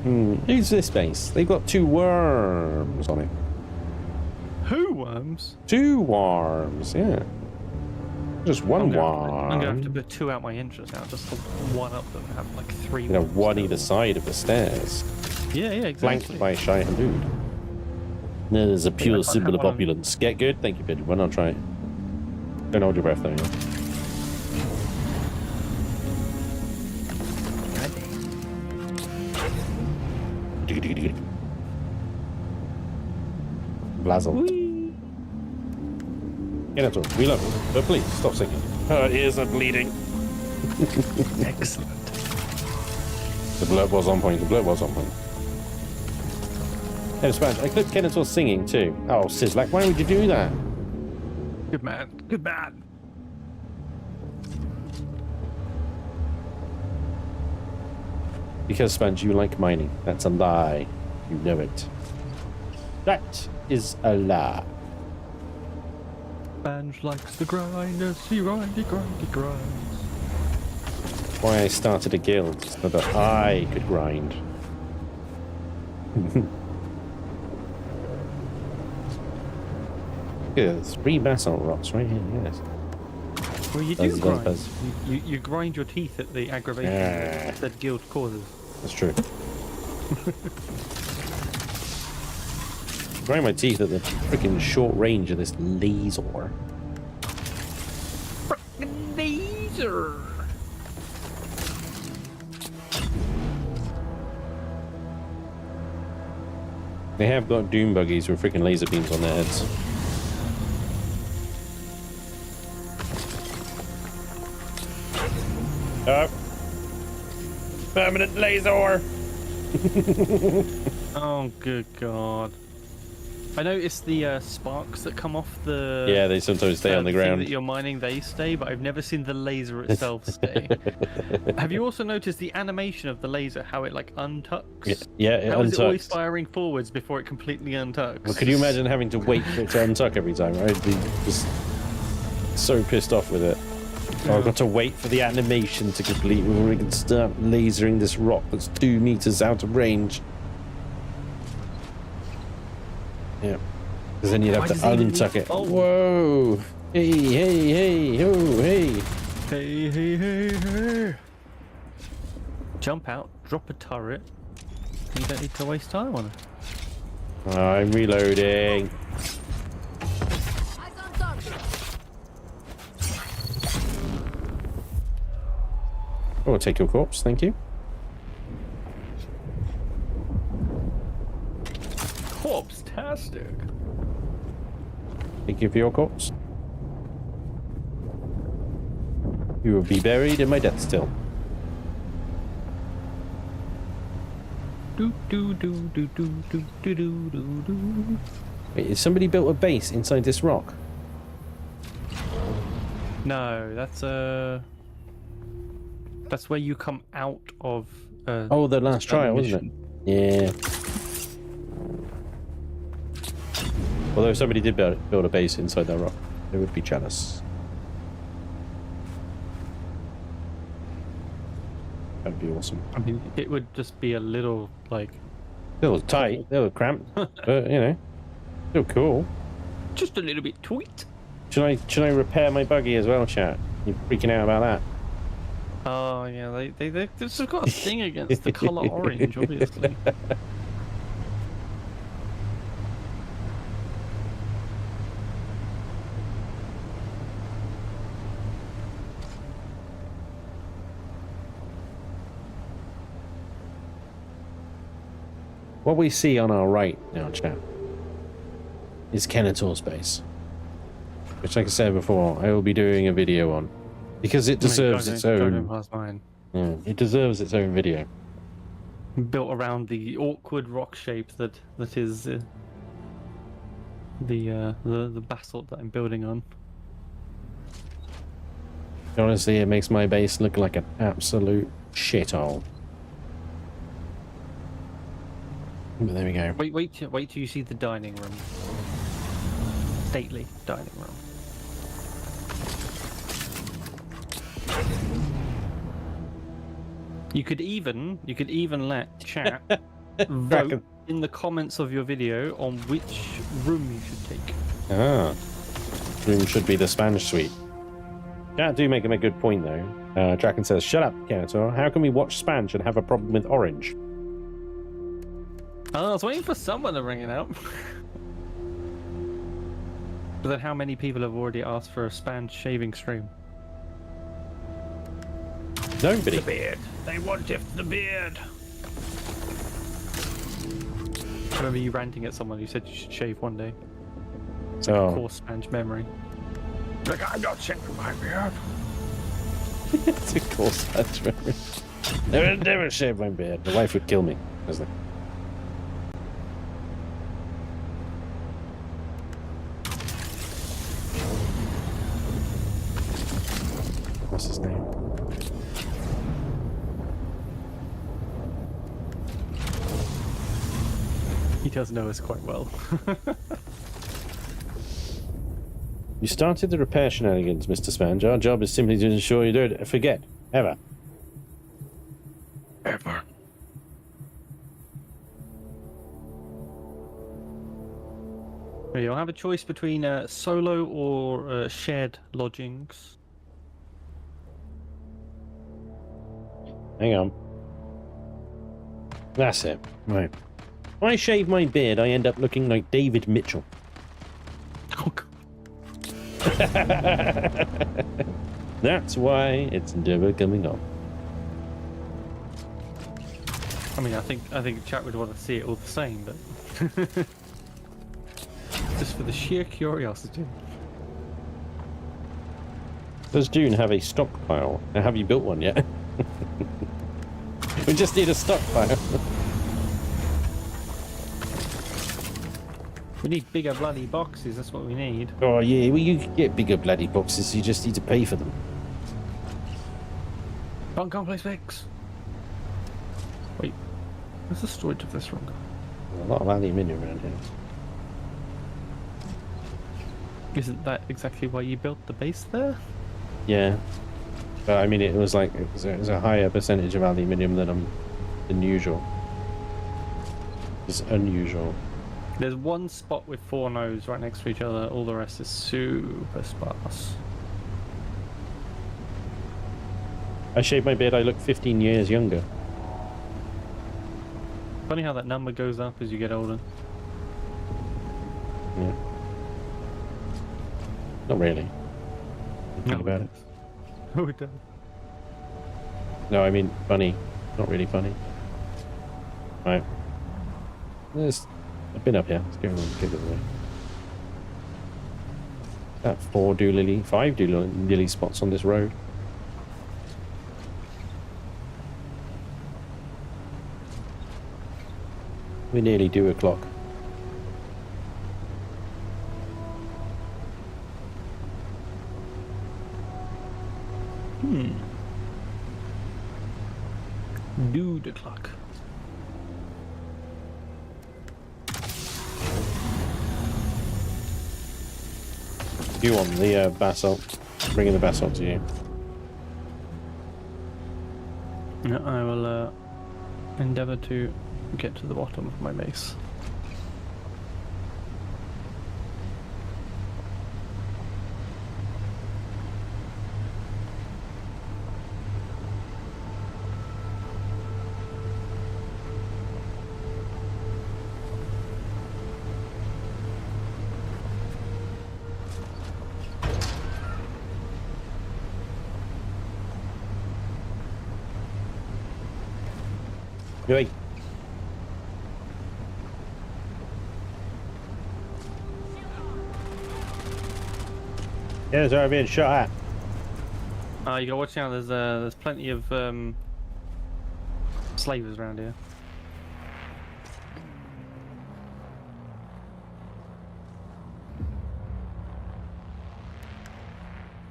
Who's this base? They've got 2 worms on it. Who worms? 2 worms, yeah. Just one worm. I'm gonna have to put 2 out my entrance now, just to one up them and have like 3. You know, one either side of the stairs. Yeah, exactly. Flanked by Shy Halud. No, there's a pure symbol of opulence. Get good? Thank you, Bidwin. I'll try it. Don't hold your breath, though. Yeah. Blazzle. Get into it. We love it. But please, stop singing. Her ears are bleeding. Excellent. The blurb was on point. The blurb was on point. Hey, Sponge, I clipped Kenator singing too. Oh, Sizzlack, why would you do that? Good man. Good man. Because, Sponge, you like mining. That's a lie. You know it. That is a lie. Sponge likes to grind as he grindy. Why I started a guild so that I could grind. Yeah, there's 3 basalt rocks right here, yes. Well, you do grind. You grind your teeth at the aggravation that guild causes. That's true. Grind my teeth at the freaking short range of this laser. Frickin' laser! They have got Doom buggies with freaking laser beams on their heads. Permanent laser! Oh, good God. I noticed the sparks that come off the... Yeah, they sometimes stay on the ground. that you're mining, they stay, but I've never seen the laser itself stay. Have you also noticed the animation of the laser, how it like untucks? Yeah, it How untucks. is it always firing forwards before it completely untucks? Well, could you imagine having to wait for it to untuck every time? I'd be just so pissed off with it. Oh, I've got to wait for the animation to complete before we can start lasering this rock that's 2 meters out of range. Yeah. Because then you'd have to untuck it. Oh. Whoa! Hey, hey, hey, oh, hey! Hey, hey, hey, hey! Jump out, drop a turret. You don't need to waste time on it. I'm reloading. Oh, I'll take your corpse, thank you. Corpse-tastic. Thank you for your corpse. You will be buried in my death still. Wait, has somebody built a base inside this rock? No, that's where you come out of. Oh, the last trial, wasn't it? Yeah. Although if somebody did build a base inside that rock, they would be jealous. That'd be awesome. I mean, it would just be a little like. A little tight, a little cramped, but you know, still cool. Just a little bit tweaked. Should I repair my buggy as well, chat? You freaking out about that? Oh yeah, they've just got a thing against the color orange, obviously. What we see on our right now, chat, is Kenator's base, which, like I said before, I will be doing a video on because it deserves its own. Yeah, it deserves its own video. Built around the awkward rock shape that is the basalt that I'm building on. Honestly, it makes my base look like an absolute shithole. But there we go. Wait till you see the dining room. Stately dining room. You could even let chat vote in the comments of your video on which room you should take. Ah, room should be the Spanish suite. Chat do make a good point though. Draken says, "Shut up, Kenator. How can we watch Spanish and have a problem with orange?" Oh, I was waiting for someone to bring it up. But then how many people have already asked for a Spanish shaving stream? Nobody. The beard. They want it for the beard. I remember you ranting at someone who said you should shave one day. It's like a core Spanish memory. Look, I'm not shaving my beard. It's a core Spanish memory. Never shave my beard. The wife would kill me, doesn't it? does know us quite well. You started the repair shenanigans, Mr. Spange. Our job is simply to ensure you don't forget. Ever. Ever. You'll have a choice between solo or shared lodgings. Hang on. That's it. Right. When I shave my beard, I end up looking like David Mitchell. Oh, God. That's why it's never coming off. I mean, I think chat would want to see it all the same, but just for the sheer curiosity. Does Dune have a stockpile? Now, have you built one yet? We just need a stockpile. We need bigger bloody boxes, that's what we need. Oh yeah, well you can get bigger bloody boxes, you just need to pay for them. Complex fix. Wait, where's the storage of this wrong? A lot of aluminium around here. Isn't that exactly why you built the base there? Yeah, but I mean it was like it was a higher percentage of aluminium than usual. It's unusual. There's one spot with 4 nodes right next to each other. All the rest is super sparse. I shaved my beard. I look 15 years younger. Funny how that number goes up as you get older. Yeah. Not really. Think about it. Oh, it does. No, I mean funny. Not really funny. Right. I've been up here. Let's get it away. That 5 doolily spots on this road. We nearly do o'clock. Dude o'clock. You want the basalt? Bringing the basalt to you. Yeah, I will endeavour to get to the bottom of my base. Right. Yeah, they're being shot at. You gotta watch out. There's plenty of slavers around here.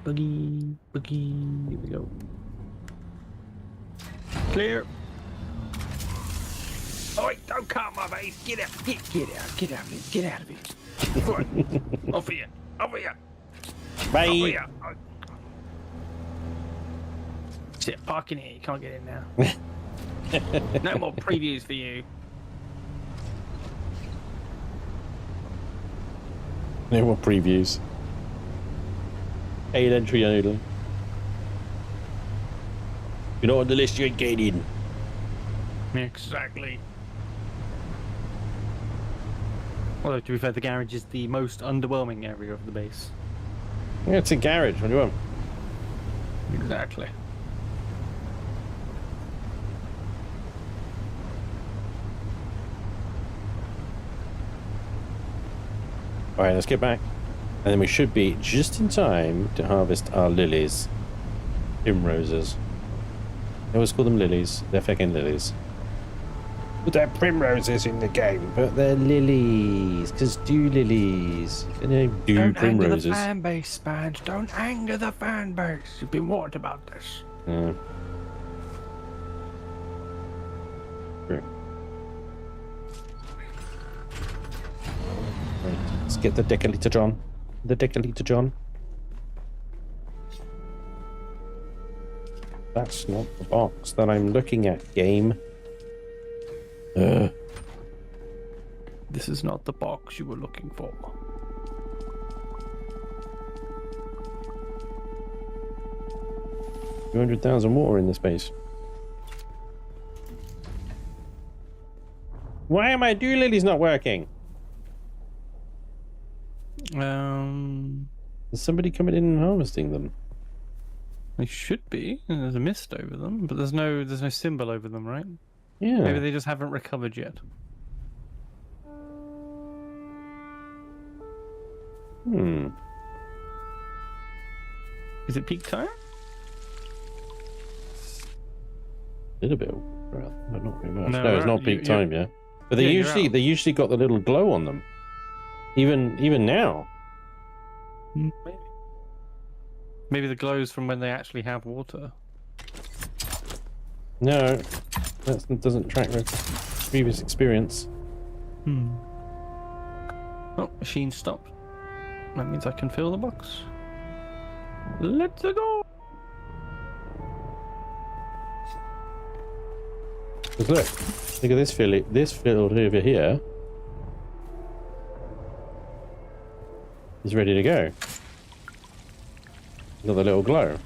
Boogie, boogie. Here we go. Clear. Oi, don't come my base. Get out. Get out. Get out of here. Get out of here. Go on. Off here. Over here. Bye. Over here. Sit, park in here. You can't get in now. No more previews for you. No more previews. 8 entry only. You're not on the list, you ain't getting in. Exactly. Although, to be fair, the garage is the most underwhelming area of the base. Yeah, it's a garage. What do you want? Exactly. Alright, let's get back. And then we should be just in time to harvest our lilies. Primroses. I always call them lilies. They're fucking lilies. But they're primroses in the game. But they're lilies. Because do lilies. You know, do Don't primroses. anger the fan base, Spange. Don't anger the fan base. You've been warned about this. Yeah. True. get the deciliter John. The deciliter John. That's not the box that I'm looking at, game. This is not the box you were looking for. 200,000 water in this base. Why are my doolilies not working? Is somebody coming in and harvesting them? They should be. There's a mist over them, but there's no symbol over them, right? Yeah. Maybe they just haven't recovered yet. Is it peak time? A little bit, but not very much. No, No, it's not peak time yet. But they usually got the little glow on them. Even now. Maybe the glow's from when they actually have water. No, that doesn't track with previous experience. Oh, machine stopped. That means I can fill the box. Let's go. Look at this field. This field over here is ready to go. Got the little glow.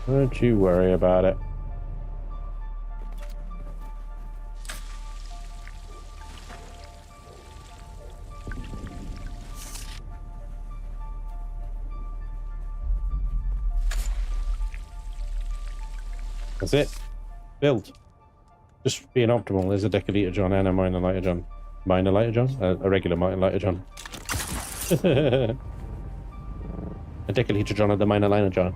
Don't you worry about it. That's it. Build. Just being optimal. There's a deciliter John and a minor lighter John. Minor lighter John? A regular minor lighter John. A deciliter John and the minor lighter John.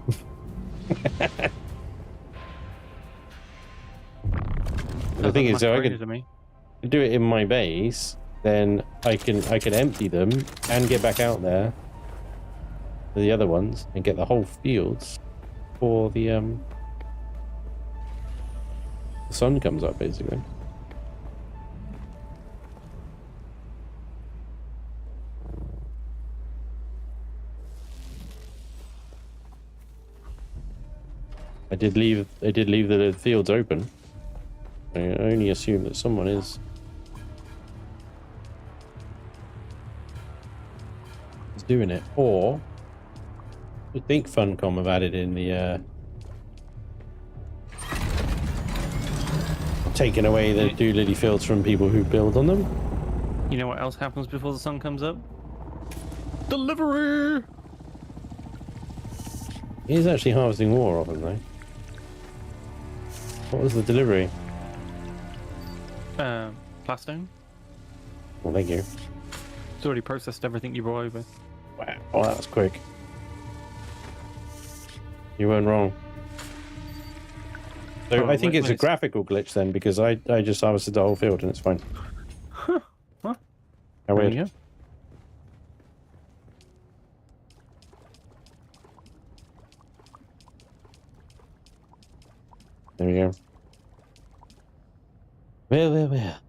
The thing is, so I can do it in my base, then I can empty them and get back out there for the other ones and get the whole fields before the sun comes up, basically. I did leave the fields open. I only assume that someone is doing it, or I think Funcom have added in the taking away the doolily fields from people who build on them. You know what else happens before the sun comes up? Delivery! He is actually harvesting water off them, though. What was the delivery? Plastone. Well, thank you. It's already processed everything you brought over. Wow, oh, that was quick. You weren't wrong. So I think it's a graphical glitch then, because I just harvested the whole field and it's fine. Huh. Huh. How weird. There we go. Well. Well.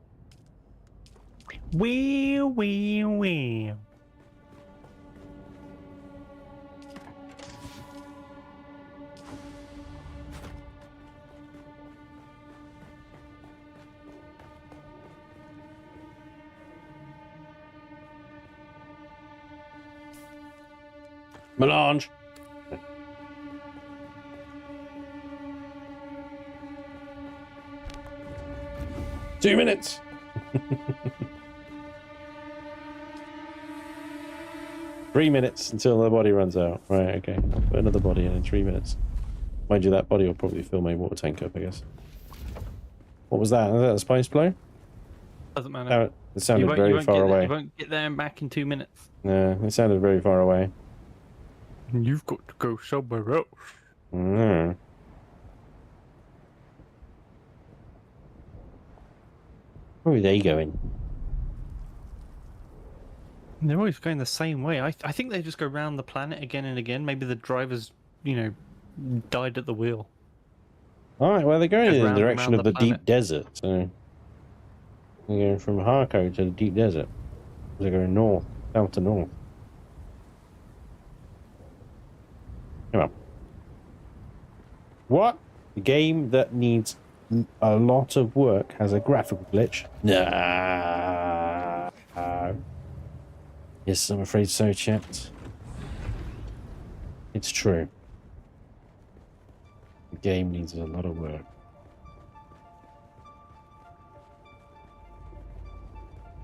Melange. 2 minutes. Three minutes until the body runs out. Right, okay. I'll put another body in 3 minutes. Mind you, that body will probably fill my water tank up, I guess. What was that? Was that a spice blow? Doesn't matter. It sounded very far away. You won't get there and back in 2 minutes. No, it sounded very far away. You've got to go somewhere else. Mm. Where are they going? They're always going the same way. I think they just go around the planet again and again. Maybe the drivers, died at the wheel. All right, well, they're going in the Round and direction round of the the deep planet. desert. So they're going from Harco to the deep desert. They're going north, south to north. Come on. What? A game that needs a lot of work has a graphical glitch? Nah. Yes, I'm afraid so, chat. It's true. The game needs a lot of work.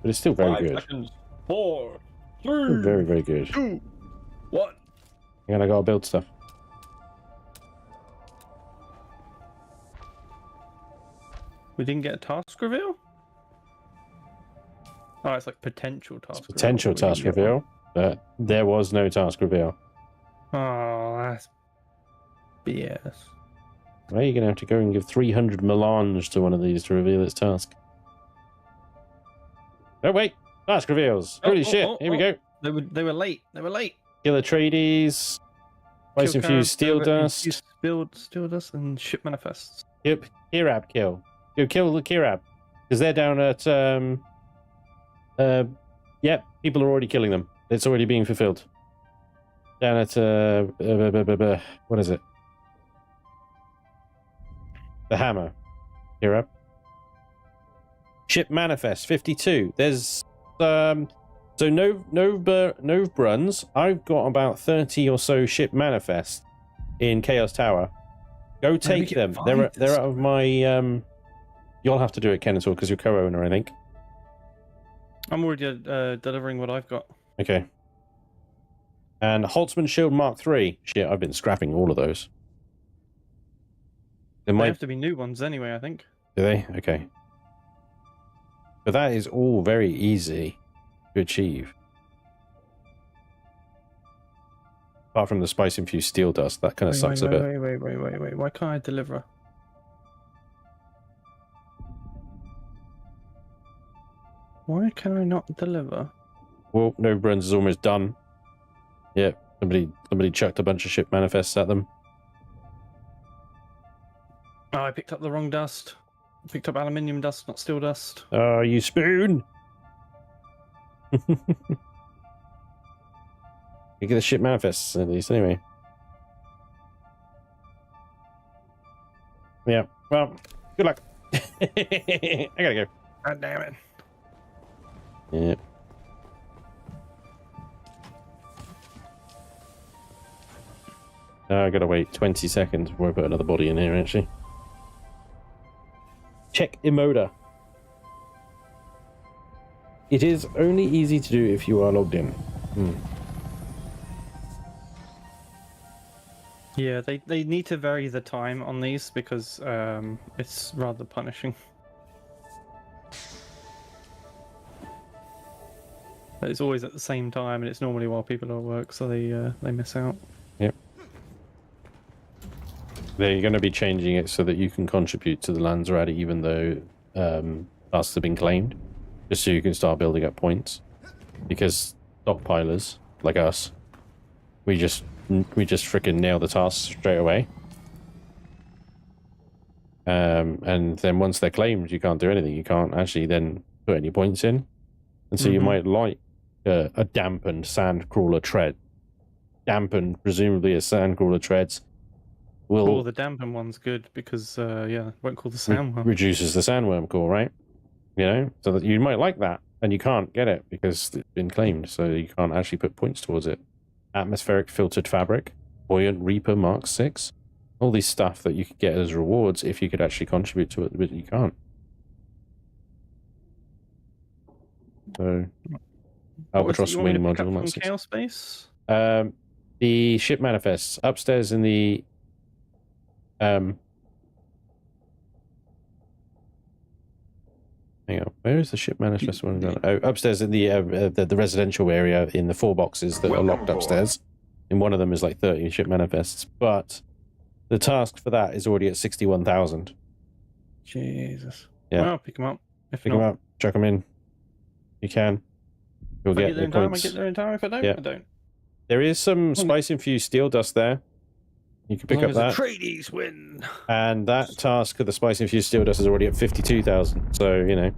But it's still very 5 good. seconds. 4, Still 3, very, very good. 2, 1. And I gotta build stuff. We didn't get a task reveal? Oh, it's like potential task reveal. Potential We didn't task get reveal, but there was no task reveal. one. Oh, that's BS. Well, you're gonna have to go and give 300 melange to one of these to reveal its task. Oh wait, task reveals. Holy shit! Here we go. They were late. They were late. Kill Atreides. Spice Kill infused steel Infused dust. Steel dust and ship manifests. Yep. Kirab kill. Go kill the Kirab because they're down at Yep. People are already killing them. It's already being fulfilled. Down at what is it? The hammer. Kirab. Ship manifest 52. There's so Nov Bruns. I've got about 30 or so ship manifest in Chaos Tower. Go take them. They're out of my You'll have to do it, Kennesaw, because you're co-owner, I think. I'm already delivering what I've got. Okay. And Holtzman Shield Mark III. Shit, I've been scrapping all of those. They have to be new ones anyway, I think. Do they? Okay. But that is all very easy to achieve. Apart from the spice infused steel dust, that kind of sucks a bit. Wait. Why can't I deliver? Why can I not deliver? Well, no Bruns is almost done. Yeah, somebody chucked a bunch of ship manifests at them. Oh, I picked up the wrong dust. I picked up aluminium dust, not steel dust. Oh, you spoon! You get the ship manifests at least, anyway. Yeah, well, good luck. I gotta go. God damn it. Yep. I gotta wait 20 seconds before I put another body in here, actually. Check Emoda. It is only easy to do if you are logged in. Yeah, they need to vary the time on these because it's rather punishing. It's always at the same time, and it's normally while people are at work, so they miss out. Yep. They're going to be changing it so that you can contribute to the Lanzarote even though tasks have been claimed, just so you can start building up points. Because stockpilers like us, we just freaking nail the tasks straight away. And then once they're claimed, you can't do anything. You can't actually then put any points in, and so you might like a dampened sandcrawler tread. Dampened, presumably a sandcrawler treads. Oh, the dampened one's good because won't call the sandworm. Reduces the sandworm core, right? You know, so that you might like that, and you can't get it because it's been claimed, so you can't actually put points towards it. Atmospheric filtered fabric, buoyant reaper Mark 6, all these stuff that you could get as rewards if you could actually contribute to it, but you can't. So, Albatross wing module Mark 6. Chaos Space? The ship manifests upstairs in the Hang on, where is the ship manifest one gone? Oh, upstairs in the residential area in the 4 boxes that are locked upstairs. In one of them is like 30 ship manifests, but the task for that is already at 61,000. Jesus. Yeah. Well, pick them up. If Pick not, them up, chuck them in. You can. You'll if I get get there the in time, I points. get there in time. If I don't, Yeah. I don't. There is some spice-infused steel dust there. You can pick up that. Atreides win. And that task of the spice-infused steel dust is already at 52,000. So, you know.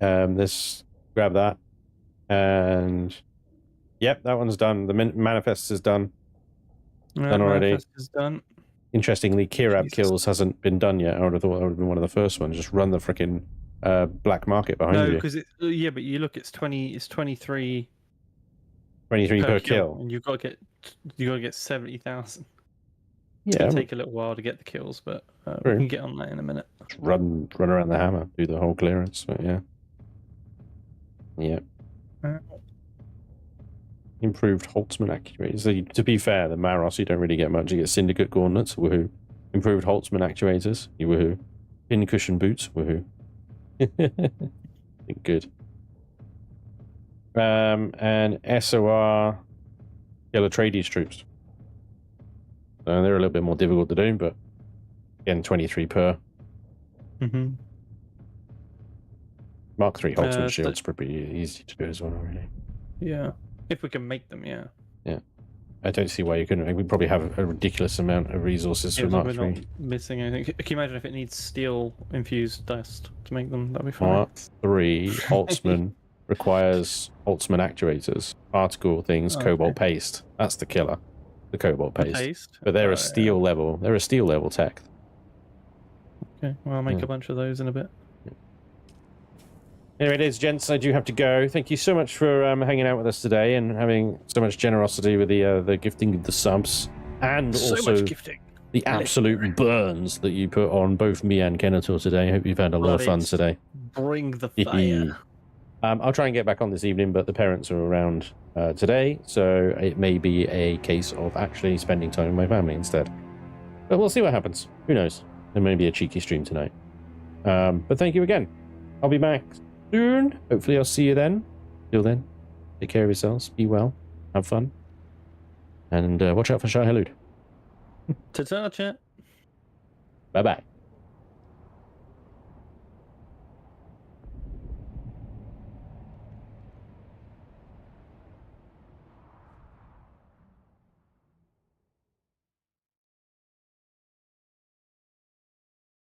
Let's grab that. And... Yep, that one's done. The manifest is done. Done already. Manifest is done. Interestingly, Kirab kills hasn't been done yet. I would have thought that would have been one of the first ones. Just run the freaking black market behind you. No, because yeah, but you look, it's 23 per kill. and you've got to get 70,000. It's Yeah, gonna take a little while to get the kills, but we can get on that in a minute. Just run around the hammer, do the whole clearance. But yeah. Improved Holtzman actuators. So to be fair, the Maros, you don't really get much. You get Syndicate Gauntlets, woohoo. Improved Holtzman actuators, you woohoo. Pincushion boots, woohoo. Good. And SOR kill Atreides troops. So they're a little bit more difficult to do, but again, 23 per. Mark 3 Holtzman shields pretty easy to do as well, really. Yeah. If we can make them, yeah. Yeah. I don't see why you couldn't. We probably have a ridiculous amount of resources for Mark 3. We're not missing anything. Can you imagine if it needs steel infused dust to make them? That'd be fine. Mark 3 Holtzman requires Holtzman actuators, particle things, cobalt paste. That's the killer. The cobalt paste. But they're a steel level. They're a steel level tech. Okay, well, I'll make a bunch of those in a bit. Here it is, gents. I do have to go. Thank you so much for hanging out with us today and having so much generosity with the gifting of the subs, and So also much gifting. the absolute burns that you put on both me and Kenator today. I hope you've had a lot of fun today. Bring the fire. I'll try and get back on this evening, but the parents are around today, so it may be a case of actually spending time with my family instead. But we'll see what happens. Who knows? There may be a cheeky stream tonight. But thank you again. I'll be back soon. Hopefully I'll see you then. Till then, take care of yourselves. Be well. Have fun. And watch out for Shai Halud. Ta-ta, chat. Bye-bye.